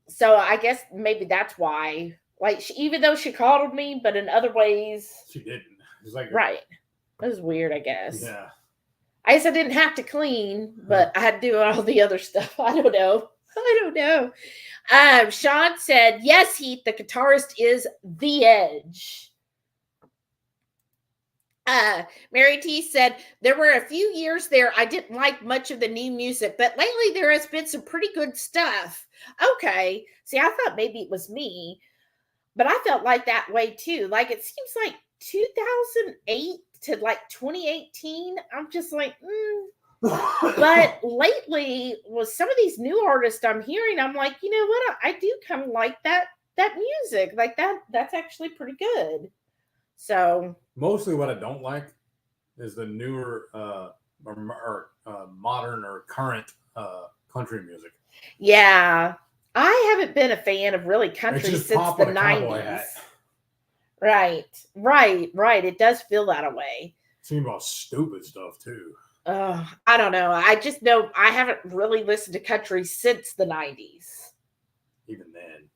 So I guess maybe that's why, like, even though she coddled me, but in other ways, she didn't. It's like, right. It was weird, I guess. Yeah. I guess I didn't have to clean, but I had to do all the other stuff. I don't know. Sean said, yes, Heath, the guitarist is the edge. Mary T said, there were a few years there I didn't like much of the new music, but lately there has been some pretty good stuff. Okay. See, I thought maybe it was me, but I felt like that way too. Like, it seems like 2008 to like 2018, I'm just like, But lately, with some of these new artists I'm hearing, I'm like, you know what? I do kind of like that music. Like that's actually pretty good. So mostly what I don't like is the newer modern or current country music. Yeah. I haven't been a fan of really country since the 90s. Right. It does feel that way. Seems about stupid stuff too. I don't know. I just know I haven't really listened to country since the 90s. Even then.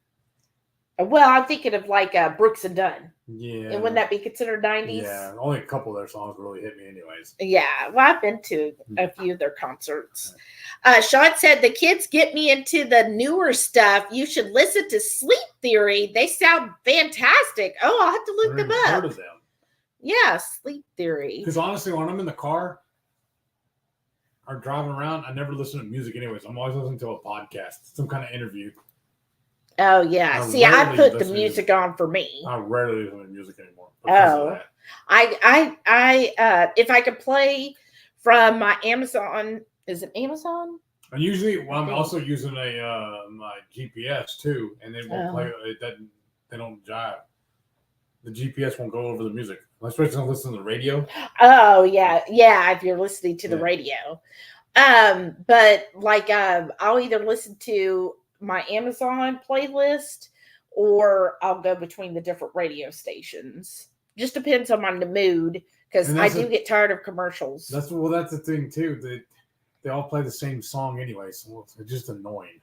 Well, I'm thinking of like Brooks and Dunn. Yeah. And wouldn't that be considered 90s? Yeah. Only a couple of their songs really hit me anyways. Yeah. Well, I've been to a few of their concerts. Sean said, the kids get me into the newer stuff. You should listen to Sleep Theory. They sound fantastic. Oh, I'll have to look them up. Heard of them. Yeah, Sleep Theory. Because honestly, when I'm in the car or driving around, I never listen to music anyways. I'm always listening to a podcast, some kind of interview. Oh, yeah. See, I put the music on for me. I rarely listen to music anymore. Oh. If I could play from my Amazon, is it Amazon? And usually, I'm also using my GPS too, and they won't play it. They don't jive. The GPS won't go over the music. Especially when I listen to the radio. Oh yeah. If you're listening to the radio, but like I'll either listen to my Amazon playlist or I'll go between the different radio stations. Just depends on my mood, because I do get tired of commercials. That's the thing too. They all play the same song anyway, so it's just annoying.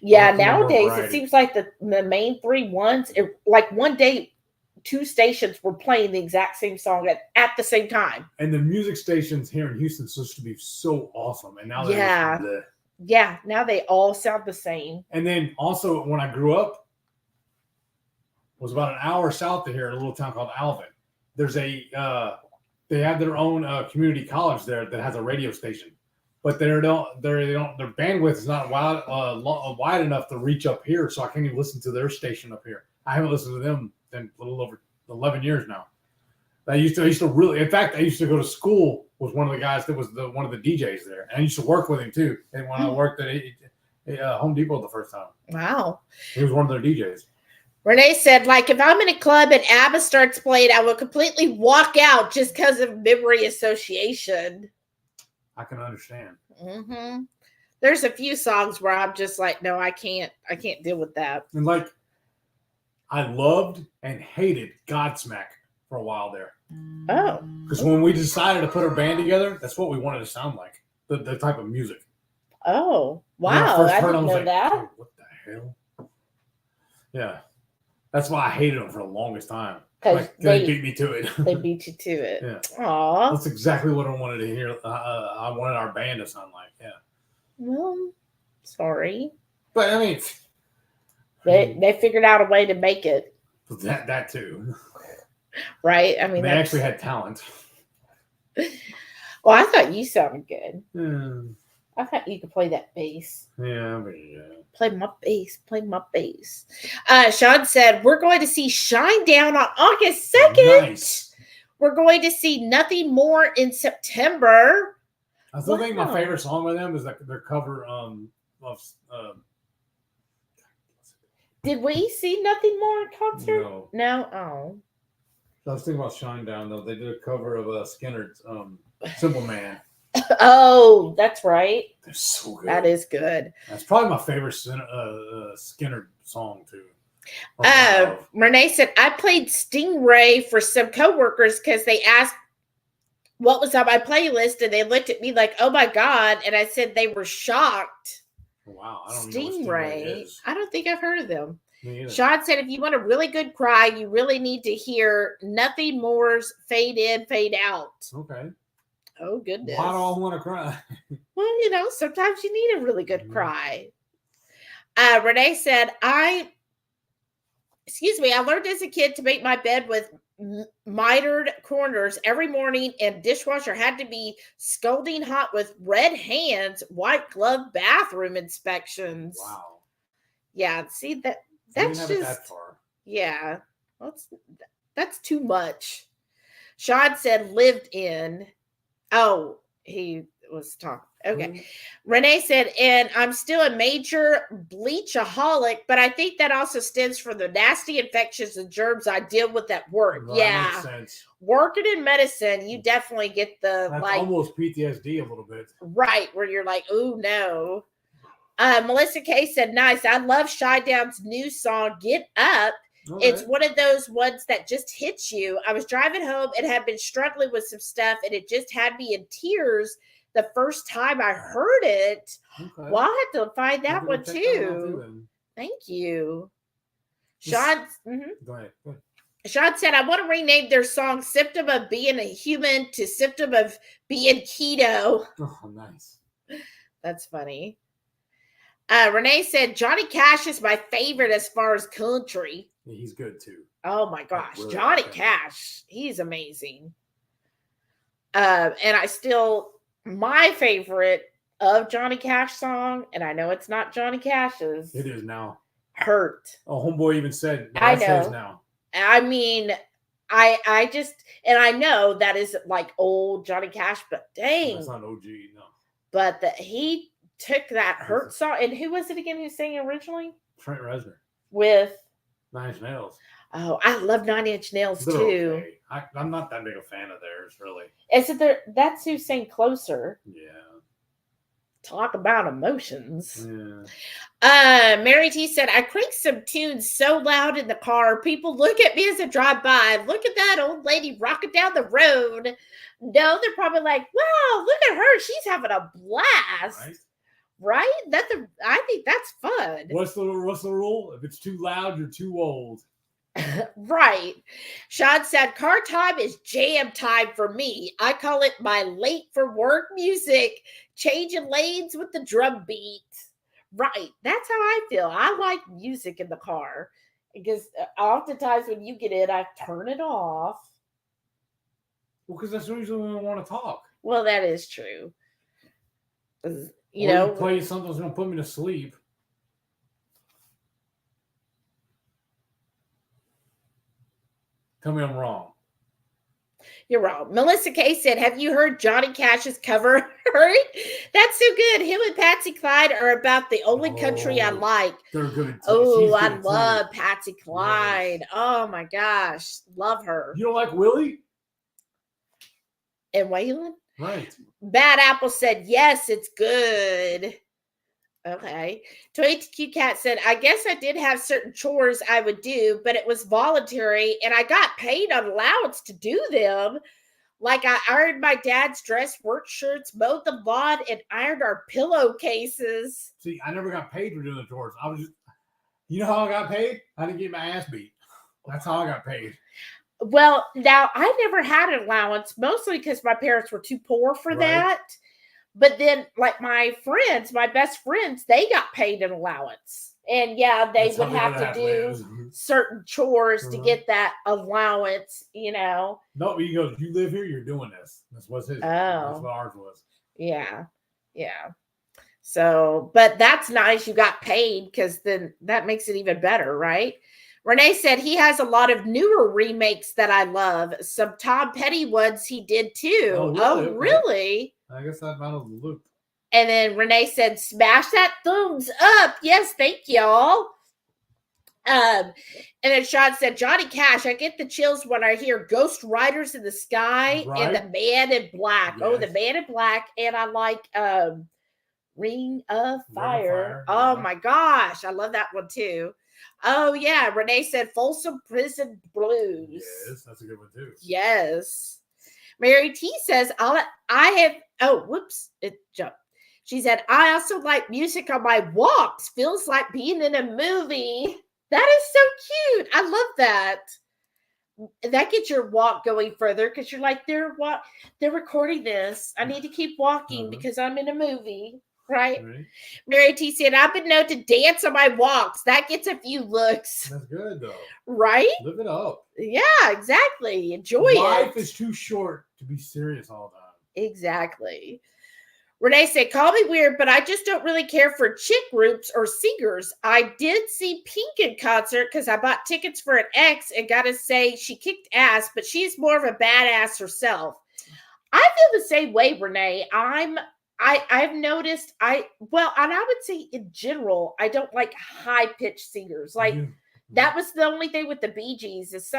Yeah, nowadays it seems like the main 3 ones. Like one day, 2 stations were playing the exact same song at the same time. And the music stations here in Houston supposed to be so awesome, and now now they all sound the same. And then also, when I grew up, was about an hour south of here, in a little town called Alvin. There's they have their own community college there that has a radio station, but their bandwidth is not wide enough to reach up here, so I can't even listen to their station up here. I haven't listened to them in a little over 11 years now. I used to really, in fact, I used to go to school with one of the guys that was one of the DJs there, and I used to work with him too. And when I worked at Home Depot the first time, wow, he was one of their DJs. Renee said, like, if I'm in a club and ABBA starts playing, I will completely walk out just because of memory association. I can understand. Mm-hmm. There's a few songs where I'm just like, no, I can't deal with that. And like, I loved and hated Godsmack for a while there. Oh. Because when we decided to put our band together, that's what we wanted to sound like. The type of music. Oh, wow. I didn't know that. Oh, what the hell? Yeah. That's why I hated them for the longest time. Because they beat me to it. They beat you to it. Yeah. Aw. That's exactly what I wanted to hear. I wanted our band to sound like. Yeah. Well, sorry. But I mean, they figured out a way to make it. That too. Right? I mean, they actually had talent. Well, I thought you sounded good. Yeah. I thought you could play that bass. Yeah, but yeah. Play my bass. Play my bass. Sean said, we're going to see Shine Down on August 2nd. Nice. We're going to see Nothing More in September. I still think my favorite song by them is their cover of Did we see Nothing More in concert? No? Oh. I was thinking about Shine Down, though. They did a cover of Skinner's Simple Man. Oh, that's right. They're so good. That is good. That's probably my favorite Skinner song, too. Renee said, I played Stingray for some coworkers because they asked what was on my playlist, and they looked at me like, oh, my God. And I said they were shocked. Wow. I don't Stingray. know what Stingray is. I don't think I've heard of them. Sean said, if you want a really good cry, you really need to hear Nothing More's Fade In, Fade Out. Okay. Oh, goodness. Why do I want to cry? Well, sometimes you need a really good cry. Renee said, I learned as a kid to make my bed with mitered corners every morning, and dishwasher had to be scalding hot with red hands, white glove bathroom inspections. Wow. Yeah, see that's just that far. Yeah. That's too much. Sean said lived in. Oh, he was talking. Okay. Mm-hmm. Renee said, and I'm still a major bleachaholic, but I think that also stems from the nasty infections and germs I deal with at work. That makes sense. Working in medicine, you definitely get That's almost PTSD a little bit. Right, where you're like, oh no. Melissa K said, nice. I love Shy Down's new song, Get Up. Okay. It's one of those ones that just hits you. I was driving home and had been struggling with some stuff, and it just had me in tears the first time I heard it. Okay. Well, I'll have to find that one too. Thank you. Sean, Go ahead. Sean said, I want to rename their song Symptom of Being a Human to Symptom of Being Keto. Oh, nice. That's funny. Renee said, Johnny Cash is my favorite as far as country. Yeah, he's good too. Oh my gosh. Really Johnny Cash. He's amazing. And my favorite of Johnny Cash song, and I know it's not Johnny Cash's. It is now. Hurt. Oh, homeboy even said, I know. Now. I mean, I just, and I know that is like old Johnny Cash, but dang. That's not OG, no. But he took that Hurt song, and who was it again who sang originally? Trent Reznor. With 9 Inch Nails. Oh, I love 9 Inch Nails too. Okay. I'm not that big a fan of theirs, really. Is it there? That's who sang Closer. Yeah. Talk about emotions. Yeah. Mary T said, I crank some tunes so loud in the car. People look at me as I drive by. Look at that old lady rocking down the road. No, they're probably like, wow, look at her. She's having a blast. Right? I think that's fun. What's the rule? If it's too loud, you're too old. Right. Sean said, car time is jam time for me. I call it my late for work music, changing lanes with the drum beat. Right. That's how I feel. I like music in the car because oftentimes when you get in, I turn it off. Well, because that's usually when I want to talk. Well, that is true. You know, play something that's going to put me to sleep. Tell me I'm wrong. You're wrong. Melissa K said, have you heard Johnny Cash's cover? That's so good. Him and Patsy Cline are about the only country I like. They're good. Oh, I love Patsy Cline. Yes. Oh my gosh. Love her. You don't like Willie? And Waylon? Right. Bad Apple said, yes, it's good. Okay. 22Q Cat said, I guess I did have certain chores I would do, but it was voluntary and I got paid on allowance to do them. Like I ironed my dad's dress, work shirts, mowed the lawn, and ironed our pillowcases. See, I never got paid for doing the chores. I was just, you know how I got paid? I didn't get my ass beat. That's how I got paid. Well, now I never had an allowance, mostly because my parents were too poor for that. But then, like my friends, my best friends, they got paid an allowance. And yeah, they would have to do certain chores to get that allowance, you know. No, he goes, you live here, you're doing this. That's what his. That's what ours was. Yeah. Yeah. So, but that's nice. You got paid because then that makes it even better, right? Renee said he has a lot of newer remakes that I love. Some Tom Petty ones he did too. Oh, really? I guess I'm out of the loop. And then Renee said, smash that thumbs up. Yes, thank y'all. And then Sean said, Johnny Cash, I get the chills when I hear Ghost Riders in the Sky and The Man in Black. Yes. Oh, The Man in Black. And I like Ring of Fire. Oh, my gosh. I love that one too. Oh, yeah. Renee said Folsom Prison Blues. Yes, that's a good one too. Yes. Mary T says, it jumped. She said, I also like music on my walks. Feels like being in a movie. That is so cute. I love that. That gets your walk going further because you're like, they're recording this. I need to keep walking because I'm in a movie. Right? Mary T said, I've been known to dance on my walks. That gets a few looks. That's good, though. Right? Live it up. Yeah, exactly. Enjoy it. Life is too short to be serious all the time. Exactly. Renee said, call me weird, but I just don't really care for chick groups or singers. I did see Pink in concert because I bought tickets for an ex and got to say she kicked ass, but she's more of a badass herself. I feel the same way, Renee. I've noticed and I would say in general, I don't like high pitched singers. Like that was the only thing with the Bee Gees is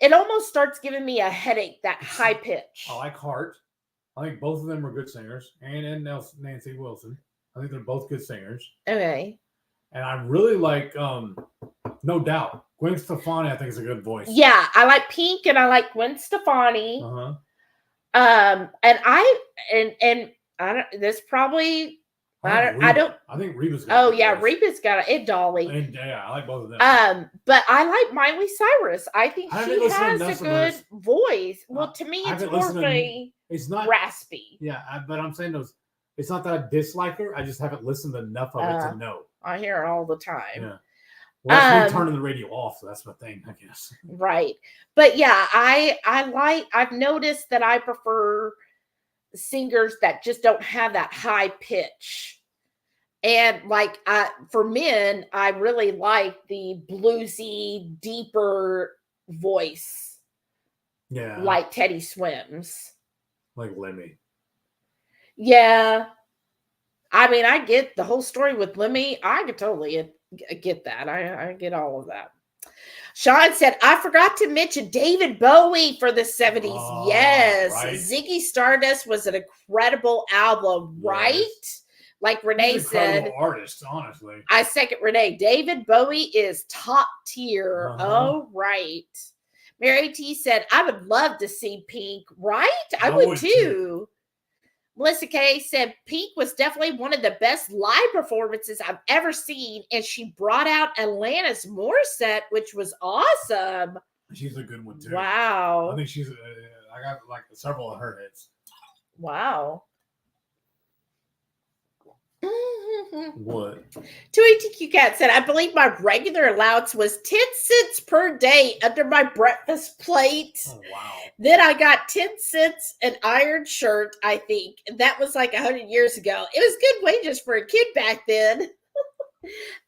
it almost starts giving me a headache, that high pitch. I like Hart. I think both of them are good singers. And Nancy Wilson. I think they're both good singers. Okay. And I really like No Doubt. Gwen Stefani, I think, is a good voice. Yeah, I like Pink and I like Gwen Stefani. And I don't. This probably. I think Reba's got. Oh yeah, Reba's got it. Dolly. And, yeah, I like both of them. But I like Miley Cyrus. I think she has a good voice. Well, to me, it's more of a. It's not raspy. Yeah, but I'm saying those. It's not that I dislike her. I just haven't listened enough of it to know. I hear it all the time. Yeah. Well, that's me turning the radio off, so that's my thing, I guess. Right. But yeah, I've noticed that I prefer singers that just don't have that high pitch. And like for men, I really like the bluesy, deeper voice. Yeah. Like Teddy Swims. Like Lemmy. Yeah. I mean, I get the whole story with Lemmy. I could totally get that. I get all of that. Sean said, I forgot to mention David Bowie for the 70s. Oh, yes. Right. Ziggy Stardust was an incredible album, right? Yes. Like Renee said. Artist, honestly. I second Renee. David Bowie is top tier. Oh, right. Mary T said, I would love to see Pink, right? I would too. Melissa K said Pink was definitely one of the best live performances I've ever seen, and she brought out Alanis Morissette, which was awesome. She's a good one too. Wow. I think she's. I got like several of her hits. Wow. What? 2ATQ Cat said, I believe my regular allowance was 10 cents per day under my breakfast plate. Oh, wow. Then I got 10 cents an iron shirt, I think. That was like 100 years ago. It was good wages for a kid back then.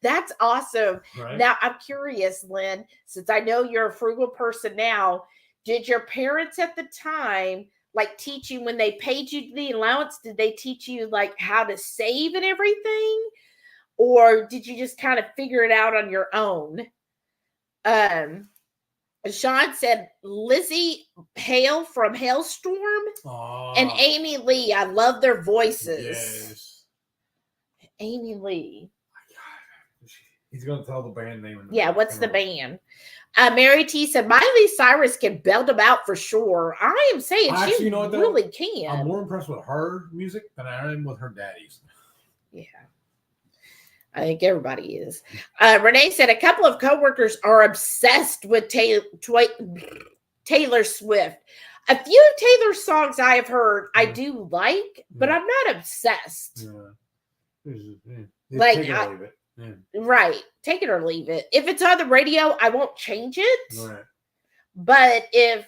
That's awesome. Right. Now, I'm curious, Lynn, since I know you're a frugal person now, did your parents at the time like teach you when they paid you the allowance? Did they teach you like how to save and everything? Or did you just kind of figure it out on your own? Sean said Lizzie Hale from Hailstorm and Amy Lee. I love their voices. Yes. Amy Lee. He's going to tell the band name. Yeah, what's the band? Mary T said, Miley Cyrus can belt them out for sure. I am saying she really can. I'm more impressed with her music than I am with her daddy's. Yeah. I think everybody is. Renee said, a couple of coworkers are obsessed with Taylor Swift. A few of Taylor's songs I have heard I do like, but I'm not obsessed. Like, take it or leave it. Right. Take it or leave it. If it's on the radio, I won't change it. Right. But if,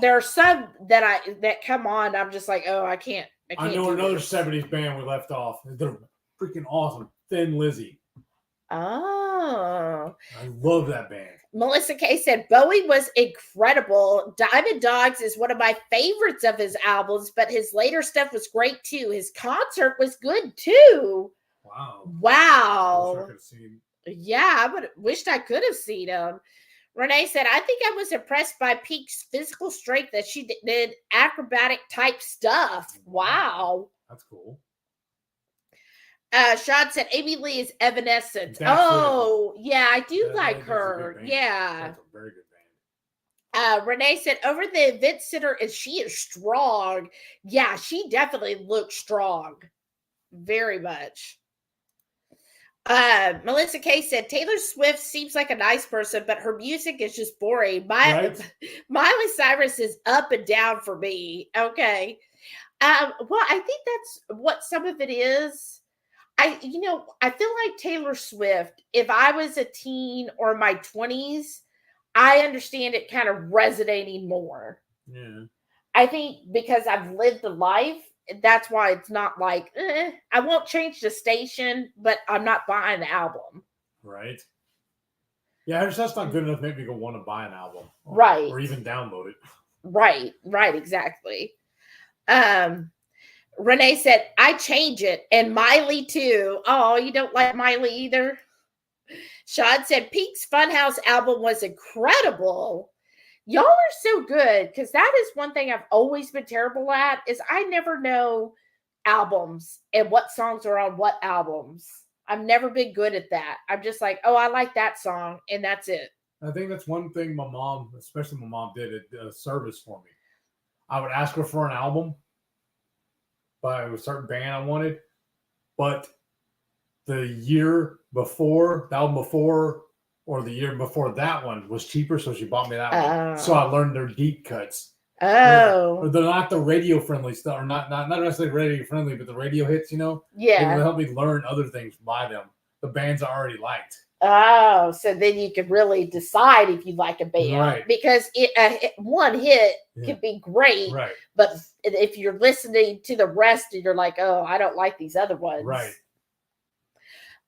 there are some that come on, I'm just like, oh, I can't I know another 70s band we left off. They're freaking awesome. Thin Lizzy. Oh. I love that band. Melissa K said, Bowie was incredible. Diamond Dogs is one of my favorites of his albums, but his later stuff was great too. His concert was good too. Wow. I could have seen. Yeah, I wished I could have seen him. Renee said, I think I was impressed by Peak's physical strength that she did acrobatic type stuff. Wow. That's cool. Sean said, Amy Lee is Evanescence. Yeah, I do like her. Yeah. That's a very good band. Renee said, over the event center, and she is strong. Yeah, she definitely looks strong. Very much. Melissa K said, Taylor Swift seems like a nice person, but her music is just boring. Miley Cyrus is up and down for me. Okay. Well, I think that's what some of it is. I feel like Taylor Swift, if I was a teen or my 20s, I understand it kind of resonating more. Yeah. I think because I've lived a life, that's why it's not like, I won't change the station, but I'm not buying the album. Right. Yeah, that's not good enough to make me go want to buy an album. Right. Or even download it. Right, exactly. Renee said, I change it. And Miley too. Oh, you don't like Miley either? Sean said, Peak's Funhouse album was incredible. Y'all are so good, because that is one thing I've always been terrible at, is I never know albums and what songs are on what albums. I've never been good at that. I'm just like, oh, I like that song, and that's it. I think that's one thing my mom, especially my mom, did a service for me. I would ask her for an album by a certain band I wanted, but the year before, the album before, or the year before that one was cheaper, so she bought me that one. So I learned their deep cuts. Oh. They're not the radio friendly stuff, or not necessarily radio friendly, but the radio hits, Yeah. It helped me learn other things by them. The bands I already liked. Oh, so then you can really decide if you like a band. Right. Because one hit could be great. Right. But if you're listening to the rest and you're like, oh, I don't like these other ones. Right.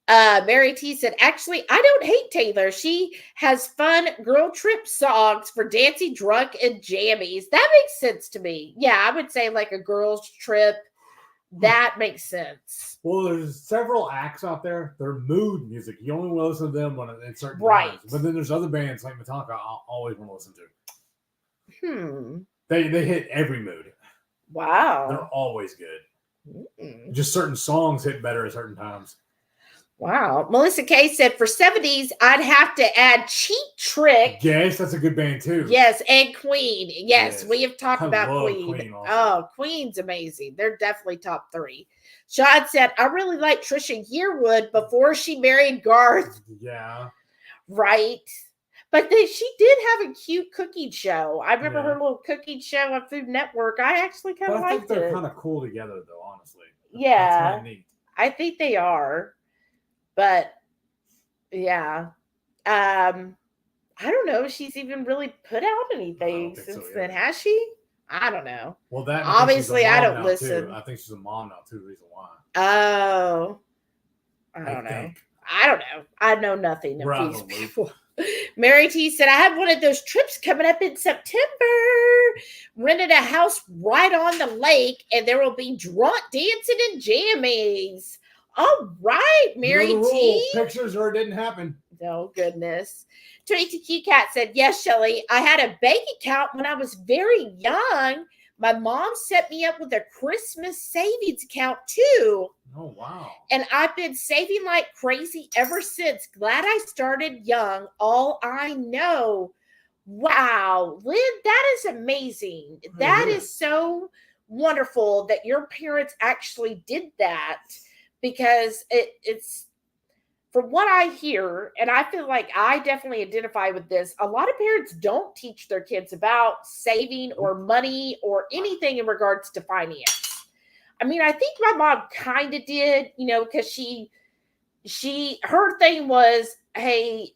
Mary T said, actually, I don't hate Taylor. She has fun girl trip songs for dancing drunk and jammies. That makes sense to me. Yeah, I would say like a girl's trip. That makes sense. Well, there's several acts out there. They're mood music. You only want to listen to them in certain times. But then there's other bands like Metallica I always want to listen to. They hit every mood. Wow. They're always good. Just certain songs hit better at certain times. Wow. Melissa K said, for 70s, I'd have to add Cheap Trick. Yes, that's a good band too. Yes, and Queen. Yes. We have talked about Queen. Queen also. Oh, Queen's amazing. They're definitely top 3. Sean said, I really like Trisha Yearwood before she married Garth. Yeah. Right. But she did have a cute cooking show. I remember her little cooking show on Food Network. I actually kind of liked it. I think they're kind of cool together, though, honestly. Yeah. That's kind of neat. I think they are. But, yeah. I don't know if she's even really put out anything since then. Has she? I don't know. Well, that obviously I don't listen. Too. I think she's a mom now, too. Reason why. Oh. I don't know. I know nothing of these people. Mary T said, I have one of those trips coming up in September. Rented a house right on the lake, and there will be drunk dancing and jammies. All right, Mary T. Pictures or it didn't happen. Oh, goodness. 22Q Cat said, yes, Shelly, I had a bank account when I was very young, My mom set me up with a Christmas savings account too. Oh, wow. And I've been saving like crazy ever since. Glad I started young. All I know. Wow, Lynn, that is amazing. That is so wonderful that your parents actually did that, because it's from what I hear, and I feel like I definitely identify with this, a lot of parents don't teach their kids about saving or money or anything in regards to finance. I mean, I think my mom kind of did, because her thing was, hey,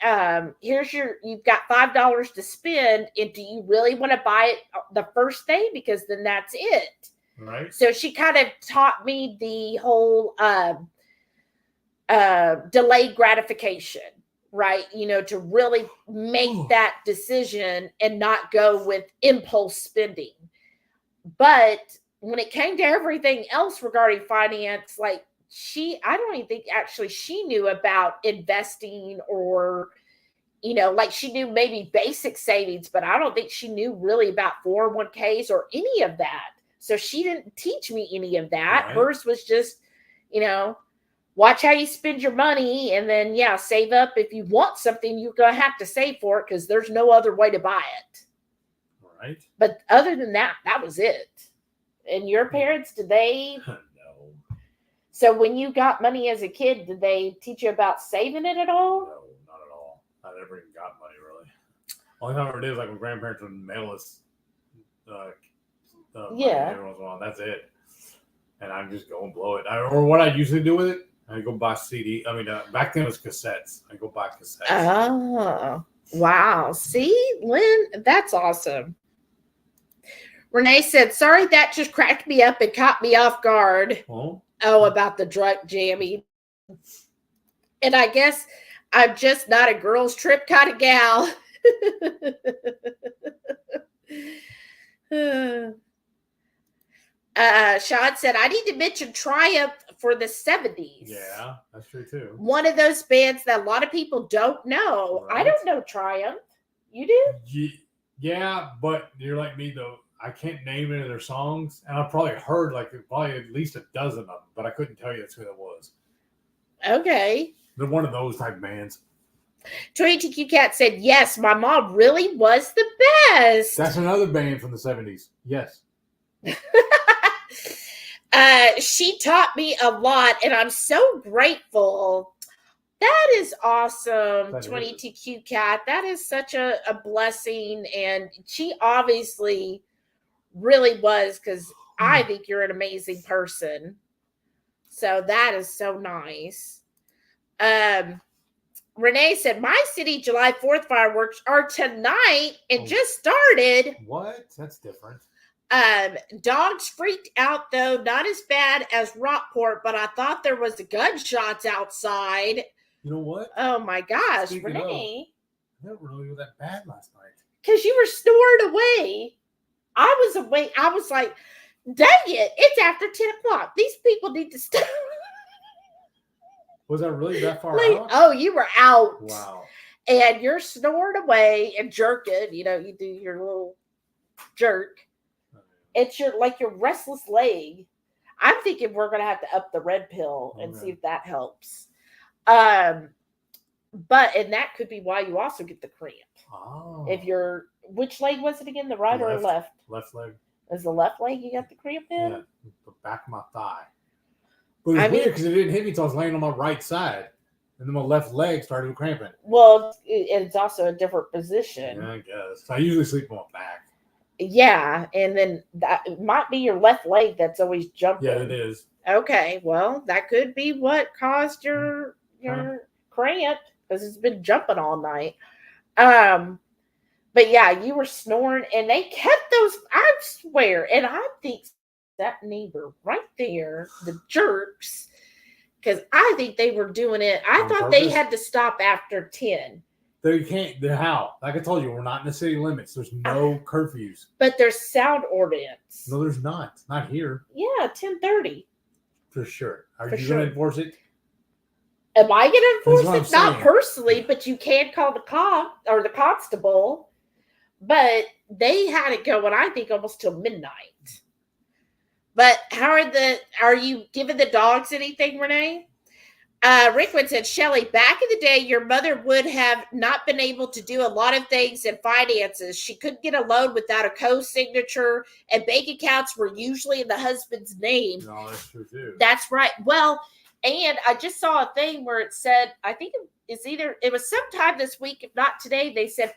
you've got $5 to spend, and do you really want to buy it the first day? Because then that's it. Right. So she kind of taught me the whole delayed gratification, right? To really make that decision and not go with impulse spending. But when it came to everything else regarding finance, like I don't even think actually she knew about investing or, like she knew maybe basic savings, but I don't think she knew really about 401ks or any of that. So she didn't teach me any of that. Right. Hers was just, watch how you spend your money, and then, save up. If you want something, you're going to have to save for it because there's no other way to buy it. Right. But other than that, that was it. And your parents, did they? No. So when you got money as a kid, did they teach you about saving it at all? No, not at all. I never even got money, really. Only time I ever did is like when grandparents would mail us money every once in a while. That's it. And I just go and blow it. Or what I usually do with it, I go buy CD. I mean, back then it was cassettes. I go buy cassettes. Oh, wow. See, Lynn, that's awesome. Renee said, sorry, that just cracked me up and caught me off guard. Oh, about the drunk jamming. And I guess I'm just not a girls' trip kind of gal. Sean said, I need to mention Triumph for the 70s. Yeah, that's true too. One of those bands that a lot of people don't know. Right. I don't know Triumph. You do? Yeah, but you're like me though. I can't name any of their songs, and I've probably heard probably at least a dozen of them, but I couldn't tell you that's who that was. Okay. They're one of those type bands. 22Q Cat said, yes, my mom really was the best. That's another band from the 70s. Yes. She taught me a lot, and I'm so grateful. That is awesome, 22Q Cat. That is such a blessing, and she obviously really was, because I think you're an amazing person. So that is so nice. Renee said, my city July 4th fireworks are tonight and just started. What? That's different. Dogs freaked out though, not as bad as Rockport, but I thought there was gunshots outside. You know what? Oh my gosh, Renee. I didn't really do that bad last night. Because you were snoring away. I was awake. I was like, dang it, it's after 10 o'clock. These people need to stop. Was that really that far out? Oh, you were out. Wow. And you're snoring away and jerking. You do your little jerk. It's your restless leg. I'm thinking we're going to have to up the red pill and see if that helps. And that could be why you also get the cramp. Oh. Which leg was it again? The right or left? Left leg. Is the left leg you got the cramp in? Yeah, the back of my thigh. But it's weird because it didn't hit me until I was laying on my right side. And then my left leg started cramping. Well, it's also a different position. Yeah, I guess. I usually sleep on my back. Yeah, and then that might be your left leg that's always jumping. Yeah, it is. Okay, well, that could be what caused your cramp, because it's been jumping all night. But yeah, you were snoring, and they kept those, I swear, and I think that neighbor right there, the jerks, because I think they were doing it. I thought they had to stop after 10. They can't. How? Like I told you, we're not in the city limits. There's no curfews. But there's sound ordinance. No, there's not. Not here. Yeah, 10:30. For sure. Are you going to enforce it? Am I going to enforce it? Not personally, but you can call the cop or the constable. But they had it going, I think, almost till midnight. But are you giving the dogs anything, Renee? Rickwood said, Shelley, back in the day, your mother would have not been able to do a lot of things in finances. She couldn't get a loan without a co-signature, and bank accounts were usually in the husband's name. No, that's true too. That's right. Well, and I just saw a thing where it said, I think it was sometime this week, if not today, they said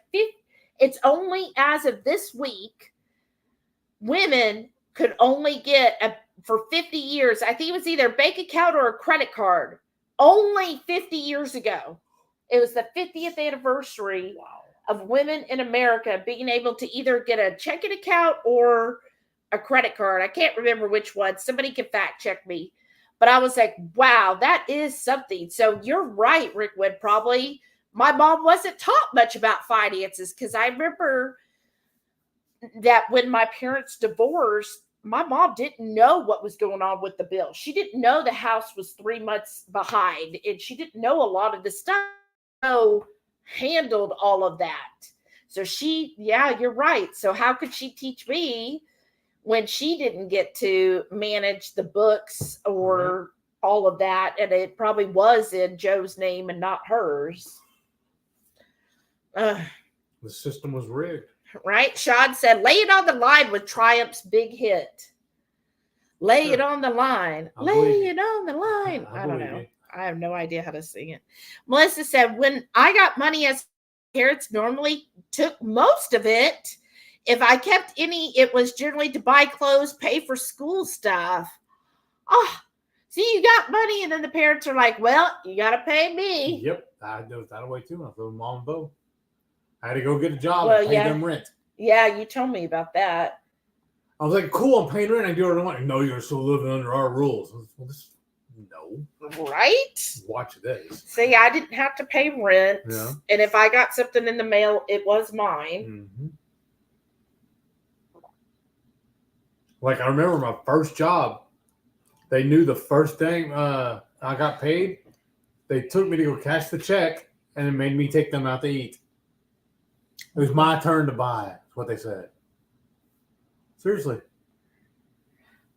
it's only as of this week, women could only get for 50 years, I think it was either a bank account or a credit card. Only 50 years ago. It was the 50th anniversary of women in America being able to either get a checking account or a credit card. I can't remember which one. Somebody can fact check me. But I was like, wow, that is something. So you're right, Rickwood. Probably my mom wasn't taught much about finances, because I remember that when my parents divorced, my mom didn't know what was going on with the bill. She didn't know the house was 3 months behind, and she didn't know a lot of the stuff. So handled all of that. So you're right. So how could she teach me when she didn't get to manage the books or all of that? And it probably was in Joe's name and not hers. The system was rigged. Right? Sean said, lay it on the line with Triumph's big hit. Lay it on the line. Lay it on the line. I don't know. I have no idea how to sing it. Melissa said, when I got money as parents normally took most of it. If I kept any, it was generally to buy clothes, pay for school stuff. Oh, see, you got money, and then the parents are like, well, you got to pay me. Yep. I was that way too. I was with Mom and Bo. I had to go get a job and pay them rent. Yeah, you told me about that. I was like, cool, I'm paying rent. I do what I want. No, you're still living under our rules. Well, no. Right? Watch this. See, I didn't have to pay rent. Yeah. And if I got something in the mail, it was mine. Mm-hmm. Like, I remember my first job. They knew the first thing I got paid. They took me to go cash the check and then made me take them out to eat. It was my turn to buy. That's what they said. Seriously.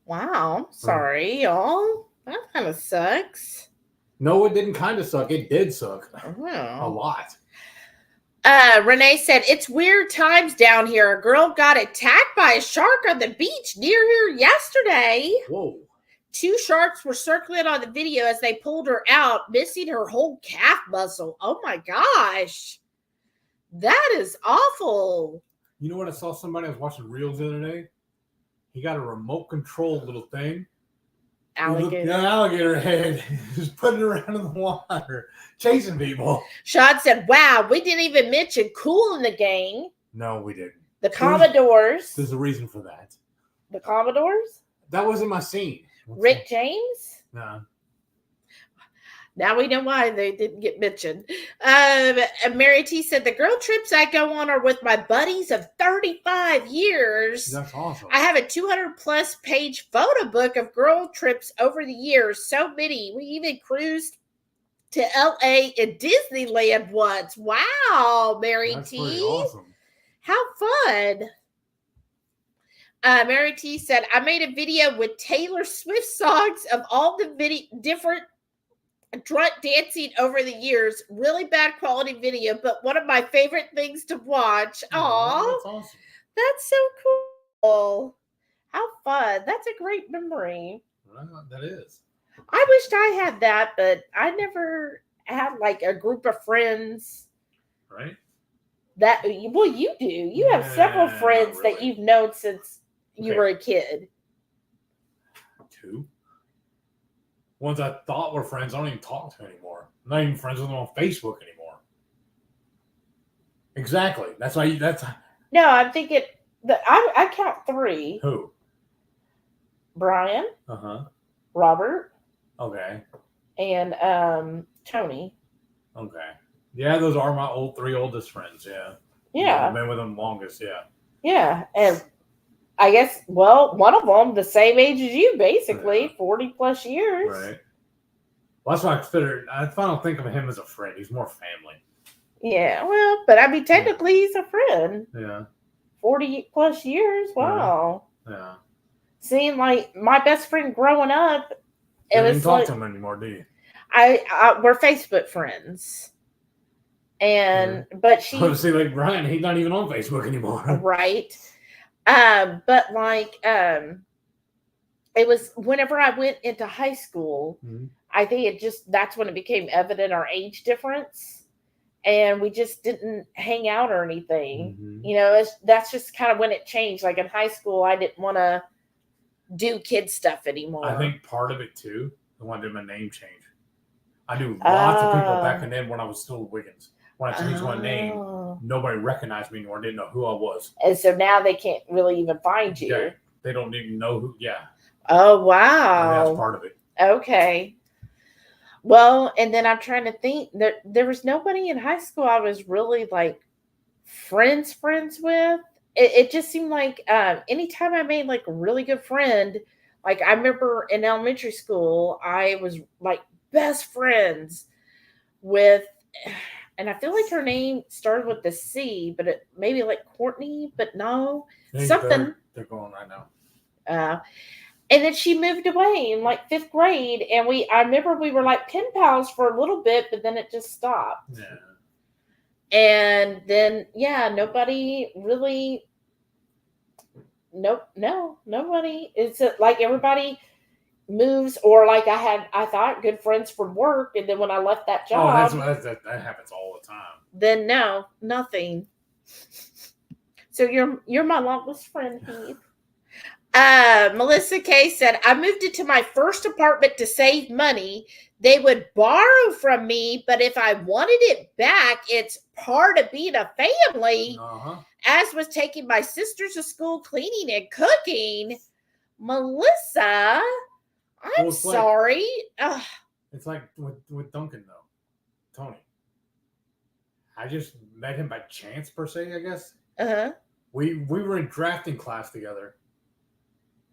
Wow. Sorry, y'all. That kind of sucks. No, it didn't kind of suck. It did suck. Oh. A lot. Renee said, it's weird times down here. A girl got attacked by a shark on the beach near here yesterday. Whoa. 2 sharks were circling on the video as they pulled her out, missing her whole calf muscle. Oh my gosh. That is awful. You know what? I saw somebody, I was watching Reels the other day. He got a remote control little thing. Alligator head. Just putting it around in the water. Chasing people. Sean said, wow, we didn't even mention Cool in the Gang. No, we didn't. The Commodores. There's a reason for that. The Commodores? That wasn't my scene. Rick James? No. Now we know why they didn't get mentioned. Mary T said, the girl trips I go on are with my buddies of 35 years. That's awesome. I have a 200-plus page photo book of girl trips over the years. So many. We even cruised to L.A. and Disneyland once. Wow, Mary That's T. pretty awesome. How fun. Mary T said, I made a video with Taylor Swift songs of all the different drunk dancing over the years. Really bad quality video, but one of my favorite things to watch. Aww. That's awesome. That's so cool. How fun. That's a great memory. That is. I wished I had that, but I never had like a group of friends. Right? Well, you do. You have several friends that you've known since you were a kid. 2. Ones I thought were friends, I don't even talk to anymore. I'm not even friends with them on Facebook anymore. Exactly. No, I'm thinking that I count 3. Who? Brian. Uh-huh. Robert. Okay. And Tony. Okay. Yeah, those are my 3 oldest friends, yeah. Yeah. I've been with them longest, yeah. Yeah, and I guess, well, one of them the same age as you, basically, 40 plus years. Right. Well, that's why I finally think of him as a friend. He's more family. Yeah, well, but I mean, technically, he's a friend. Yeah. 40 plus years. Wow. Yeah. Seeing like my best friend growing up, You it don't even was talk like to him anymore, do you? we're Facebook friends. And but she See, like Brian, he's not even on Facebook anymore. Right. But like it was whenever I went into high school, I think that's when it became evident our age difference. And we just didn't hang out or anything. You know, that's just kind of when it changed. Like in high school, I didn't want to do kid stuff anymore. I think part of it too, I wanted to do my name change. I knew lots of people back in then when I was still Wiggins. When I changed my name, nobody recognized me anymore, didn't know who I was. And so now they can't really even find you. Yeah, they don't even know who. Yeah. Oh, wow. That's part of it. Okay. Well, and then I'm trying to think that there was nobody in high school I was really like friends with. It just seemed like anytime I made like a really good friend, like I remember in elementary school, I was like best friends with, and I feel like her name started with the C, but it maybe like Courtney, but no, something. They're going right now. And then she moved away in like 5th grade, and I remember we were like pen pals for a little bit, but then it just stopped. Yeah. And then nobody really. Nobody. It's like everybody moves, or like I thought good friends from work, and then when I left that job, that happens all the time. Then no, nothing. So you're my longest friend, Heath. Melissa K said, I moved into my first apartment to save money. They would borrow from me, but if I wanted it back, it's part of being a family. As was taking my sisters to school, cleaning and cooking. Melissa, I'm sorry. It's like with Duncan, though. Tony. I just met him by chance, per se, I guess. We were in drafting class together.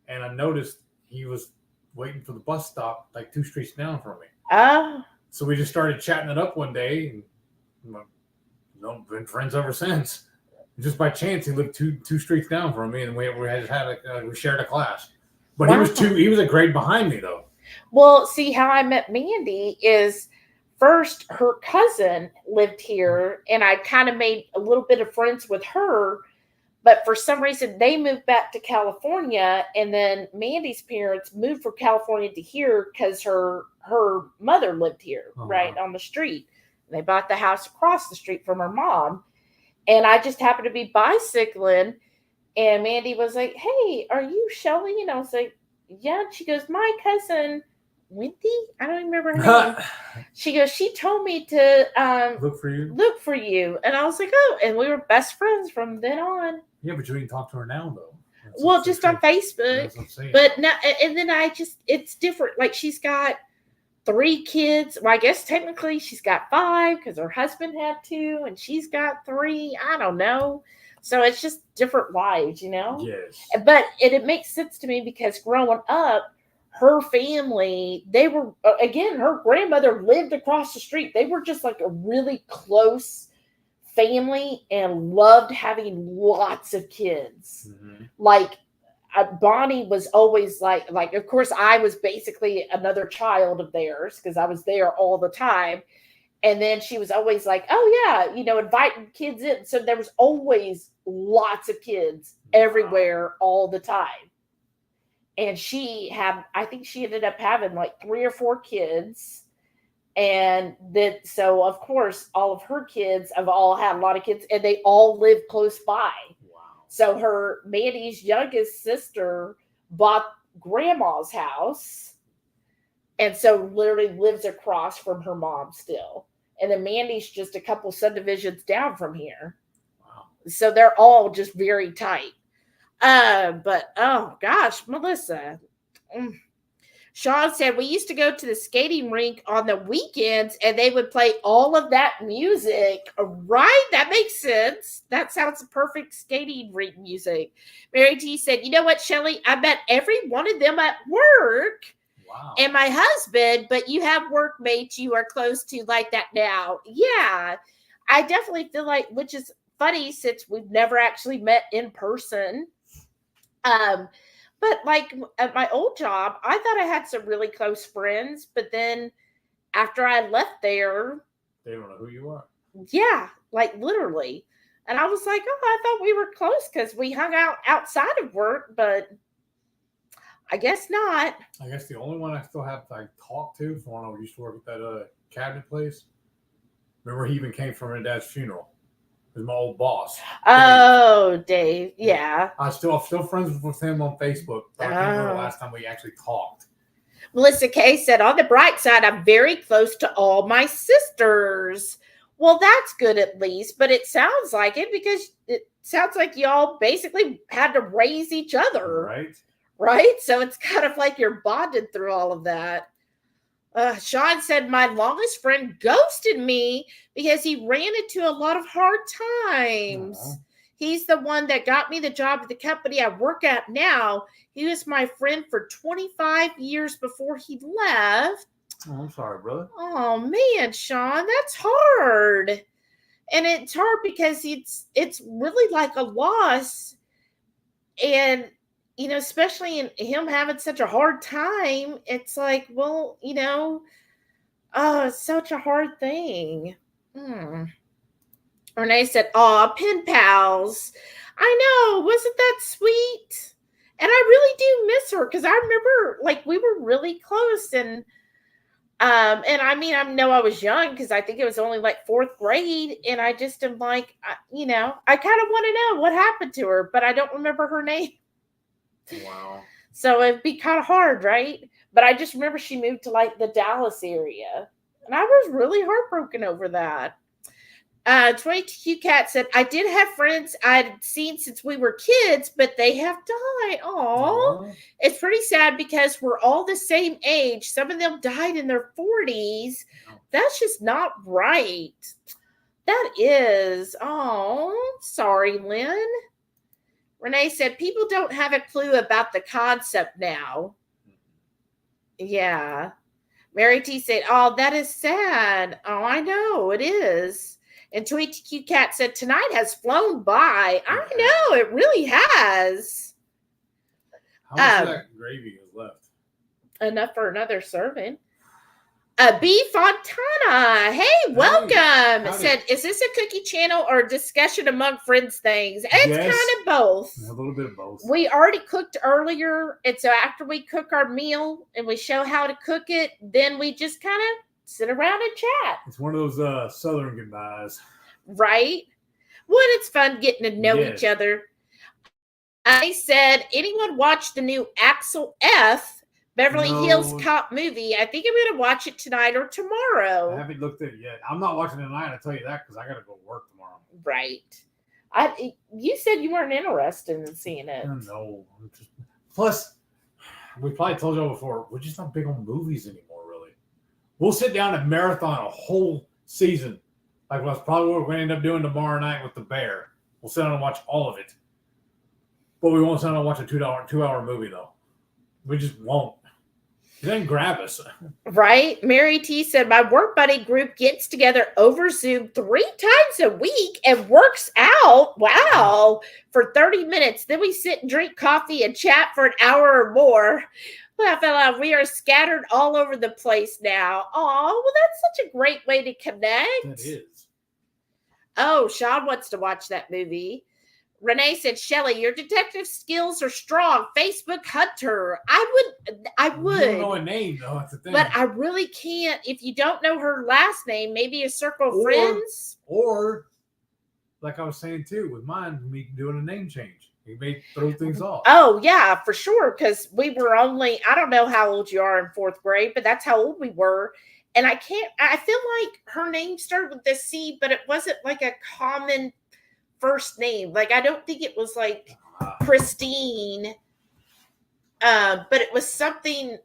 And I noticed he was waiting for the bus stop like 2 streets down from me. So we just started chatting it up one day, and been friends ever since. Just by chance, he lived two streets down from me, and we shared a class. But he was a grade behind me though. Well, see how I met Mandy is first her cousin lived here, and I kind of made a little bit of friends with her. But for some reason, they moved back to California, and then Mandy's parents moved from California to here because her mother lived here, right on the street. And they bought the house across the street from her mom. And I just happened to be bicycling, and Mandy was like, "Hey, are you Shelly?" And I was like, "Yeah." And she goes, "My cousin Wendy, I don't even remember her name." She goes, "She told me to look for you." And I was like, "Oh," and we were best friends from then on. Yeah, but you can talk to her now, though. Well, just on Facebook. But now, and then it's different. Like she's got 3 kids. Well, I guess technically she's got 5 because her husband had 2, and she's got 3. I don't know. So it's just different lives, you know? Yes. But it makes sense to me because growing up, her family, they were, again, her grandmother lived across the street. They were just like a really close family and loved having lots of kids. Like Bonnie was always like, of course, I was basically another child of theirs because I was there all the time. And then she was always like, "Oh yeah, inviting kids in." So there was always lots of kids everywhere all the time. And I think she ended up having like 3 or 4 kids. And so of course, all of her kids have all had a lot of kids, and they all live close by. Wow. So Mandy's youngest sister bought grandma's house, and so literally lives across from her mom still. And then Mandy's just a couple subdivisions down from here. Wow. So they're all just very tight. But oh gosh, Melissa. Sean said, we used to go to the skating rink on the weekends, and they would play all of that music. Right? That makes sense. That sounds perfect skating rink music. Mary T said, "You know what, Shelly? I met every one of them at work." Wow. And my husband, but you have workmates you are close to like that now. Yeah, I definitely feel like, which is funny since we've never actually met in person. But like at my old job, I thought I had some really close friends, but then after I left there, they don't know who you are. Yeah, like literally. And I was like, oh, I thought we were close because we hung out outside of work, but I guess not. I guess the only one I still have to talk to from when I used to work at that cabinet place. Remember, he even came from my dad's funeral. It was my old boss. Oh, Dave. Yeah. I'm still friends with him on Facebook, but I can't remember the last time we actually talked. Melissa Kay said, on the bright side, I'm very close to all my sisters. Well, that's good at least, but it sounds like it because it sounds like y'all basically had to raise each other. Right. Right? So it's kind of like you're bonded through all of that. Sean said, my longest friend ghosted me because he ran into a lot of hard times. Aww. He's the one that got me the job at the company I work at now. He was my friend for 25 years before he left. Oh, I'm sorry, brother. Oh, man, Sean, that's hard. And it's hard because it's really like a loss. And you know, especially in him having such a hard time, it's like, well, you know, it's such a hard thing. Renee said, "Aw, pen pals. I know, wasn't that sweet? And I really do miss her because I remember, like, we were really close, and I mean, I know I was young because I think it was only like 4th grade, and I just am like, you know, I kind of want to know what happened to her, but I don't remember her name." Wow. So it'd be kind of hard, right? But I just remember she moved to like the Dallas area. And I was really heartbroken over that. 22Q Cat said, I did have friends I'd seen since we were kids, but they have died. Aww. It's pretty sad because we're all the same age. Some of them died in their 40s. That's just not right. That is. Oh, sorry, Lynn. Renee said, people don't have a clue about the concept now. Yeah. Mary T said, oh, that is sad. Oh, I know, it is. And TweetQ Cat said, tonight has flown by. I know, it really has. How much of that gravy is left? Enough for another serving. B. Fontana, hey, welcome. Howdy. Said, is this a cookie channel or a discussion among friends things? It's kind of both. A little bit of both. We already cooked earlier, and so after we cook our meal and we show how to cook it, then we just kind of sit around and chat. It's one of those southern goodbyes. Right? Well, it's fun getting to know each other. I said, anyone watch the new Axel F. Beverly Hills Cop movie? I think I'm going to watch it tonight or tomorrow. I haven't looked at it yet. I'm not watching it tonight, I'll tell you that, because I got to go work tomorrow. Right. You said you weren't interested in seeing it. No. Plus, we probably told y'all before, we're just not big on movies anymore, really. We'll sit down and marathon a whole season. Like that's probably what we're going to end up doing tomorrow night with The Bear. We'll sit down and watch all of it. But we won't sit down and watch a two-hour movie, though. We just won't. It doesn't grab us. Right? Mary T said, my work buddy group gets together over Zoom 3 times a week and works out. Wow. For 30 minutes. Then we sit and drink coffee and chat for an hour or more. Well, we are scattered all over the place now. Oh, well, that's such a great way to connect. That is. Oh, Sean wants to watch that movie. Renee said, Shelly, your detective skills are strong. Facebook Hunter. I would. You don't know a name, though. That's the thing. But I really can't. If you don't know her last name, maybe a circle of friends. Or, like I was saying, too, with mine, me doing a name change. You may throw things off. Oh, yeah, for sure. Because we were only, I don't know how old you are in 4th grade, but that's how old we were. And I feel like her name started with a C, but it wasn't like a common first name. Like I don't think it was like Christine, but it was something.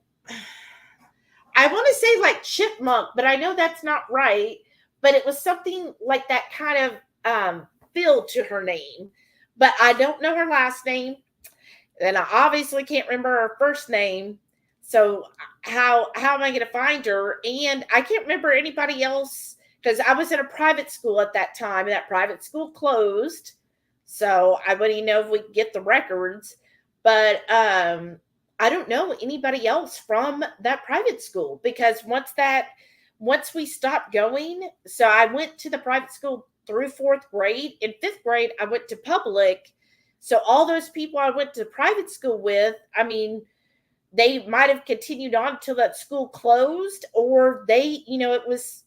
I want to say like Chipmunk, but I know that's not right. But it was something like that kind of feel to her name. But I don't know her last name, and I obviously can't remember her first name. So how am I going to find her? And I can't remember anybody else because I was in a private school at that time, and that private school closed. So I wouldn't even know if we could get the records. But I don't know anybody else from that private school, because once we stopped going, so I went to the private school through 4th grade. In 5th grade, I went to public. So all those people I went to private school with, I mean, they might have continued on until that school closed, or they, it was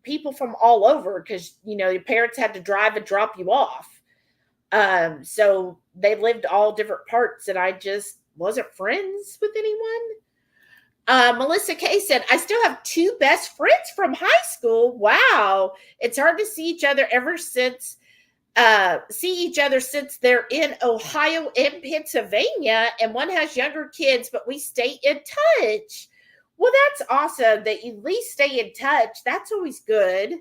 people from all over, because, your parents had to drive and drop you off. So they lived all different parts, and I just wasn't friends with anyone. Melissa K said, I still have 2 best friends from high school. Wow. It's hard to see each other since they're in Ohio and Pennsylvania, and one has younger kids, but we stay in touch. Well, that's awesome that you at least stay in touch. That's always good.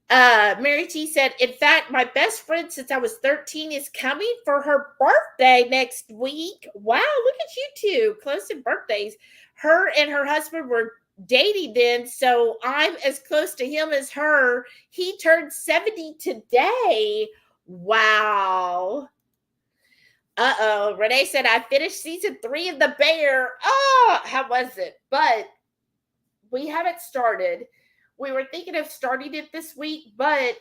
Mary T said, in fact, my best friend since I was 13 is coming for her birthday next week. Wow, look at you two, close to birthdays. Her and her husband were dating then, so I'm as close to him as her. He turned 70 today. Wow. Uh-oh. Renee said, I finished season 3 of The Bear. Oh, how was it? But we haven't started. We were thinking of starting it this week, but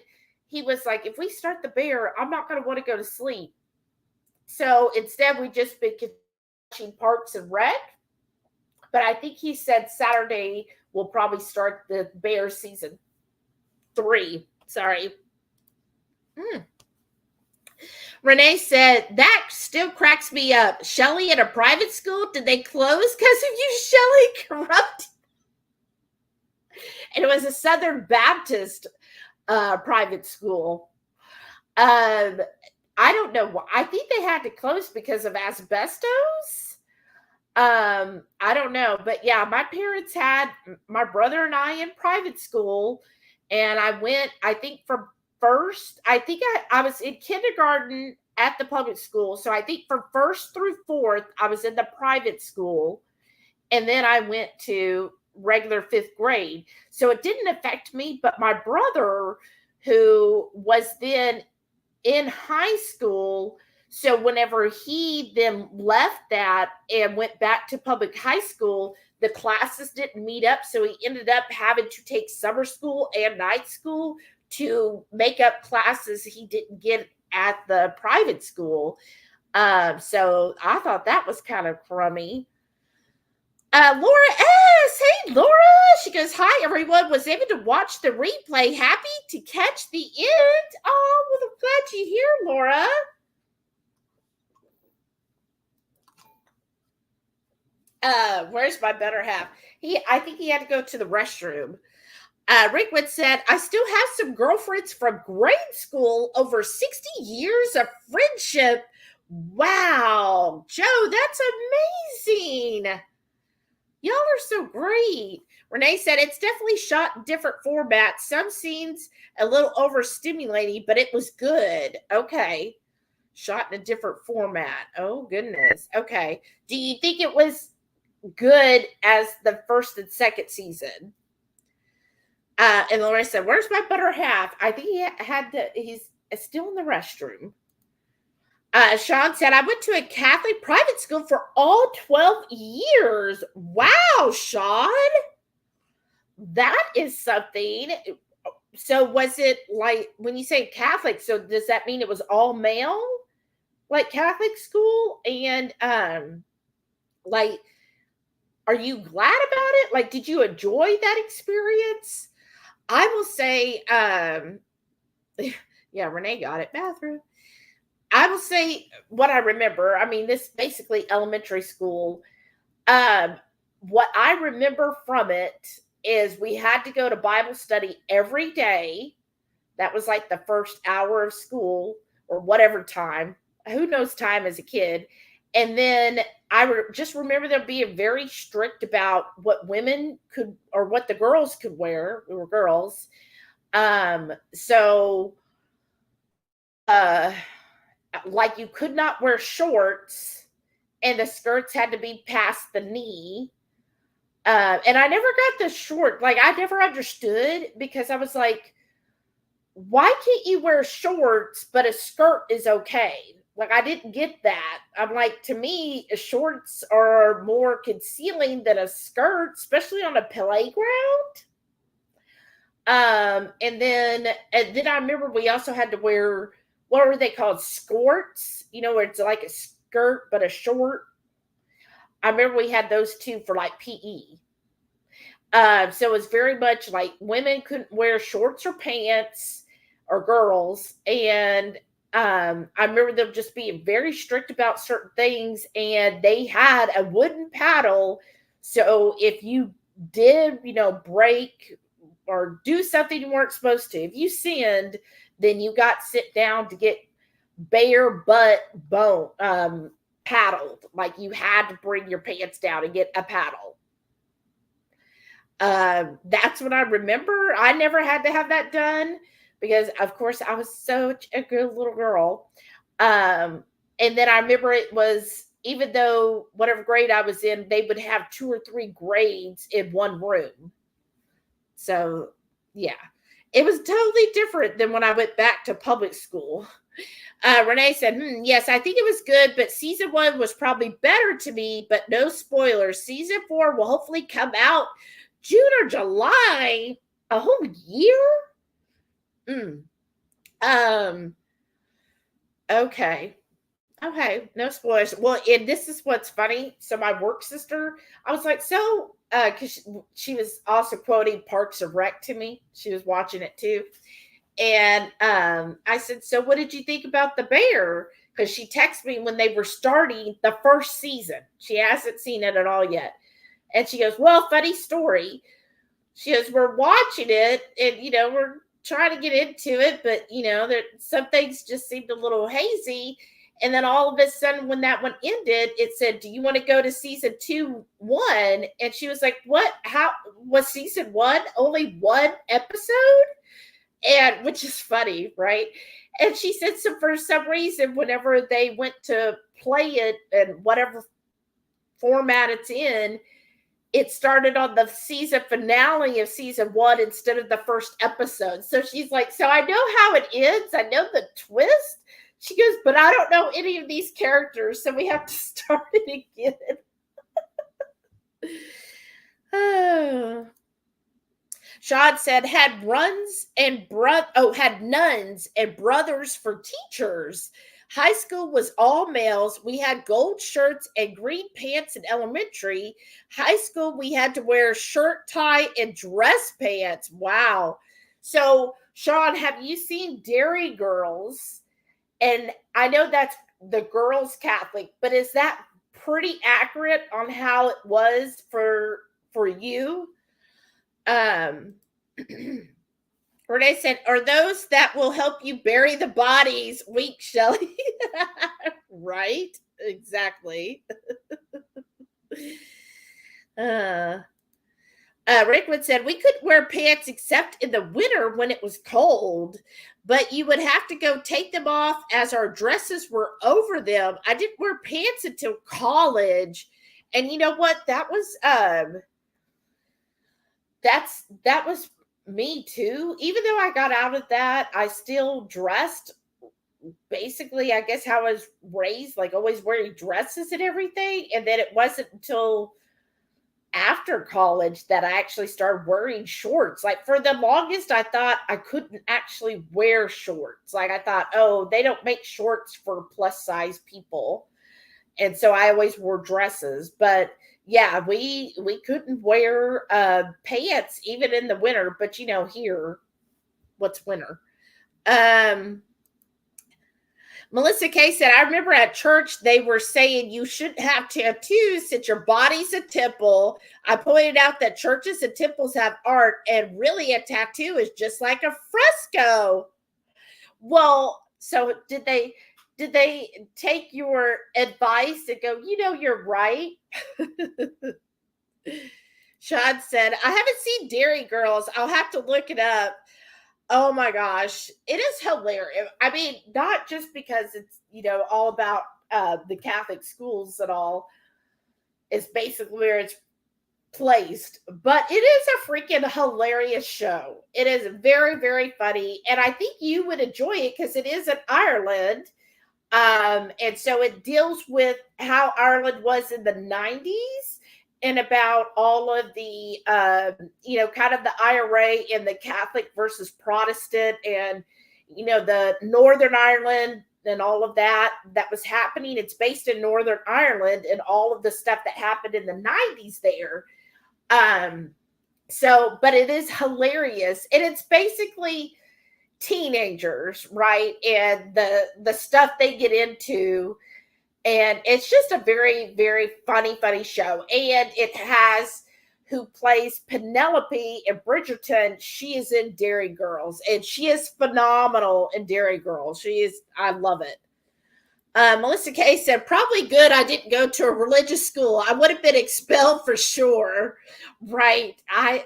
he was like, if we start The Bear, I'm not going to want to go to sleep. So instead, we just been watching Parks and Rec. But I think he said Saturday we'll probably start The Bear season 3. Sorry. Renee said, that still cracks me up. Shelley at a private school? Did they close because of you, Shelley? Corrupt. And it was a Southern Baptist private school. I don't know why. I think they had to close because of asbestos. I don't know. But yeah, my parents had my brother and I in private school. And I went, I think from first, I was in kindergarten at the public school. So I think from 1st through 4th, I was in the private school. And then I went to regular 5th grade. So it didn't affect me, but my brother, who was then in high school, so whenever he then left that and went back to public high school, the classes didn't meet up. So he ended up having to take summer school and night school to make up classes he didn't get at the private school. So I thought that was kind of crummy. Laura S. Hey, Laura. She goes, hi, everyone. Was able to watch the replay. Happy to catch the end. Oh, well, I'm glad you're here, Laura. Where's my better half? I think he had to go to the restroom. Rickwood said, I still have some girlfriends from grade school, over 60 years of friendship. Wow, Joe, that's amazing. Y'all are so great. Renee said, it's definitely shot in different formats. Some scenes a little overstimulating, but it was good. Okay. Shot in a different format. Oh, goodness. Okay. Do you think it was good as the 1st and 2nd season? And Laura said, where's my better half? I think he's still in the restroom. Sean said, I went to a Catholic private school for all 12 years. Wow, Sean. That is something. So was it like, when you say Catholic, so does that mean it was all male? Like Catholic school? And like, are you glad about it? Like, did you enjoy that experience? I will say, yeah, Renee got it. Bathroom. I will say what I remember. I mean, this is basically elementary school. What I remember from it is we had to go to Bible study every day. That was like the first hour of school or whatever time. Who knows time as a kid? And then I just remember them being very strict about what women could or what the girls could wear. We were girls. Like you could not wear shorts and the skirts had to be past the knee. And I never got the short. Like, I never understood, because I was like, why can't you wear shorts, but a skirt is okay? Like, I didn't get that. I'm like, to me, shorts are more concealing than a skirt, especially on a playground. And then I remember we also had to wear, what were they called? Skirts, where it's like a skirt but a short. I remember we had those two for like PE. So it was very much like women couldn't wear shorts or pants, or girls. And I remember them just being very strict about certain things, and they had a wooden paddle. So if you did, break or do something you weren't supposed to, if you sinned, then you got sit down to get bare butt paddled. Like, you had to bring your pants down and get a paddle. That's what I remember. I never had to have that done because, of course, I was such a good little girl. And then I remember it was, even though whatever grade I was in, they would have 2 or 3 grades in one room. So, yeah, it was totally different than when I went back to public school. Renee said, yes, I think it was good, but season 1 was probably better to me, but no spoilers. Season 4 will hopefully come out June or July, a whole year? Okay. Okay, no spoilers. Well, and this is what's funny. So my work sister, I was like, so, because she was also quoting Parks and Rec to me. She was watching it too. And I said, so what did you think about the bear? Because she texted me when they were starting the first season. She hasn't seen it at all yet. And she goes, well, funny story. She goes, we're watching it, and, we're trying to get into it, but, there, some things just seemed a little hazy. And then all of a sudden, when that one ended, it said, do you want to go to season 2, 1? And she was like, what? How was season 1 only 1 episode? And which is funny, right? And she said, so for some reason, whenever they went to play it and whatever format it's in, it started on the season finale of season 1 instead of the first episode. So she's like, so I know how it ends. I know the twist. She goes, but I don't know any of these characters, so we have to start it again. Oh. Sean said, had nuns and brothers for teachers. High school was all males. We had gold shirts and green pants in elementary. High school, we had to wear shirt, tie, and dress pants. Wow. So, Sean, have you seen Dairy Girls? And I know that's the girls' Catholic, but is that pretty accurate on how it was for you? Renee said, are those that will help you bury the bodies? Weak, Shelly. Right? Exactly. Rickwood said, we couldn't wear pants except in the winter when it was cold, but you would have to go take them off as our dresses were over them. I didn't wear pants until college. And you know what? That was that was me too. Even though I got out of that, I still dressed basically, I guess, how I was raised, like always wearing dresses and everything. And then it wasn't until after college that I actually started wearing shorts. Like, for the longest, I thought I couldn't actually wear shorts. Like, I thought, oh, they don't make shorts for plus size people. And so I always wore dresses. But yeah, we couldn't wear pants even in the winter. But here, what's winter? Melissa K said, I remember at church they were saying you shouldn't have tattoos since your body's a temple. I pointed out that churches and temples have art, and really a tattoo is just like a fresco. Well, so did they take your advice and go, you're right? Sean said, I haven't seen Dairy Girls. I'll have to look it up. Oh my gosh, it is hilarious. I mean, not just because it's, all about the Catholic schools and all. It's basically where it's placed, but it is a freaking hilarious show. It is very, very funny, and I think you would enjoy it because it is in Ireland. And so it deals with how Ireland was in the 90s and about all of the, kind of the IRA and the Catholic versus Protestant and, the Northern Ireland and all of that was happening. It's based in Northern Ireland and all of the stuff that happened in the 90s there. But it is hilarious. And it's basically teenagers, right? And the stuff they get into. And it's just a very, very funny show. And it has who plays Penelope in Bridgerton. She is in Derry Girls, and she is phenomenal in Derry Girls. I love it. Melissa Kay said, probably good I didn't go to a religious school. I would have been expelled for sure. Right. I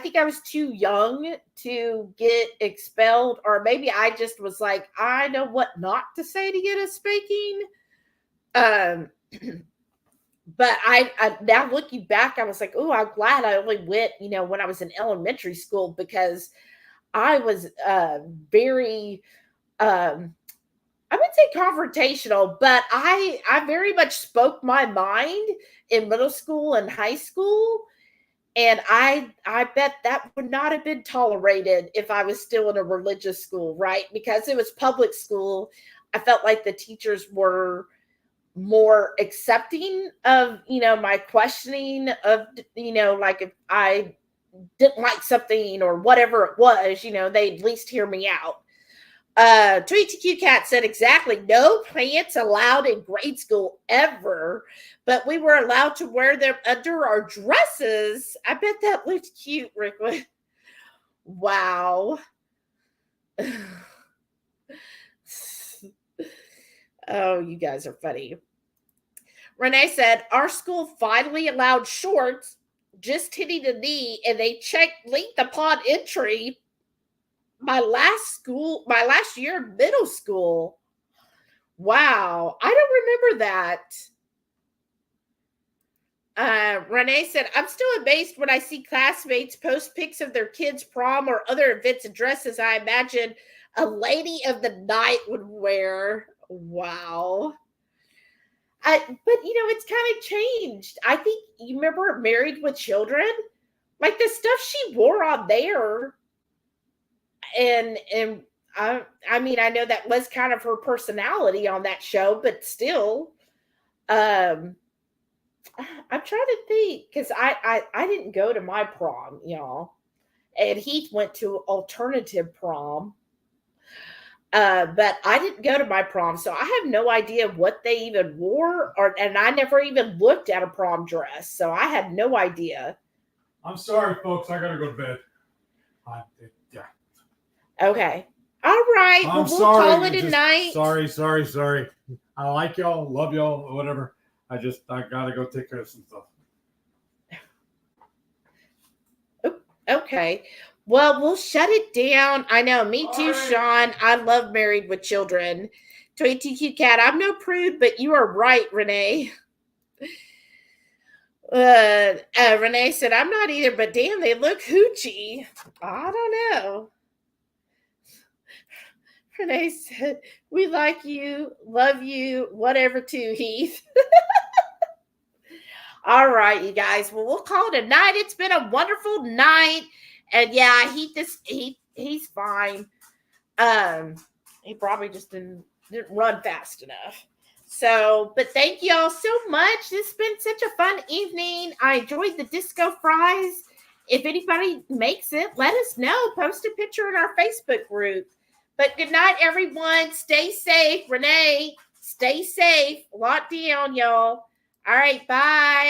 think I was too young to get expelled, or maybe I just was like, I know what not to say to get a spanking. But I now looking back, I was like, oh, I'm glad I only went, when I was in elementary school, because I was very, I would say confrontational, but I very much spoke my mind in middle school and high school. And I bet that would not have been tolerated if I was still in a religious school, right? Because it was public school. I felt like the teachers were more accepting of, my questioning of, like if I didn't like something or whatever it was, they'd at least hear me out. TQ Cat said exactly. No pants allowed in grade school ever, but we were allowed to wear them under our dresses. I bet that looked cute, Rick. Wow. Oh, you guys are funny. Renee said, our school finally allowed shorts just hitting the knee, and they checked length upon entry. My last year of middle school. Wow. I don't remember that. Renee said, I'm still amazed when I see classmates post pics of their kids' prom or other events and dresses I imagine a lady of the night would wear. Wow. But it's kind of changed. I think you remember Married with Children? Like the stuff she wore on there. And I mean, I know that was kind of her personality on that show, but still, I'm trying to think, because I didn't go to my prom, y'all, and Heath went to alternative prom, but I didn't go to my prom, so I have no idea what they even wore, and I never even looked at a prom dress, so I had no idea. I'm sorry, folks. I gotta go to bed. Okay. All right. I'm well, we'll sorry. Call it a night. Sorry. I like y'all, love y'all, whatever. I gotta go take care of some stuff. Okay. Well, we'll shut it down. I know. Me too, Sean. I love Married with Children. TQ Cat, I'm no prude, but you are right, Renee. Renee said, I'm not either, but damn, they look hoochie. I don't know. Renee said, we like you, love you, whatever too, Heath. All right, you guys. Well, we'll call it a night. It's been a wonderful night. And yeah, he's fine. He probably just didn't run fast enough. So, but thank you all so much. This has been such a fun evening. I enjoyed the disco fries. If anybody makes it, let us know. Post a picture in our Facebook group. But good night, everyone. Stay safe. Renee, stay safe. Lock down, y'all. All right, bye.